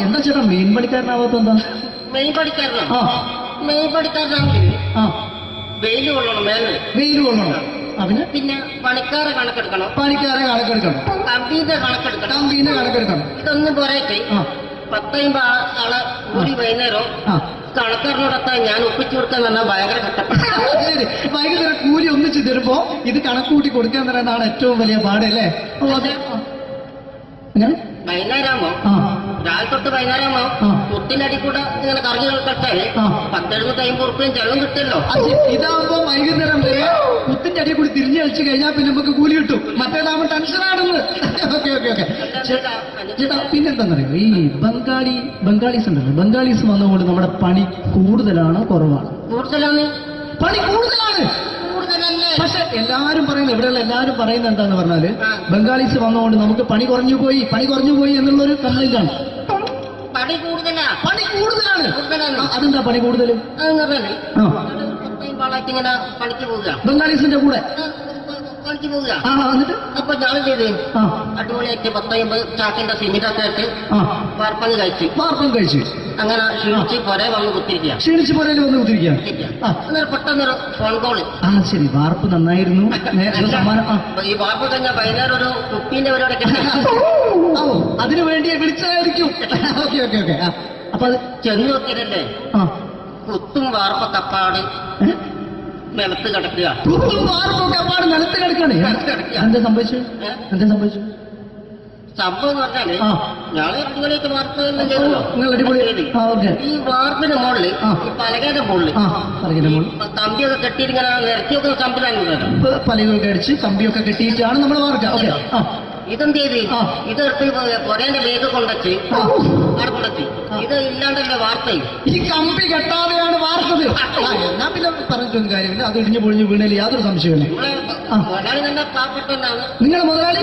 എന്താ ചേട്ടാ മെയിൻ പണിക്കാരനാവാത്ത? എന്താ മെയിൻ പണിക്കാരനാണെങ്കിൽ വെയിൽ കൊള്ളണം. വെയിൽ കൊള്ളണം. പിന്നെ പണിക്കാരെ കണക്കെടുക്കണം. കമ്പീന്റെ കണക്കെടുക്കണം. ഇതൊന്നും പോരായിട്ട് 10-50 ആളെ കൂടി വൈകുന്നേരം കണക്കാരനോടൊക്കെ ഞാൻ ഒപ്പിച്ചു കൊടുക്കാൻ പറഞ്ഞാൽ ഭയങ്കര കഷ്ടപ്പെട്ടു. വൈകുന്നേരം കൂലി ഒന്നിച്ച് തരുമ്പോ ഇത് കണക്കൂട്ടി കൊടുക്കാൻ തരുന്നതാണ് ഏറ്റവും വലിയ പാട് അല്ലേ? വൈകുന്നേരമാകുമ്പോ രാവിലെ തൊട്ട് വൈകുന്നേരമാകുമ്പോ കുട്ടിനടി കൂടെ ഇങ്ങനെ കറങ്ങി കളിച്ചാല് 10-70-50 ഉറുപ്പിയും ചെലവും കിട്ടുമല്ലോ. ഇതാകുമ്പോ വൈകുന്നേരം വരെ കുത്തിന്റെ അടി കൂടി തിരിഞ്ഞു കളിച്ചു കഴിഞ്ഞാൽ പിന്നെ നമുക്ക് കൂലി കിട്ടും. മറ്റേതാകുമ്പോ ടെൻഷനാണെന്ന്. ഓക്കെ. ചേട്ടാ പിന്നെന്താന്നറിയോ, ഈ ബംഗാളീസ് ഉണ്ടല്ലോ, ബംഗാളീസ് വന്നുകൊണ്ട് നമ്മുടെ പണി കൂടുതലാണോ കുറവാണ്? പണി കൂടുതലാണ്. പക്ഷെ എല്ലാരും പറയുന്നത്, ഇവിടെയുള്ള എല്ലാരും പറയുന്നത് എന്താന്ന് പറഞ്ഞാല് ബംഗാളീസ് വന്നുകൊണ്ട് നമുക്ക് പണി കുറഞ്ഞു പോയി എന്നുള്ളൊരു കംപ്ലൈന്റ് ആണ്. പണി കൂടുതലാണ്. അതെന്താ പണി കൂടുതൽ? പണിക്ക് പോവുക ബംഗാളീസിന്റെ കൂടെ പണിക്ക് പോവുക. അപ്പൊ ഞാൻ ചെയ്ത് അടിപൊളിയായിട്ട് 10-50 ചാക്കിന്റെ സിമിറ്റൊക്കെ ആയിട്ട് വാർപ്പം കഴിച്ചു. അങ്ങനെ ക്ഷീണിച്ച് പുറേ വന്ന് കുത്തിരിക്കുക. പെട്ടെന്നൊരു ഫോൺ കോള്. ശരി, വാർപ്പ് നന്നായിരുന്നു. ഈ വാർപ്പ് കഴിഞ്ഞാൽ വൈകുന്നേരം ഒരു കുപ്പീന്റെ പരിപാടി അതിനു വേണ്ടി വിളിച്ചതായിരിക്കും. ഓക്കെ. അപ്പൊ അത് ചെന്ന് നോക്കിയതല്ലേ കുത്തും വാർപ്പ കപ്പാട് നിലത്ത് കിടക്കുക. നിലത്ത് കിടക്കാണ്. എന്താ സംഭവിച്ചു? സംഭവം എന്ന് പറഞ്ഞാല് ഞാള് അടിപൊളിയായിട്ട് വാർപ്പ് ഈ വാർപ്പിന്റെ മുകളില് ഈ പലകയുടെ മുകളില് കമ്പിയൊക്കെ കെട്ടിയിങ്ങനെ നിരത്തിയൊക്കെ സംവിധാനം പലകൊക്കെ അടിച്ച് കമ്പിയൊക്കെ കെട്ടിയിട്ടാണ് നമ്മൾ വാർക്കുക. ഇതെന്ത് ചെയ്ത് ഇതെടുത്ത് പൊരേന്റെ വേഗ കൊണ്ടച്ച് അവിടെ കൊണ്ടച്ച് ഇത് ഇല്ലാണ്ടല്ലേ വാർത്ത. ഈ കമ്പി കെട്ടാതെയാണ് വാർത്തത്. എന്നാ പിന്നെ പറഞ്ഞിട്ടൊന്നും കാര്യമില്ല. അത് ഇടിഞ്ഞു പൊളിഞ്ഞു വീണേല് യാതൊരു സംശയമില്ല. മുതലാളി നല്ല പാവപ്പെട്ടവനാണ്. നിങ്ങളെ മുതലാളി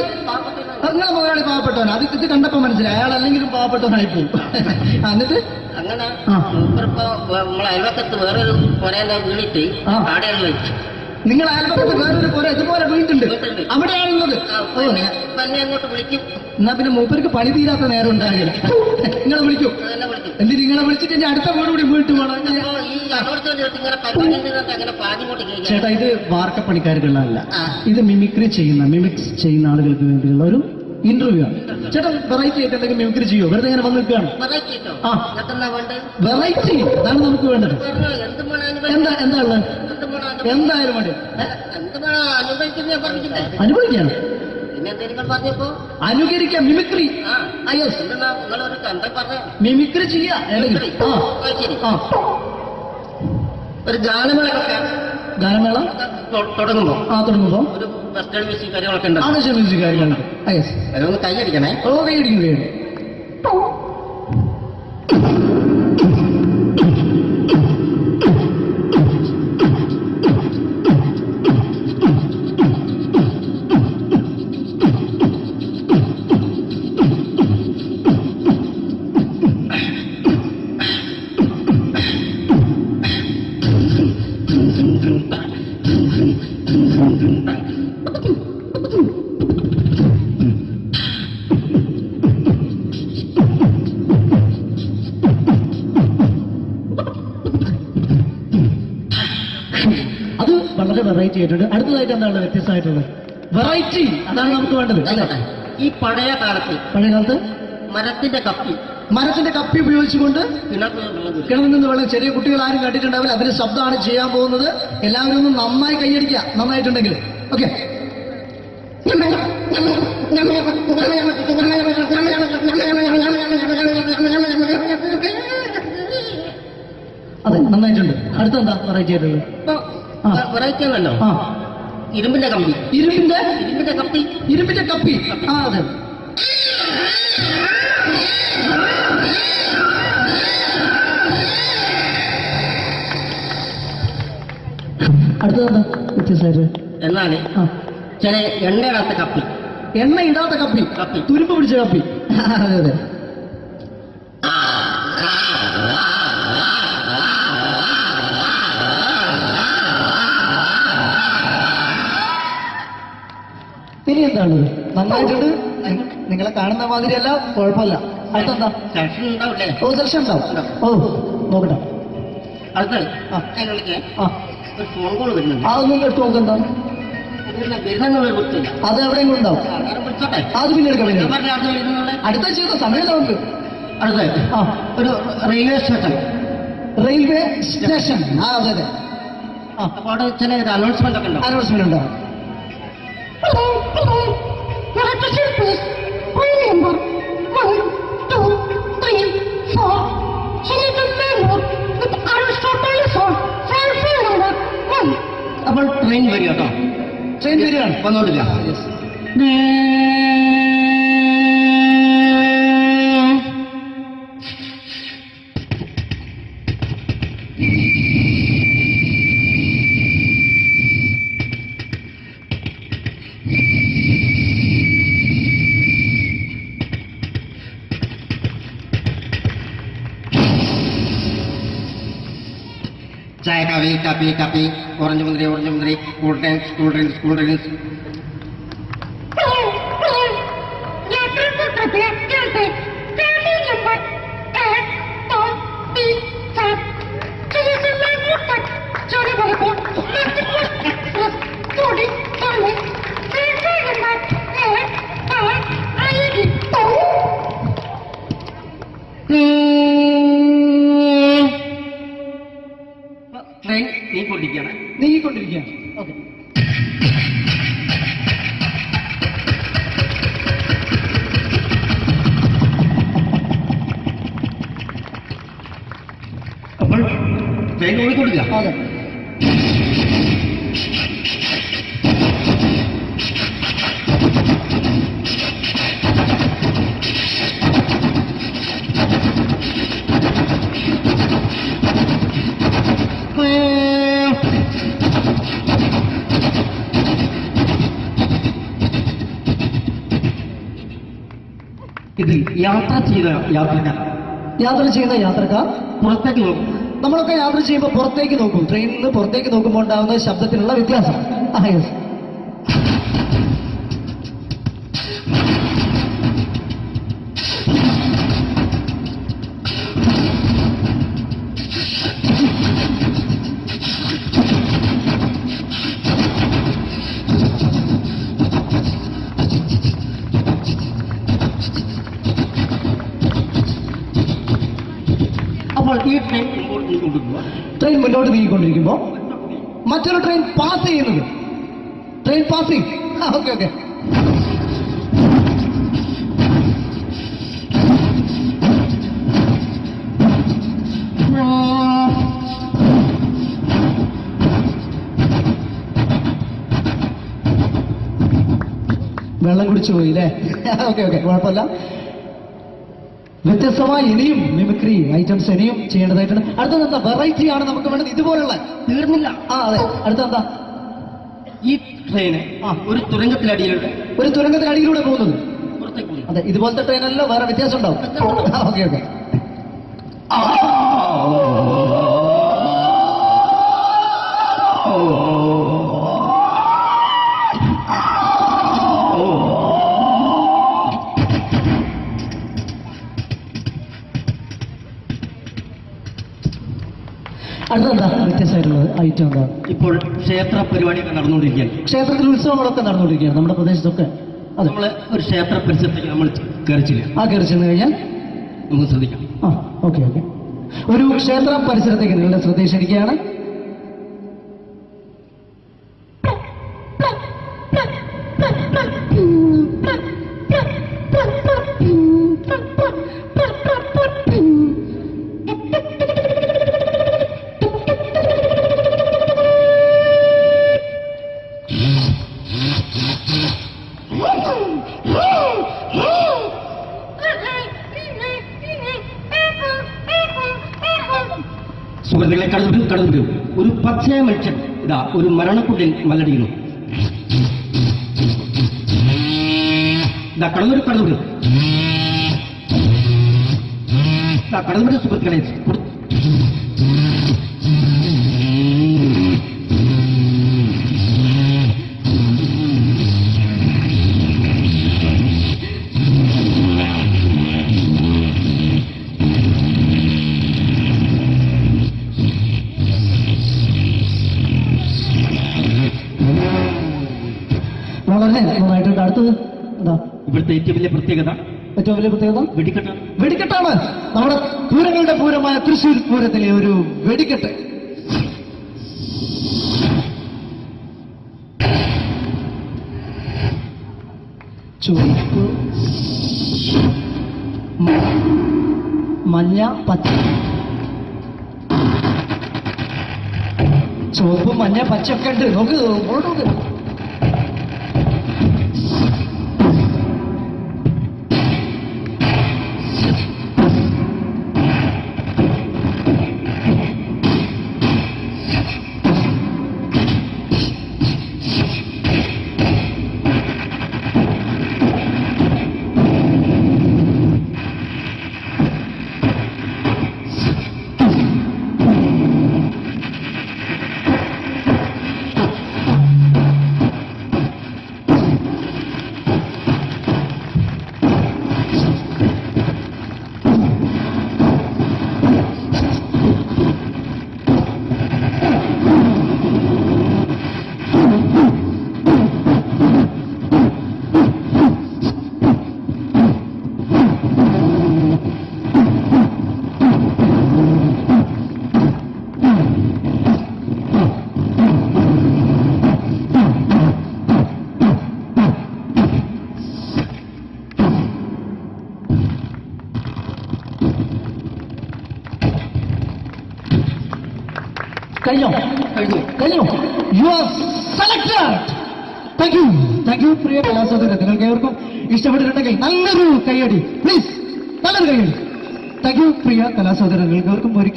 പാവപ്പെട്ടവനാണ്. അത് ഇത് കണ്ടപ്പോ മനസ്സിലായി അയാൾ അല്ലെങ്കിലും പാവപ്പെട്ടവനായി പോകും. എന്നിട്ട് അങ്ങനെ മൂപ്പറിപ്പോ നമ്മളെ അയൽവക്കത്ത് വേറൊരു പൊരേന്റെ വീണിട്ട് ആടെയാണ് വെച്ചു. നിങ്ങൾ അയൽപക്കത്ത് വേറൊരു പോലെ ഇതുപോലെ വീണ്ടുണ്ട്, അവിടെയാണുള്ളത്. അങ്ങോട്ട് വിളിക്കും. എന്നാ പിന്നെ മൂപ്പർക്ക് പണി തീരാത്ത നേരം ഉണ്ടാകില്ല. നിങ്ങളെ വിളിക്കും. എന്നിട്ട് നിങ്ങളെ വിളിച്ചിട്ട് എന്റെ അടുത്ത വീട് കൂടി വീട്ടു പോകണം. ചേട്ടാ, ഇത് വാർക്കപ്പണിക്കാർക്കുള്ളതല്ല. ഇത് മിമിക്സ് ചെയ്യുന്ന ആളുകൾക്ക് വേണ്ടിയുള്ള ഒരു ഇന്റർവ്യൂ ആണ്. ചേട്ടാ വെറൈറ്റി ആയിട്ട് എന്തെങ്കിലും മിമിക്രി ചെയ്യോ? വെറുതെ ഇങ്ങനെ വന്ന് നിൽക്കുകയാണ്. വെറൈറ്റി അതാണ് നമുക്ക് വേണ്ടത്. എന്താ ഉള്ളത്? എന്തായാലും മതി. അനുഭവിക്കാണ്. അനുകരിക്കാം. മിമിക്രി മിമിക്രി ചെയ്യാ. ഒരു ഗാനമേള തുടങ്ങുമ്പോ ഒരു വെസ്റ്റേൺ മ്യൂസിക് കാര്യങ്ങളൊക്കെ ഉണ്ട്. മ്യൂസിക് കാര്യങ്ങളുണ്ട്. അതൊന്ന് കൈയടിക്കണേ. കൈയടിക്കും. വെറൈറ്റി ആയിട്ടുണ്ട്. അടുത്തതായിട്ട് എന്താണ് വ്യത്യസ്തമായിട്ടുള്ളത്? വെറൈറ്റി അതാണ് നമുക്ക് വേണ്ടത്. ഈ പഴയ കാലത്ത് മരത്തിന്റെ മരത്തിന്റെ കപ്പി ഉപയോഗിച്ചുകൊണ്ട് കിണറിൽ നിന്ന് വെള്ളം, ചെറിയ കുട്ടികൾ ആരും കണ്ടിട്ടുണ്ടാവില്ല, അതിന്റെ ശബ്ദമാണ് ചെയ്യാൻ പോകുന്നത്. എല്ലാവരും ഒന്ന് നന്നായി കൈയടിക്കുക, നന്നായിട്ടുണ്ടെങ്കിൽ. ഓക്കെ, അതെ നന്നായിട്ടുണ്ട്. അടുത്തെന്താ വെറൈറ്റി ആയിട്ടുള്ളത്? വെറൈറ്റി ആണല്ലോ, ആ ഇരുമ്പിന്റെ കമ്പി. ഇരുമ്പിന്റെ കപ്പി. ഇരുമ്പിന്റെ കപ്പി, ആ അതെ. അടുത്തതെന്താ വ്യത്യസ്തമായിട്ട്? എന്നാണ് ചില എണ്ണയിടാത്ത കപ്പി. എണ്ണ ഇടാത്ത കപ്പി, തുരുമ്പ് പിടിച്ച കപ്പി. അതെ അതെ. ഇനി എന്താണ്? നന്നായിട്ടുണ്ട്. നിങ്ങളെ കാണുന്ന മാതിരിയല്ല, കുഴപ്പമില്ല. അടുത്തെന്താ? ഓ സെലക്ഷൻ ഉണ്ടാവും. ഓ നോക്കട്ടെ. അടുത്ത ഫോൺ കോൾ വരുന്നുണ്ട്, അതൊന്നും എടുത്ത് നോക്കെന്താ? അത് എവിടെയെങ്കിലും ഉണ്ടാവും, അത് പിന്നെ എടുക്കാം. അടുത്ത ചെയ്ത സമയമല്ല നമുക്ക്. അടുത്ത ഒരു റെയിൽവേ സ്റ്റേഷൻ. റെയിൽവേ സ്റ്റേഷൻ, ആ അതെ അതെ. അപ്പോൾ അവിടെ ചില അനൗൺസ്മെന്റ് ഒക്കെ ഉണ്ടാവും. അനൗൺസ്മെന്റ് ഉണ്ടാവും. അപ്പോൾ ട്രെയിൻ വരിക കേട്ടോ. ട്രെയിൻ വരികയാണ്, വന്നോണ്ടില്ല. ചായ, കാപ്പി, കാപ്പി, കാപ്പി, ഓറഞ്ച് മുന്തിരി, ഓറഞ്ച് മുന്തിരി, cool drinks, cool drinks, cool drinks. Train നീങ്ങിക്കൊണ്ടിരിക്കുകയാണ്. ഓക്കെ, അപ്പോൾ ട്രെയിൻ ഓടിക്കൊണ്ടിരിക്കുക. അതെ. ഇതിൽ യാത്ര ചെയ്ത യാത്രക്കാർ പുറത്തേക്ക് നോക്കും. നമ്മളൊക്കെ യാത്ര ചെയ്യുമ്പോൾ പുറത്തേക്ക് നോക്കും. ട്രെയിനിൽ നിന്ന് പുറത്തേക്ക് നോക്കുമ്പോൾ ഉണ്ടാകുന്ന ശബ്ദത്തിനുള്ള വ്യത്യാസം. അപ്പോൾ ഈ ട്രെയിൻ മുന്നോട്ട് നീങ്ങിക്കൊണ്ടിരിക്കുമ്പോൾ മറ്റൊരു ട്രെയിൻ പാസ് ചെയ്യുന്നത്. Train passing. Okay okay. വെള്ളം കുടിച്ചു പോയില്ലേ? ഓക്കെ ഓക്കെ, കുഴപ്പമില്ല. വ്യത്യസ്തമായ ഇനിയും മിമിക്രി ഐറ്റംസ് ഇനിയും ചെയ്യേണ്ടതായിട്ടുണ്ട്. അടുത്തതെന്താ? വെറൈറ്റി ആണ് നമുക്ക് വേണ്ടത്. ഇതുപോലുള്ള തീർന്നില്ല. ആ അതെ. അടുത്തെന്താ? ഈ ട്രെയിന് ഒരു തുരങ്കത്തിനടിയിലൂടെ പോകുന്നത്. അതെ, ഇതുപോലത്തെ ട്രെയിനല്ലോ, വേറെ വ്യത്യാസം ഉണ്ടാവും. Okay okay. അടുത്തെന്താ വ്യത്യസ്തമായിട്ടുള്ളത് ഐറ്റം എന്താ? ഇപ്പോൾ ക്ഷേത്ര പരിപാടിയൊക്കെ നടന്നുകൊണ്ടിരിക്കുകയാണ്. ക്ഷേത്രത്തിൽ ഉത്സവങ്ങളൊക്കെ നടന്നുകൊണ്ടിരിക്കുകയാണ് നമ്മുടെ പ്രദേശത്തൊക്കെ. നമ്മള് ഒരു ക്ഷേത്ര പരിസരത്തേക്ക് നമ്മൾ കയറി ചെല്ലുക. കയറി ചെന്ന് കഴിഞ്ഞാൽ നമുക്ക് ശ്രദ്ധിക്കാം. Okay okay. ഒരു ക്ഷേത്ര പരിസരത്തേക്ക് നിങ്ങളുടെ ശ്രദ്ധ ക്ഷണിക്കുകയാണ്. സുഹൃത്തുക്കളെ, കടന്നു ഒരു പച്ചയായ മനുഷ്യൻ ഇതാ ഒരു മരണക്കുട്ടിൽ മല്ലടിക്കുന്നു. ഇതാ കടന്നു സുഹൃത്തുക്കളെ. വളരെ നന്നായിട്ടുണ്ട്. അടുത്തത് എന്താ ഇവിടുത്തെ ഏറ്റവും വലിയ പ്രത്യേകത? വെടിക്കെട്ടാണ്. നമ്മുടെ പൂരങ്ങളുടെ പൂരമായ തൃശ്ശൂർ പൂരത്തിലെ ഒരു വെടിക്കെട്ട്. ചുവപ്പ്, മഞ്ഞ, പച്ച. ചുവപ്പ്, മഞ്ഞ, പച്ച ഒക്കെ ഉണ്ട്. നോക്ക്. കഴിഞ്ഞു. You are selected. Thank you പ്രിയ കലാസ്വാദകരെ. നിങ്ങൾക്ക് ഏവർക്കും ഇഷ്ടപ്പെട്ടിട്ടുണ്ടെങ്കിൽ നല്ലൊരു കൈയടി പ്ലീസ്. നല്ലൊരു കൈയടി. താങ്ക് യു പ്രിയ കലാസ്വാദകരെ. നിങ്ങൾക്ക് ഏവർക്കും ഒരു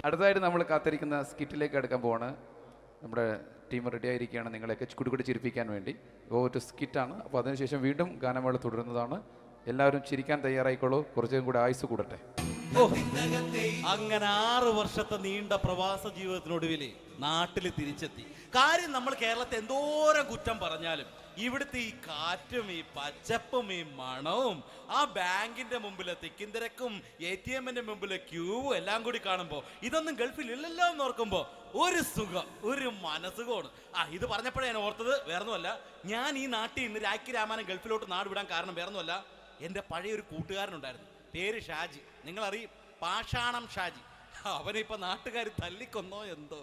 അടുത്തതായിട്ട് നമ്മൾ കാത്തിരിക്കുന്ന സ്കിറ്റിലേക്ക് എടുക്കാൻ പോവാണ്. നമ്മുടെ ടീം റെഡി ആയിരിക്കുകയാണ് നിങ്ങളെയൊക്കെ കുടിക്കൂടി ചിരിപ്പിക്കാൻ വേണ്ടി. ഒരു സ്കിറ്റാണ്. അപ്പോൾ അതിനുശേഷം വീണ്ടും ഗാനമേള തുടരുന്നതാണ്. എല്ലാവരും ചിരിക്കാൻ തയ്യാറായിക്കോളൂ. കുറച്ചും കൂടി ആയുസ് കൂടട്ടെ. അങ്ങനെ 6 വർഷത്തെ നീണ്ട പ്രവാസ ജീവിതത്തിനൊടുവിൽ നാട്ടിൽ തിരിച്ചെത്തി. കാര്യം നമ്മൾ കേരളത്തെ എന്തോരം കുറ്റം പറഞ്ഞാലും ഇവിടുത്തെ ഈ കാറ്റും ഈ പച്ചപ്പും ഈ മണവും ആ ബാങ്കിന്റെ മുമ്പിലെ തിക്കും തിരക്കും ATM-ന്റെ മുമ്പിലെ ക്യൂവും എല്ലാം കൂടി കാണുമ്പോൾ ഇതൊന്നും ഗൾഫിൽ ഇല്ലല്ലോ എന്ന് ഓർക്കുമ്പോൾ ഒരു സുഖം, ഒരു മനസുഖമാണ്. ഇത് പറഞ്ഞപ്പോഴേ ഞാൻ ഓർത്തത് വേറൊന്നുമല്ല, ഞാൻ ഈ നാട്ടിൽ ഇന്ന് രാഖി രാമാനം ഗൾഫിലോട്ട് നാട് വിടാൻ കാരണം വേറൊന്നുമല്ല, എൻ്റെ പഴയൊരു കൂട്ടുകാരനുണ്ടായിരുന്നു, പേര് ഷാജി. നിങ്ങളറിയും, പാഷാണം ഷാജി. അവനിപ്പോൾ നാട്ടുകാർ തല്ലിക്കൊന്നോ എന്തോ.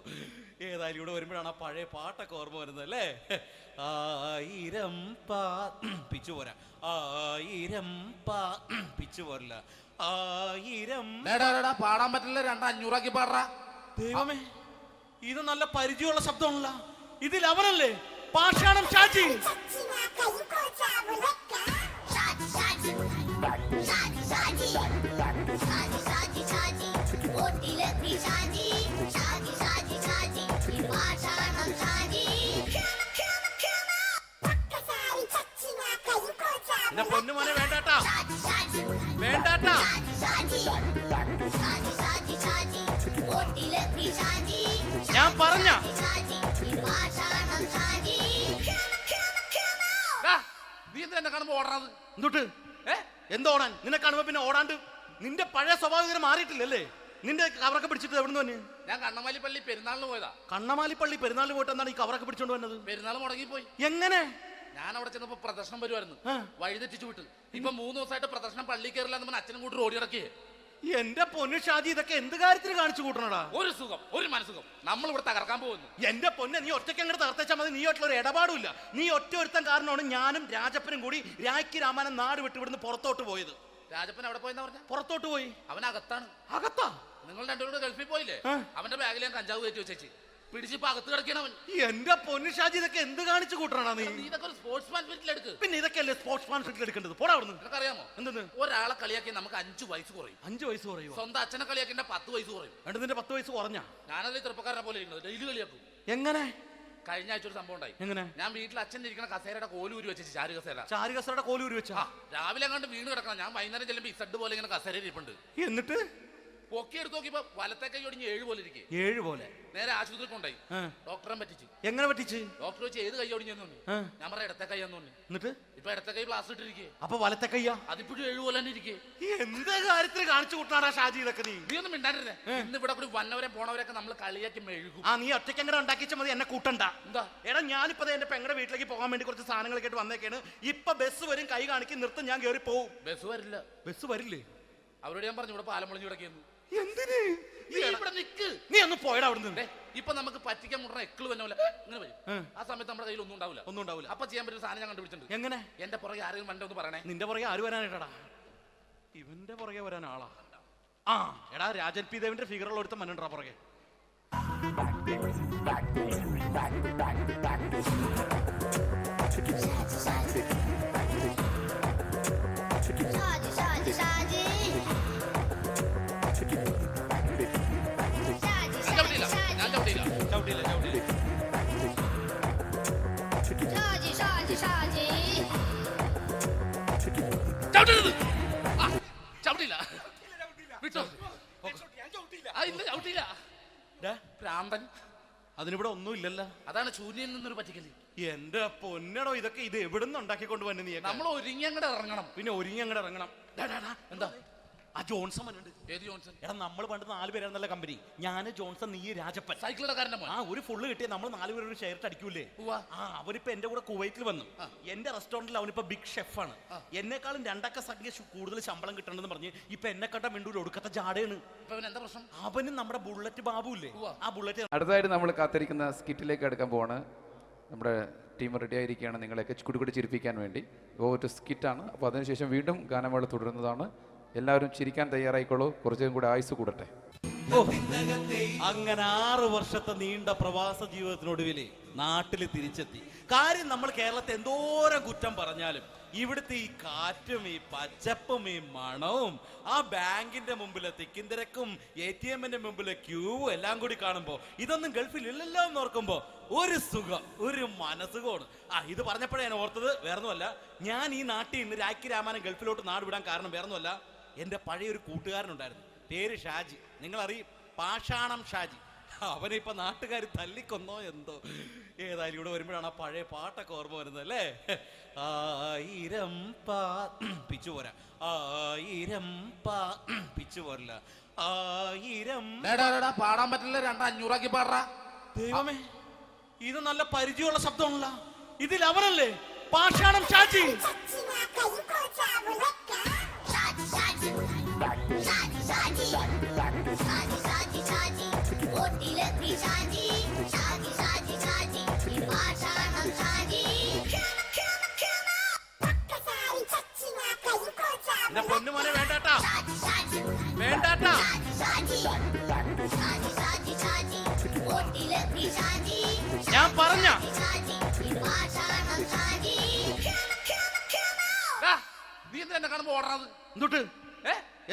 ഏതായാലും ഇവിടെ വരുമ്പോഴാണ് ആ പഴയ പാട്ടൊക്കെ ഓർമ്മ വരുന്നത് അല്ലേ. 1000 പിച്ചു പോരാ, 1000 പിച്ചു പോരില്ല, 1000 പാടാൻ പറ്റില്ല, 200 പാടാ. ദൈവമേ, ഇത് നല്ല പരിചയമുള്ള ശബ്ദമാണല്ലോ. ഇതിൽ അവനല്ലേ പാഷാണം ഷാജി. എന്റെ പൊന്നുമോനെ വേണ്ടാട്ടാ, വേണ്ടാട്ടാ. ഞാൻ പറഞ്ഞ നീ എന്താ എന്നെ കാണുമ്പോ ഓടാത് എന്തൊട്ട് എന്തോടാൻ? നിന്നെ കാണുമ്പോ പിന്നെ ഓടാണ്ട് നിന്റെ പഴയ സ്വഭാവം ഇങ്ങനെ മാറിയിട്ടില്ലല്ലേ? നിന്റെ കവറൊക്കെ പിടിച്ചിട്ട് എവിടെ നിന്ന്? ഞാൻ കണ്ണമാലി പള്ളി പെരുന്നാളിന് പോയതാ. കണ്ണമാലി പള്ളി പെരുന്നാളിന് പോയിട്ട് എന്താണ് ഈ കവറൊക്കെ പിടിച്ചോണ്ട് വന്നത്? പെരുന്നാൾ മുടങ്ങിപ്പോയി. എങ്ങനെ? ഞാൻ അവിടെ ചെന്നപ്പോ പ്രദർശനം വരുമായിരുന്നു, വഴിതെറ്റിച്ചു വിട്ട്. ഇപ്പൊ 3 ദിവസമായിട്ട് പ്രദർശനം പള്ളി കയറില്ല എന്ന് അച്ഛനും കൂട്ടി ഓടി ഇറക്കിയേ. എന്റെ പൊന്നു ഷാജി, ഇതൊക്കെ എന്ത് കാര്യത്തിന് കാണിച്ചു കൂട്ടണടാ? ഒരു സുഖം, ഒരു മനസുഖം. നമ്മൾ ഇവിടെ തകർക്കാൻ പോകുന്നു. എന്റെ പൊന്നെ, നീ ഒറ്റയ്ക്ക് അങ്ങോട്ട് തകർത്തേച്ചാൽ മതി. നീ ഒറ്റ ഒരു ഇടപാടുമില്ല. നീ ഒറ്റ ഒരുത്തൻ കാരണമാണ് ഞാനും രാജപ്പനും കൂടി രാഖി രാമായണം നാട് വിട്ട് ഇവിടുന്ന് പുറത്തോട്ട് പോയത്. രാജപ്പൻ എവിടെ പോയെന്നാ പറഞ്ഞ? പുറത്തോട്ട് പോയി. അവൻ അകത്താണ്. അകത്താ? നിങ്ങൾ രണ്ടുപേരും ഗൾഫിൽ പോയില്ലേ? അവന്റെ ബാഗിൽ ഞാൻ കഞ്ചാവ് കയറ്റി വെച്ചേച്ച് പിടിച്ചിപ്പോ അകത്ത് കിടക്കണം അവൻ. എന്റെ പൊന്നു ഷാജി, ഇതൊക്കെ എന്ത് കാണിച്ചു കൂട്ടണ നീ? ഇതൊക്കെ ഒരു സ്പോർട്സ്മാൻ സ്പിരിറ്റിൽ എടുക്ക്. പിന്നെ ഇതൊക്കെയല്ലേ സ്പോർട്സ്മാൻ സ്പിരിറ്റിൽ എടുക്കേണ്ടത്? പോടാ അവിടുന്ന്. നിനക്കറിയാമോ എന്തെന്ന്? ഒരാളെ കളിയാക്കി നമുക്ക് 5 വയസ്സ് കുറയും. 5 വയസ്സ് കുറയും? സ്വന്തം അച്ഛനെ കളിയാക്കി 10 വയസ്സ് കുറയും. നിന്റെ 10 വയസ്സ് കുറഞ്ഞാ? ഞാനത് ചെറുപ്പക്കാരനെ പോലെ ഇരിക്കുന്നത്, ഡെയിലി കളിയാക്കും. എങ്ങനെ? കഴിഞ്ഞ ആഴ്ച ഒരു സംഭവം ഉണ്ടായി. എങ്ങനെ? ഞാൻ വീട്ടിൽ അച്ഛൻ ഇരിക്കുന്ന കസേരയുടെ കോലൂരി വെച്ചു. ചാരു കസേര. ചാരു കസേരയുടെ കോലൂരി വെച്ചാ? രാവിലെ അങ്ങോട്ട് വീണ് കിടക്കണം. ഞാൻ വൈകുന്നേരം ചെല്ലുമ്പോ ഇസഡ് പോലെ ഇങ്ങനെ കസേര ഇരിപ്പുണ്ട്. എന്നിട്ട് പൊക്കി എടുത്ത് നോക്കിയപ്പോ വലത്തെ കൈ ഒടിഞ്ഞ് 7 പോലെ ഇരിക്കും. 7 പോലെ? നേരെ ആശുപത്രി കൊണ്ടായി. ഡോക്ടറെ പറ്റിച്ചു. എങ്ങനെ പറ്റിച്ച്? ഡോക്ടർ വെച്ച് ഏത് കൈ ഒടിഞ്ഞെന്ന് പറഞ്ഞു. ഞാൻ പറഞ്ഞ ഇടത്തെ കൈയാന്ന് പറഞ്ഞു. എന്നിട്ട് ഇപ്പൊ ഇടത്തെ കൈ പ്ലാസ്റ്റർ ഇട്ടിരിക്കേ. അപ്പൊ വലത്തെ കൈയാ? അതിപ്പോഴും 7 പോലെ തന്നെ ഇരിക്കേ. എന്ത് കാര്യത്തിന് കാണിച്ചു കൂട്ടാടാ ഷാജി ഇതൊക്കെ നീ? നീ ഒന്നും മിണ്ടാണ്ടിരുന്നേ. ഇന്ന് ഇവിടെ കൂടി വന്നവരെ പോണവരൊക്കെ നമ്മൾ കളിയാക്കി മെഴുകും. നീ ഒറ്റയ്ക്ക് അങ്ങനെ ഉണ്ടാക്കിച്ച മതി, എന്നെ കൂട്ടണ്ട. എന്താ? എടാ, ഞാനിപ്പോ എന്റെ പെങ്ങളുടെ വീട്ടിലേക്ക് പോകാൻ വേണ്ടി കുറച്ച് സാധനങ്ങളൊക്കെ ആയിട്ട് വന്നേക്കാണ്. ഇപ്പൊ ബസ് വരും, കൈ കാണിക്കും, നിർത്തും, ഞാൻ കയറി പോവും. ബസ് വരില്ല. ബസ് വരില്ലേ? അവരോട് ഞാൻ പറഞ്ഞു ഇവിടെ പാലം പൊളിഞ്ഞു കിടക്കുന്നു. എന്തിന്? ഇവിടെ നിക്ക്. നീ ഒന്ന് പോയടാ അവിടുന്ന്. ഇപ്പൊ നമുക്ക് പറ്റിക്കാൻ മുടണ എക്കള് വന്ന പോലെ ഇങ്ങനെ വരും. ആ സമയത്ത് നമ്മുടെ കയ്യിൽ ഒന്നും ഉണ്ടാവില്ല. അപ്പൊ ചെയ്യാൻ പറ്റുന്ന സാധനം ഞാൻ കണ്ടുപിടിച്ചിട്ടുണ്ട്. എങ്ങനെ? എന്റെ പുറകെ ആരെങ്കിലും വണ്ടി ഒന്ന് പറയണേ. നിന്റെ പുറകെ ആര് വരാനായിട്ടാടാ? ഇവന്റെ പുറകെ വരാൻ ആളാ? എടാ, രാജൻ പി ദേവിന്റെ ഫിഗറുള്ള ഒരുത്തം മനുണ്ടാ പുറകെ. അതിനിവിടെ ഒന്നും ഇല്ലല്ലോ. അതാണ് ശൂന്യയിൽ നിന്നൊരു പറ്റിക്കല്. എന്റെ പൊന്നടോ, ഇതൊക്കെ ഇത് എവിടുന്ന് ഉണ്ടാക്കിക്കൊണ്ട് വന്നു നീ? നമ്മൾ ഒരുങ്ങി അങ്ങോട്ട് ഇറങ്ങണം. പിന്നെ ഒരുങ്ങി അങ്ങോട്ട് ഇറങ്ങണം. എന്താ? ആ ജോൺസൺ വന്നിട്ടുണ്ട്. ഏത് ജോൺസൺ? എടാ, നമ്മൾ പണ്ട് 4 പേരായിരുന്നല്ല കമ്പനി. ഞാൻ, ജോൺസൺ, നീ, രാജപ്പൻ. സൈക്കിളുടെ കാരന്റെ മോൻ. ഒരു ഫുള്ള് കിട്ടിയ നമ്മൾ 4 പേര് ഒരു ഷെയർട്ട് അടിക്കൂലേ? അവനിപ്പോ എന്റെ കൂടെ കുവൈറ്റിൽ വന്നു. എന്റെ റെസ്റ്റോറന്റിൽ അവനിപ്പോ ബിഗ് ഷെഫാണ്. എന്നെക്കാളും 2 അക്ക സംഖ്യ കൂടുതൽ ശമ്പളം കിട്ടണമെന്ന് പറഞ്ഞ് ഇപ്പൊ എന്നെ കണ്ട മിണ്ടൂര് ഒടുക്കത്തെ ജാടയാണ്. എന്താ പ്രശ്നം? അവന് നമ്മുടെ ബുള്ളറ്റ് ബാബു ഇല്ലേ, ആ ബുള്ളറ്റ്. അടുത്തതായിട്ട് നമ്മൾ കാത്തിരിക്കുന്ന സ്കിറ്റിലേക്ക് അടുക്കാൻ പോവാണ്. നമ്മുടെ ടീം റെഡി ആയിരിക്കുകയാണ് നിങ്ങളെയൊക്കെ കുടുകുടി ചിരിപ്പിക്കാൻ വേണ്ടി. ഒരു സ്കിറ്റാണ്. അപ്പോൾ അതിനുശേഷം വീണ്ടും ഗാനമേള തുടരുന്നതാണ്. എല്ലാവരും ചിരിക്കാൻ തയ്യാറായിക്കോളൂ. കുറച്ചും കൂടെ ആയുസ് കൂടട്ടെ. അങ്ങനെ 6 വർഷത്തെ നീണ്ട പ്രവാസ ജീവിതത്തിനൊടുവില് നാട്ടിൽ തിരിച്ചെത്തി. കാര്യം, നമ്മൾ കേരളത്തെ എന്തോരം കുറ്റം പറഞ്ഞാലും ഇവിടുത്തെ ഈ കാറ്റും ഈ പച്ചപ്പും ഈ മണവും ആ ബാങ്കിന്റെ മുമ്പിലെ തിക്കും തിരക്കും ATM-ന്റെ മുമ്പിലെ ക്യൂവും എല്ലാം കൂടി കാണുമ്പോ ഇതൊന്നും ഗൾഫിൽ ഇല്ലല്ലോ എന്ന് ഓർക്കുമ്പോ ഒരു സുഖം, ഒരു മനസുഖമാണ്. ഇത് പറഞ്ഞപ്പോഴേ ഞാൻ ഓർത്തത് വേറൊന്നുമല്ല, ഞാൻ ഈ നാട്ടിൽ നിന്ന് രാഖി രാമായണം ഗൾഫിലോട്ട് നാട് വിടാൻ കാരണം വേറൊന്നുമല്ല, എൻ്റെ പഴയൊരു കൂട്ടുകാരനുണ്ടായിരുന്നു, പേര് ഷാജി. നിങ്ങളറിയും, പാഷാണം ഷാജി. അവനെ ഇപ്പൊ നാട്ടുകാർ തല്ലിക്കൊന്നോ എന്തോ. ഏതായാലും ഇവിടെ വരുമ്പോഴാണ് ആ പഴയ പാട്ടൊക്കെ ഓർമ്മ വരുന്നത് അല്ലേ? 1000 പിച്ചു പോരാ, 1000 പിച്ചു പോരില്ല, 1000 പാടാൻ പറ്റില്ല. 500 പാടാ. ദൈവമേ, ഇത് നല്ല പരിചയമുള്ള ശബ്ദമാണല്ലോ. ഇതിൽ അവനല്ലേ പാഷാണം ഷാജി? പൊന്നുമോനെ വേണ്ടാട്ടാ, വേണ്ടാട്ടാ. ഞാൻ പറഞ്ഞ നീ എന്താ എന്നെ കാണുമ്പോ ഓടാത്? എന്തൊട്ട്?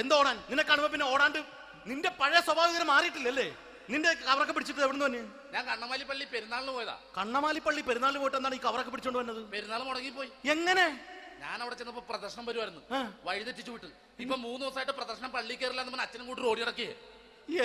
എന്തോടാൻ? നിന്നെ കാണുമ്പോ പിന്നെ ഓടാണ്ട് നിന്റെ പഴയ സ്വഭാവം ഇങ്ങനെ മാറിയിട്ടില്ലല്ലേ? നിന്റെ കവറൊക്കെ പിടിച്ചിട്ട് എവിടെ നിന്ന്? ഞാൻ കണ്ണമാലി പള്ളി പെരുന്നാളിന് പോയതാ. കണ്ണമാലി പള്ളി പെരുന്നാളിന് പോയിട്ട് എന്താണ് ഈ കവറൊക്കെ പിടിച്ചോണ്ട് വന്നത്? പെരുന്നാൾ മുടങ്ങിപ്പോയി. എങ്ങനെ? ഞാൻ അവിടെ ചെന്നപ്പോ പ്രദർശനം വരുമായിരുന്നു, വഴിതെറ്റിച്ചു വിട്ട്. ഇപ്പൊ 3 ദിവസമായിട്ട് പ്രദർശനം പള്ളി കയറില്ല എന്ന് അച്ഛനും കൂട്ടി ഓടി ഇറക്കിയേ.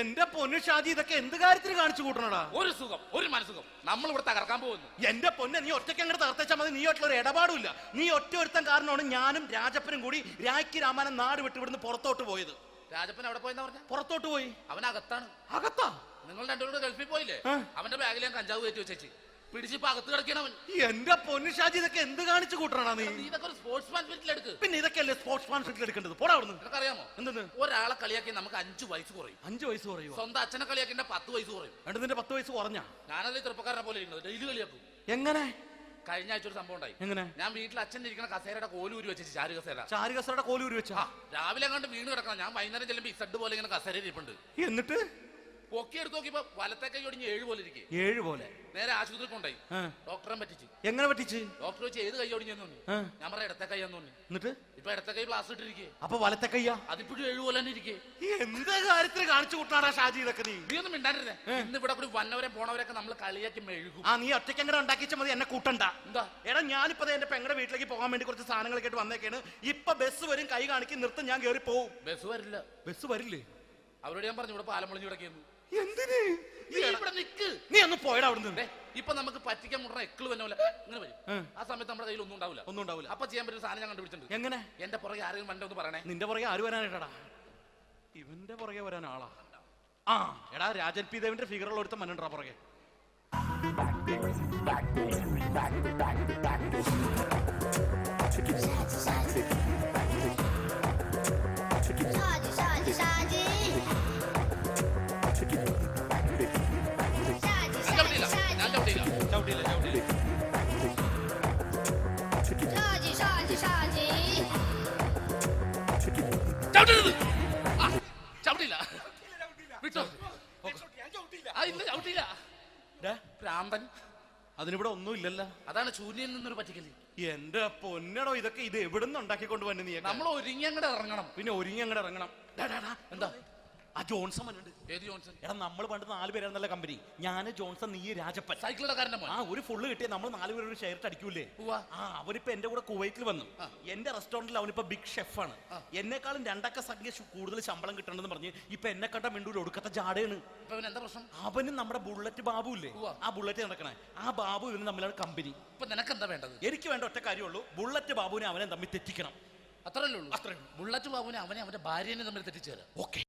എന്റെ പൊന്നു ഷാജി, ഇതൊക്കെ എന്ത് കാര്യത്തിന് കാണിച്ചു കൂട്ടണടാ? ഒരു സുഖം, ഒരു മനസുഖം. നമ്മൾ ഇവിടെ തകർക്കാൻ പോകുന്നു. എന്റെ പൊന്നെ, നീ ഒറ്റയ്ക്ക് അങ്ങോട്ട് തകർത്തേച്ചാൽ മതി. നീ ഒറ്റൊരു ഇടപാടുമില്ല. നീ ഒറ്റ ഒരുത്തൻ കാരണമാണ് ഞാനും രാജപ്പനും കൂടി രാഖി രാമായണം നാട് വിട്ട് ഇവിടുന്ന് പുറത്തോട്ട് പോയത്. രാജപ്പൻ എവിടെ പോയെന്നാ പറഞ്ഞ? പുറത്തോട്ട് പോയി. അവനകത്താണ്. അകത്താ? നിങ്ങൾ രണ്ടുപേരും ഗൾഫിൽ പോയില്ലേ? അവന്റെ ബാഗിൽ ഞാൻ കഞ്ചാവ് കയറ്റി വെച്ചേച്ച് പിടിച്ചിപ്പോ അകത്ത് കിടക്കണവൻ. എന്റെ പൊന്നു ഷാജി, ഇതൊക്കെ എന്ത് കാണിച്ചു കൂട്ടണാ നീ? ഇതൊക്കെ ഒരു സ്പോർട്സ്മാൻ ഫീൽഡിൽ എടുക്ക്. പിന്നെ ഇതൊക്കെയല്ലേ സ്പോർട്സ്മാൻ ഫീൽഡിൽ എടുക്കേണ്ടത്? പോടാ അവിടുന്ന്. നിനക്കറിയാമോ എന്തെന്ന്? ഒരാളെ കളിയാക്കി നമുക്ക് 5 വയസ്സ് കുറയും. 5 വയസ്സ് കുറയും? സ്വന്തം അച്ഛനെ കളിയാക്കി 10 വയസ്സ് കുറയും. എന്നിട്ട് നിന്റെ 10 വയസ്സ് കുറഞ്ഞ? ഞാനത് ചെറുപ്പക്കാരനെ പോലെ ഇരിക്കുന്നത്. ഡെയിലി കളിയാക്കും. എങ്ങനെ? കഴിഞ്ഞ ആഴ്ച ഒരു സംഭവം ഉണ്ടായി. എങ്ങനെ? ഞാൻ വീട്ടിൽ അച്ഛൻ ഇരിക്കുന്ന കസേരയുടെ കോലൂരി വെച്ചു. ചാരു കസേരയുടെ കോലൂരി വെച്ചാ? രാവിലെ കണ്ട് വീണ് കിടക്കണം. ഞാൻ വൈകുന്നേരം ചെല്ലുമ്പോ ഇസഡ് പോലെ ഇങ്ങനെ കസേര ഇരിപ്പുണ്ട്. എന്നിട്ട് പൊക്കി എടുത്ത് നോക്കിയപ്പോ വലത്തെ കൈ ഒടിഞ്ഞ് 7 പോലെ ഇരിക്കും. 7 പോലെ? നേരെ ആശുപത്രി കൊണ്ടായി. ഡോക്ടറെ പറ്റിച്ച്. എങ്ങനെ പറ്റിച്ച്? ഡോക്ടർ വെച്ച് ഏത് കൈ ഒടിഞ്ഞെന്ന് തോന്നി. ഞാൻ പറയാം ഇടത്തെ കൈയാന്ന് തോന്നി. എന്നിട്ട് ഇപ്പൊ ഇടത്തെ കൈ പ്ലാസ്റ്റർ ഇട്ടിരിക്കേ. അപ്പൊ വലത്തെ കയ്യാ? അതിപ്പോഴും 7 പോലെ തന്നെ ഇരിക്കേ. എന്ത് കാര്യത്തിന് കാണിച്ചു കൂട്ടാടാ ഷാജി ഇതൊക്കെ? നീ ഒന്നും മിണ്ടാണ്ടിരുന്നേ. ഇന്ന് ഇവിടെ കൂടി വന്നവരെ പോണവരൊക്കെ നമ്മൾ കളിയാക്കി മെഴുകും. നീ ഒറ്റയ്ക്ക് അങ്ങനെ ഉണ്ടാക്കിച്ച മതി, എന്നെ കൂട്ടണ്ട. എന്താ? എടാ, ഞാനിപ്പോ എന്റെ പെങ്ങളുടെ വീട്ടിലേക്ക് പോകാൻ വേണ്ടി കുറച്ച് സാധനങ്ങളൊക്കെ ആയിട്ട് വന്നേക്കാണ്. ഇപ്പൊ ബസ് വരും, കൈ കാണിക്കും, നിർത്തും, ഞാൻ കയറി പോവും. ബസ് വരില്ല. ബസ് വരില്ലേ? അവരോട് ഞാൻ പറഞ്ഞു ഇവിടെ പാലം പൊളിഞ്ഞു കിടക്കുന്നു. എന്തിന്? ഇവിടെ നിക്ക്. നീ ഒന്ന് പോയടാ അവിടുന്ന്. ഇപ്പൊ നമുക്ക് പറ്റിക്കാൻ മുട്ട എക്കള് വന്ന പോലെ ഇങ്ങനെ വരും. ആ സമയത്ത് നമ്മുടെ കയ്യിൽ ഒന്നും ഉണ്ടാവില്ല. അപ്പൊ ചെയ്യാൻ പറ്റുന്ന സാധനം ഞാൻ കണ്ടുപിടിച്ചിട്ടുണ്ട്. എങ്ങനെ? എന്റെ പുറകെ ആരെങ്കിലും വണ്ടി ഒന്ന് പറയണേ. നിന്റെ പുറകെ ആര് വരാനായിട്ടാടാ? ഇവന്റെ പുറകെ വരാൻ ആളാ? എടാ, രാജൻ പി ദേവിന്റെ ഫിഗറുള്ള ഒരുത്ത മനുണ്ടാ പുറകെ. അതിനിവിടെ ഒന്നും ഇല്ലല്ലോ. അതാണ് ശൂന്യയിൽ നിന്നൊരു പറ്റിക്കല്. എന്റെ പൊന്നടോ, ഇതൊക്കെ ഇത് എവിടുന്ന് ഉണ്ടാക്കിക്കൊണ്ട് വന്നു നീ? നമ്മൾ ഒരുങ്ങി അങ്ങോട്ട് ഇറങ്ങണം. പിന്നെ ഒരുങ്ങി അങ്ങോട്ട് ഇറങ്ങണം. എന്താ? ആ ജോൺസൺ ഉണ്ട്. ഏത് ജോൺസൺ? എടാ, നമ്മൾ പണ്ട് 4 പേരായിരുന്നല്ല കമ്പനി. ഞാൻ, ജോൺസൺ, നീ, രാജപ്പൻ. സൈക്കിളുടെ കാരന്റെ മോൻ. ഒരു ഫുള്ള് കിട്ടിയ നമ്മൾ 4 പേര് ഒരു ഷെയർ അടിക്കൂലേ? അവരിപ്പോ എന്റെ കൂടെ കുവൈറ്റിൽ വന്നു. എന്റെ റെസ്റ്റോറന്റിൽ അവനിപ്പോ ബിഗ് ഷെഫാണ്. എന്നെക്കാളും 2 അക്ക സംഖ്യ കൂടുതൽ ശമ്പളം കിട്ടണമെന്ന് പറഞ്ഞ് ഇപ്പൊ എന്നെ കണ്ട മിണ്ടൂര് ഒടുക്കത്തെ ജാടയാണ്. എന്താ പ്രശ്നം? അവന് നമ്മുടെ ബുള്ളറ്റ് ബാബു ഇല്ലേ, ആ ബുള്ളറ്റ് നടക്കണേ, ആ ബാബു ഇവന് തമ്മിലാണ് കമ്പനി. ഇപ്പൊ നിനക്ക് എന്താ വേണ്ടത്? എനിക്ക് വേണ്ട ഒറ്റ കാര്യമുള്ളൂ, ബുള്ളറ്റ് ബാബുവിനെ അവനെ തമ്മിൽ തെറ്റിക്കണം. അത്രയല്ലേ ഉള്ളൂ? ബുള്ളറ്റ് ബാബുവിനെ അവനെ അവന്റെ ഭാര്യനെ തമ്മിൽ തെറ്റിച്ചു തരാം. Okay.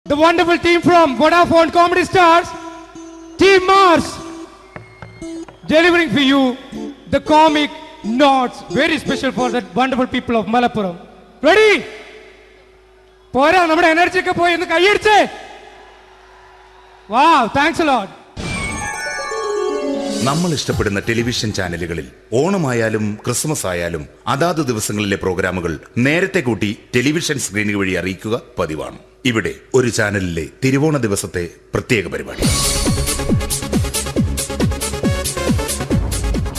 The wonderful team from Vodafone Comedy Stars, Team Mars, delivering for you the comic notes, very special for the wonderful people of Malappuram. Ready? Pora, nammade energy ke poi endu kaiyediche. Wow, thanks a lot. നമ്മൾ ഇഷ്ടപ്പെടുന്ന television ചാനലുകളിൽ ഓണമായാലും Christmas ആയാലും അതാത് ദിവസങ്ങളിലെ പ്രോഗ്രാമുകൾ നേരത്തെ കൂട്ടി television സ്ക്രീനുകൾ വഴി അറിയിക്കുക പതിവാണ്. ഇവിടെ ഒരു ചാനലിലെ തിരുവോണ ദിവസത്തെ പ്രത്യേക പരിപാടി.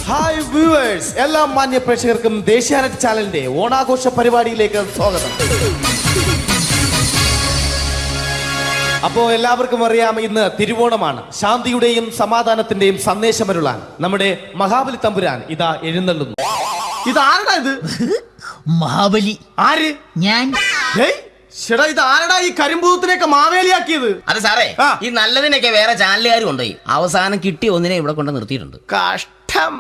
ഹായ് വ്യൂവേഴ്സ്, എല്ലാ മാന്യ പ്രേക്ഷകർക്കും ദേശീയാനെറ്റ് ചാനലിന്റെ ഓണാഘോഷ പരിപാടിയിലേക്ക് സ്വാഗതം. അപ്പോ എല്ലാവർക്കും അറിയാം, ഇന്ന് തിരുവോണമാണ്. ശാന്തിയുടെയും സമാധാനത്തിന്റെയും സന്ദേശമരുളാൻ നമ്മുടെ മഹാബലി തമ്പുരാൻ ഇതാ എഴുന്നള്ളുന്നു. ഇതാരടാ ഇത്? മഹാബലി. ആര്? ഞാൻ. ചേട്ടാ, ഇത് ആരടാ ഈ കരിമ്പൂത്തിനെയൊക്കെ മാവേലിയാക്കിയത്? അതെ സാറേ, ഈ നല്ലതിനൊക്കെ വേറെ ചാനലുകാർ കൊണ്ടുപോയി അവസാനം കിട്ടിയ ഒന്നിനെ ഇവിടെ കൊണ്ട് നിർത്തിയിട്ടുണ്ട്. കഷ്ടം.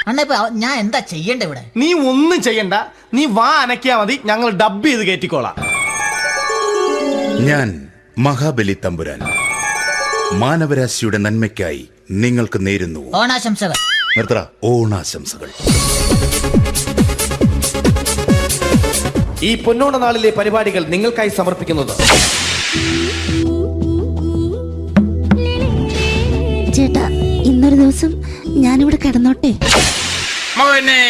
അണ്ണാ, ഇപ്പൊ ഞാൻ എന്താ ചെയ്യണ്ട ഇവിടെ? നീ ഒന്നും ചെയ്യണ്ട, നീ വാ അനക്കിയാ മതി, ഞങ്ങൾ ഡബ് ചെയ്ത് കയറ്റിക്കോളാം. ഞാൻ മഹാബലി തമ്പുരാൻ മാനവരാശിയുടെ നന്മയ്ക്കായി നിങ്ങൾക്ക് നേരുന്നു ഓണാശംസകൾ. ഓണാശംസകൾ. ഈ പൊന്നോണ നാളിലെ പരിപാടികൾ നിങ്ങൾക്കായി സമർപ്പിക്കുന്നത് ചേട്ടാ ഇന്നൊരു ദിവസം ഞാനിവിടെ കിടന്നോട്ടെ? മോനെ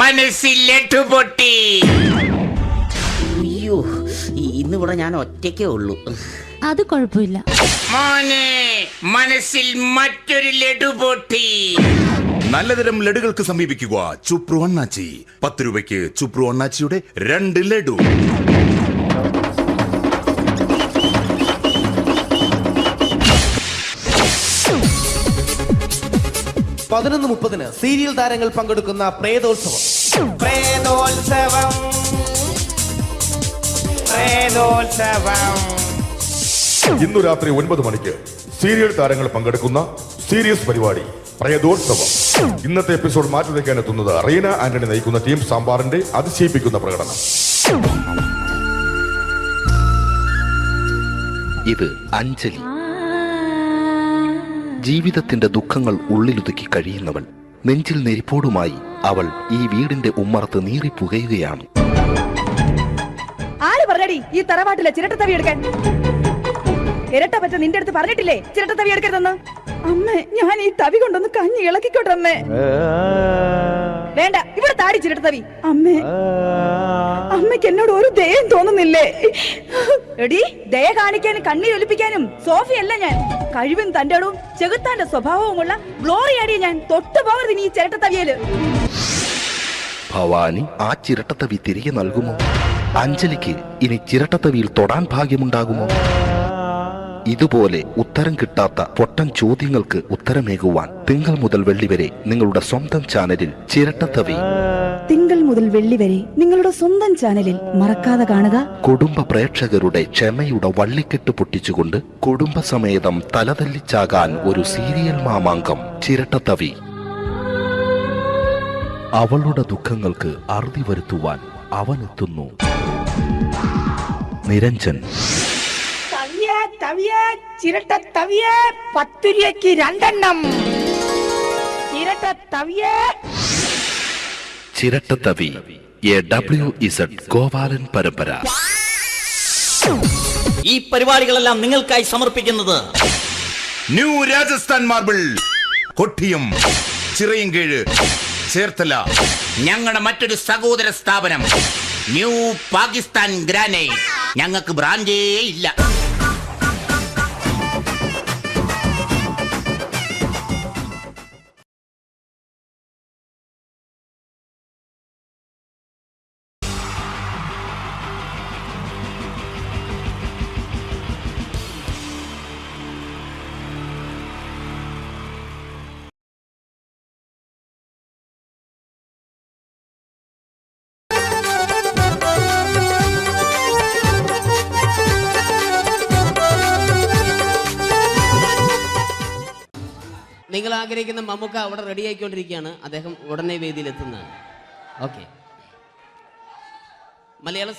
മനസ്സിലെട്ടു പൊട്ടി. അയ്യോ, ഇന്നിവിടെ ഞാൻ ഒറ്റയ്ക്കേ ഉള്ളൂ. അത് കുഴപ്പമില്ല. മോനെ മനസ്സിൽ മറ്റൊരു ലഡു പൊട്ടി. നല്ലതരം ലഡുകൾക്ക് സമീപിക്കുക ചുപ്രു അണ്ണാച്ചി. 10 രൂപയ്ക്ക് ചുപ്രു അണ്ണാച്ചിയുടെ 2 ലഡു. പതിനൊന്ന് 30 സീരിയൽ താരങ്ങൾ പങ്കെടുക്കുന്ന പ്രേതോത്സവം. ഇന്നു രാത്രി 9 മണിക്ക് സീരിയൽ താരങ്ങൾ പങ്കെടുക്കുന്ന സീരിയസ് പരിപാടി പ്രേതോത്സവം. ഇന്നത്തെ എപ്പിസോഡ് മാറ്റിവെക്കാൻ എത്തുന്നത് റീന ആന്റണി നയിക്കുന്ന ടീം സാമ്പാറിന്റെ അതിശയിപ്പിക്കുന്ന പ്രകടനം. ഇത് അഞ്ജലി. ജീവിതത്തിന്റെ ദുഃഖങ്ങൾ ഉള്ളിലൊതുക്കി കഴിയുന്നവൾ. നെഞ്ചിൽ നെരിപ്പോടുമായി അവൾ ഈ വീടിന്റെ ഉമ്മറത്ത് നീറിപ്പുകയുകയാണ്. ആര് പറഞ്ഞടി ഈ തറവാട്ടിലെ ചിരട്ടത്തവി എടുക്കാൻ? ഇരട്ട പറ്റ നിന്റെ അടുത്ത് പറഞ്ഞിട്ടില്ലേ ചിരട്ടത്തവി എടുക്കരുതെന്ന്? അമ്മേ, ഞാൻ ഈ തവി കൊണ്ടൊന്ന് കഞ്ഞി ഇളക്കിക്കോട്ടെ അമ്മേ. വേണ്ട, ഇവിടെ താടി ചിരട്ടത്തവി. അമ്മേ, അമ്മയ്ക്ക് എന്നോട് ഒരു ദയം തോന്നുന്നില്ലേ? എടി, ദയ കാണിക്കാനും കണ്ണീരൊലിപ്പിക്കാനും സോഫിയല്ല ഞാൻ. കഴിവും തന്റെ അടവും ചെകുത്താന്റെ സ്വഭാവവുമുള്ള ഗ്ലോറിയാടി ഞാൻ. തൊട്ടുപോകരുത് നീ ചിരട്ടത്തവിയല്. ഭവാനി ആ ചിരട്ടത്തവി തിരികെ നൽകുമോ? അഞ്ജലിക്ക് ഇനി ചിരട്ടത്തവിയിൽ തൊടാൻ ഭാഗ്യമുണ്ടാകുമോ? ഇതുപോലെ ഉത്തരം കിട്ടാത്ത പൊട്ടൻ ചോദ്യങ്ങൾക്ക് ഉത്തരമേകുവാൻ തിങ്കൾ മുതൽ വെള്ളി വരെ നിങ്ങളുടെ സ്വന്തം ചാനലിൽ ചിരട്ടത്തവി. തിങ്കൾ മുതൽ വെള്ളി വരെ നിങ്ങളുടെ സ്വന്തം ചാനലിൽ മറക്കാതെ കാണുക. കുടുംബ പ്രേക്ഷകരുടെ ക്ഷമയുടെ വള്ളിക്കെട്ട് പൊട്ടിച്ചുകൊണ്ട് കുടുംബസമേതം തലതല്ലിച്ചാകാൻ ഒരു സീരിയൽ മാമാങ്കം ചിരട്ടത്തവി. അവളുടെ ദുഃഖങ്ങൾക്ക് അറുതി വരുത്തുവാൻ അവനെത്തുന്നു. നിരഞ്ജൻ. ചിരട്ടത്തവിയെ 10 രൂപയ്ക്ക് 2 എണ്ണം. ചിരട്ടത്തവിയെ. ചിരട്ടത്തവി AWZ ഗോപാലൻ പരമ്പര. ഈ പരിപാടികളെല്ലാം നിങ്ങൾക്കായി സമർപ്പിക്കുന്നത് ന്യൂ രാജസ്ഥാൻ മാർബിൾ, കൊട്ടിയം, ചിറയൻകീഴ്, ചേർത്തല. ഞങ്ങളുടെ മറ്റൊരു സഹോദര സ്ഥാപനം ന്യൂ പാകിസ്ഥാൻ ഗ്രാനൈറ്റ്. ഞങ്ങൾക്ക് ബ്രാൻഡേ ഇല്ല. നിങ്ങൾ ആഗ്രഹിക്കുന്ന മമ്മൂക്ക അവിടെ റെഡി ആയിക്കൊണ്ടിരിക്കുകയാണ്. അദ്ദേഹം ഉടനെ വേദിയിലെത്തുന്നതാണ്. ഓക്കെ. മലയാള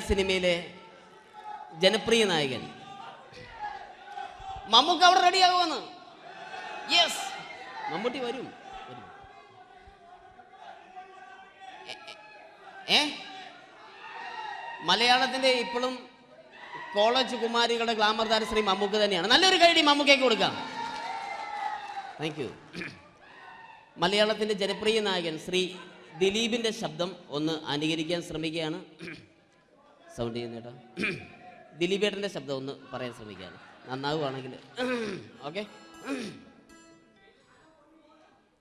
സിനിമയിലെ ജനപ്രിയ നായകൻ മമ്മൂക്ക അവിടെ റെഡി ആകുമെന്ന്. യെസ്, മമ്മൂട്ടി വരും. മലയാളത്തിന്റെ ഇപ്പോഴും കോളേജ് കുമാരികളുടെ ഗ്ലാമർ താരം ശ്രീ മമ്മൂക്ക തന്നെയാണ്. നല്ലൊരു കൈഡി മമ്മൂക്കയ്ക്ക് കൊടുക്കാം. Thank you. മലയാളത്തിന്റെ ജനപ്രിയ നായകൻ ശ്രീ ദിലീപിന്റെ ശബ്ദം ഒന്ന് അനുകരിക്കാൻ ശ്രമിക്കുകയാണ്. സൗണ്ട് ചെയ്യുന്നേട്ടാ. ദിലീപേട്ടന്റെ ശബ്ദം ഒന്ന് പറയാൻ ശ്രമിക്കുകയാണ്. നന്നാവുകയാണെങ്കിൽ ഓക്കെ.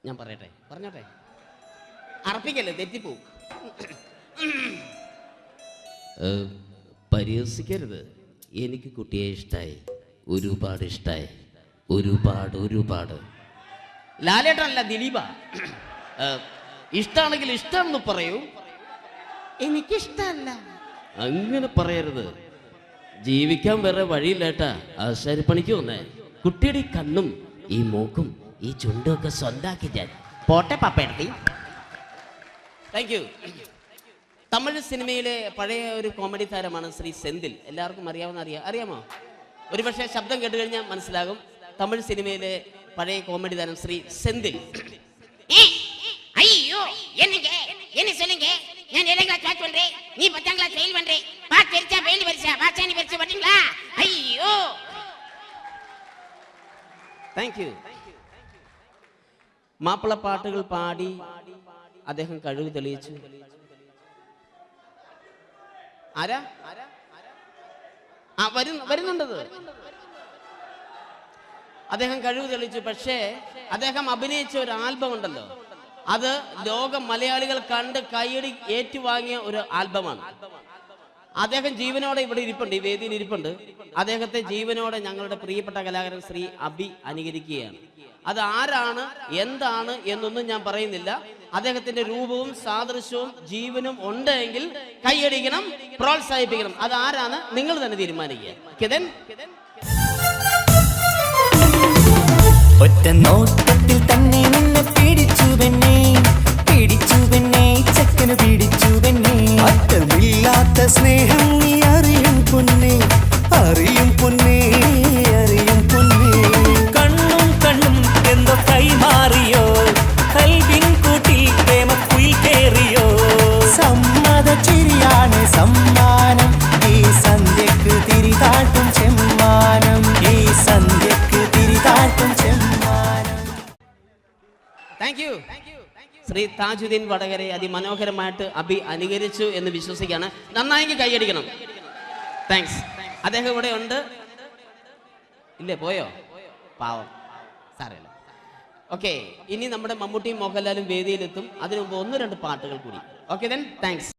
ഞാൻ പറഞ്ഞോട്ടെ. അർപ്പിക്കല്ലേ, തെറ്റിപ്പോവും. പരിഹസിക്കരുത്. എനിക്ക് കുട്ടിയെ ഇഷ്ടമായി, ഒരുപാട് ഇഷ്ടമായി, ഒരുപാട്. ലാലേട്ടനല്ല, ദിലീപ. ഇഷ്ടമാണെങ്കിൽ ഇഷ്ടമെന്ന് പറയൂ. എനിക്കിഷ്ടമല്ല അങ്ങനെ പറയരുത്. ജീവിക്കാൻ വേറെ വഴിയില്ലേട്ടാ. ആശാരിപ്പണിക്ക് വന്നേ. കുട്ടിയുടെ ഈ കണ്ണും ഈ മൂക്കും ഈ ചുണ്ടും ഒക്കെ സ്വന്താക്കി ഞാൻ. പോട്ടെ പപ്പയെടുത്തി. Thank you. തമിഴ് സിനിമയിലെ പഴയ ഒരു കോമഡി താരമാണ് ശ്രീ സെന്തിൽ. എല്ലാവർക്കും അറിയാമോ? ഒരുപക്ഷെ ശബ്ദം കേട്ട് കഴിഞ്ഞാൽ മനസ്സിലാകും. തമിഴ് സിനിമയിലെ പഴയ കോമഡി താരം ശ്രീ സെന്തിൽ. അയ്യോ, நான் 7th கிளாஸ் பாஸ் பண்றேன், நீ 10th கிளாஸ் ஃபெயில் பண்றே. பாஸ் பெருசா ஃபெயில் பெருசா, பாஸ் நீ பெருசா பாத்தீங்களா? ஐயோ. Thank you. മാപ്പിളപ്പാട്ടുകൾ പാടി അദ്ദേഹം കഴിവ് തെളിയിച്ചു. ആരാ വരുന്നുണ്ടത്? അദ്ദേഹം കഴിവ് തെളിയിച്ചു. പക്ഷേ അദ്ദേഹം അഭിനയിച്ച ഒരു ആൽബം ഉണ്ടല്ലോ, അത് ലോക മലയാളികൾ കണ്ട് കൈയടി ഏറ്റുവാങ്ങിയ ഒരു ആൽബമാണ്. അദ്ദേഹം ജീവനോടെ ഇവിടെ ഇരിപ്പുണ്ട്, ഈ വേദിയിൽ ഇരിപ്പുണ്ട്. അദ്ദേഹത്തെ ജീവനോടെ ഞങ്ങളുടെ പ്രിയപ്പെട്ട കലാകാരൻ ശ്രീ അബി അനുകരിക്കുകയാണ്. അത് ആരാണ് എന്താണ് എന്നൊന്നും ഞാൻ പറയുന്നില്ല. അദ്ദേഹത്തിന്റെ രൂപവും സാദൃശ്യവും ജീവനും ഉണ്ടെങ്കിൽ കൈയടിക്കണം, പ്രോത്സാഹിപ്പിക്കണം. അത് ആരാണ് നിങ്ങൾ തന്നെ തീരുമാനിക്കുക. ഒറ്റ നോട്ടത്തിൽ തന്നെ നിന്നെ പിടിച്ചു പെണ്ണേ ചക്കന് പിടിച്ചു പെണ്ണേ. അറ്റമില്ലാത്ത സ്നേഹം നീ അറിയും പൊന്നേ, അറിയും പൊന്നേ, അറിയും പൊന്നേ. കണ്ണും എന്തോ കൈമാറിയോ, കൽവിൻ കൂട്ടിൽ പ്രേമക്കുയിൽ കേറിയോ. സമ്മത ചിരിയാണ് സമ്മാനം, ഈ സന്ധ്യക്ക് തിരിതാട്ടും ചെമ്മാനം, ഈ സന്ധ്യക്ക് തിരിതാട്ടും ചെമ്മാനം. Thank you. ശ്രീ താജുദ്ദീൻ വടകരെ അതിമനോഹരമായിട്ട് അബി അനുകരിച്ചു എന്ന് വിശ്വസിക്കുകയാണ്. നന്നായെങ്കിൽ കൈയടിക്കണം. താങ്ക്സ്. അദ്ദേഹം ഇവിടെ ഉണ്ട്. ഇല്ലേ, പോയോ? പാവം, സാരമില്ല. ഓക്കെ, ഇനി നമ്മുടെ മമ്മൂട്ടിയും മോഹൻലാലും വേദിയിലെത്തും. അതിനു മുമ്പ് 1-2 പാട്ടുകൾ കൂടി. Okay then, thanks.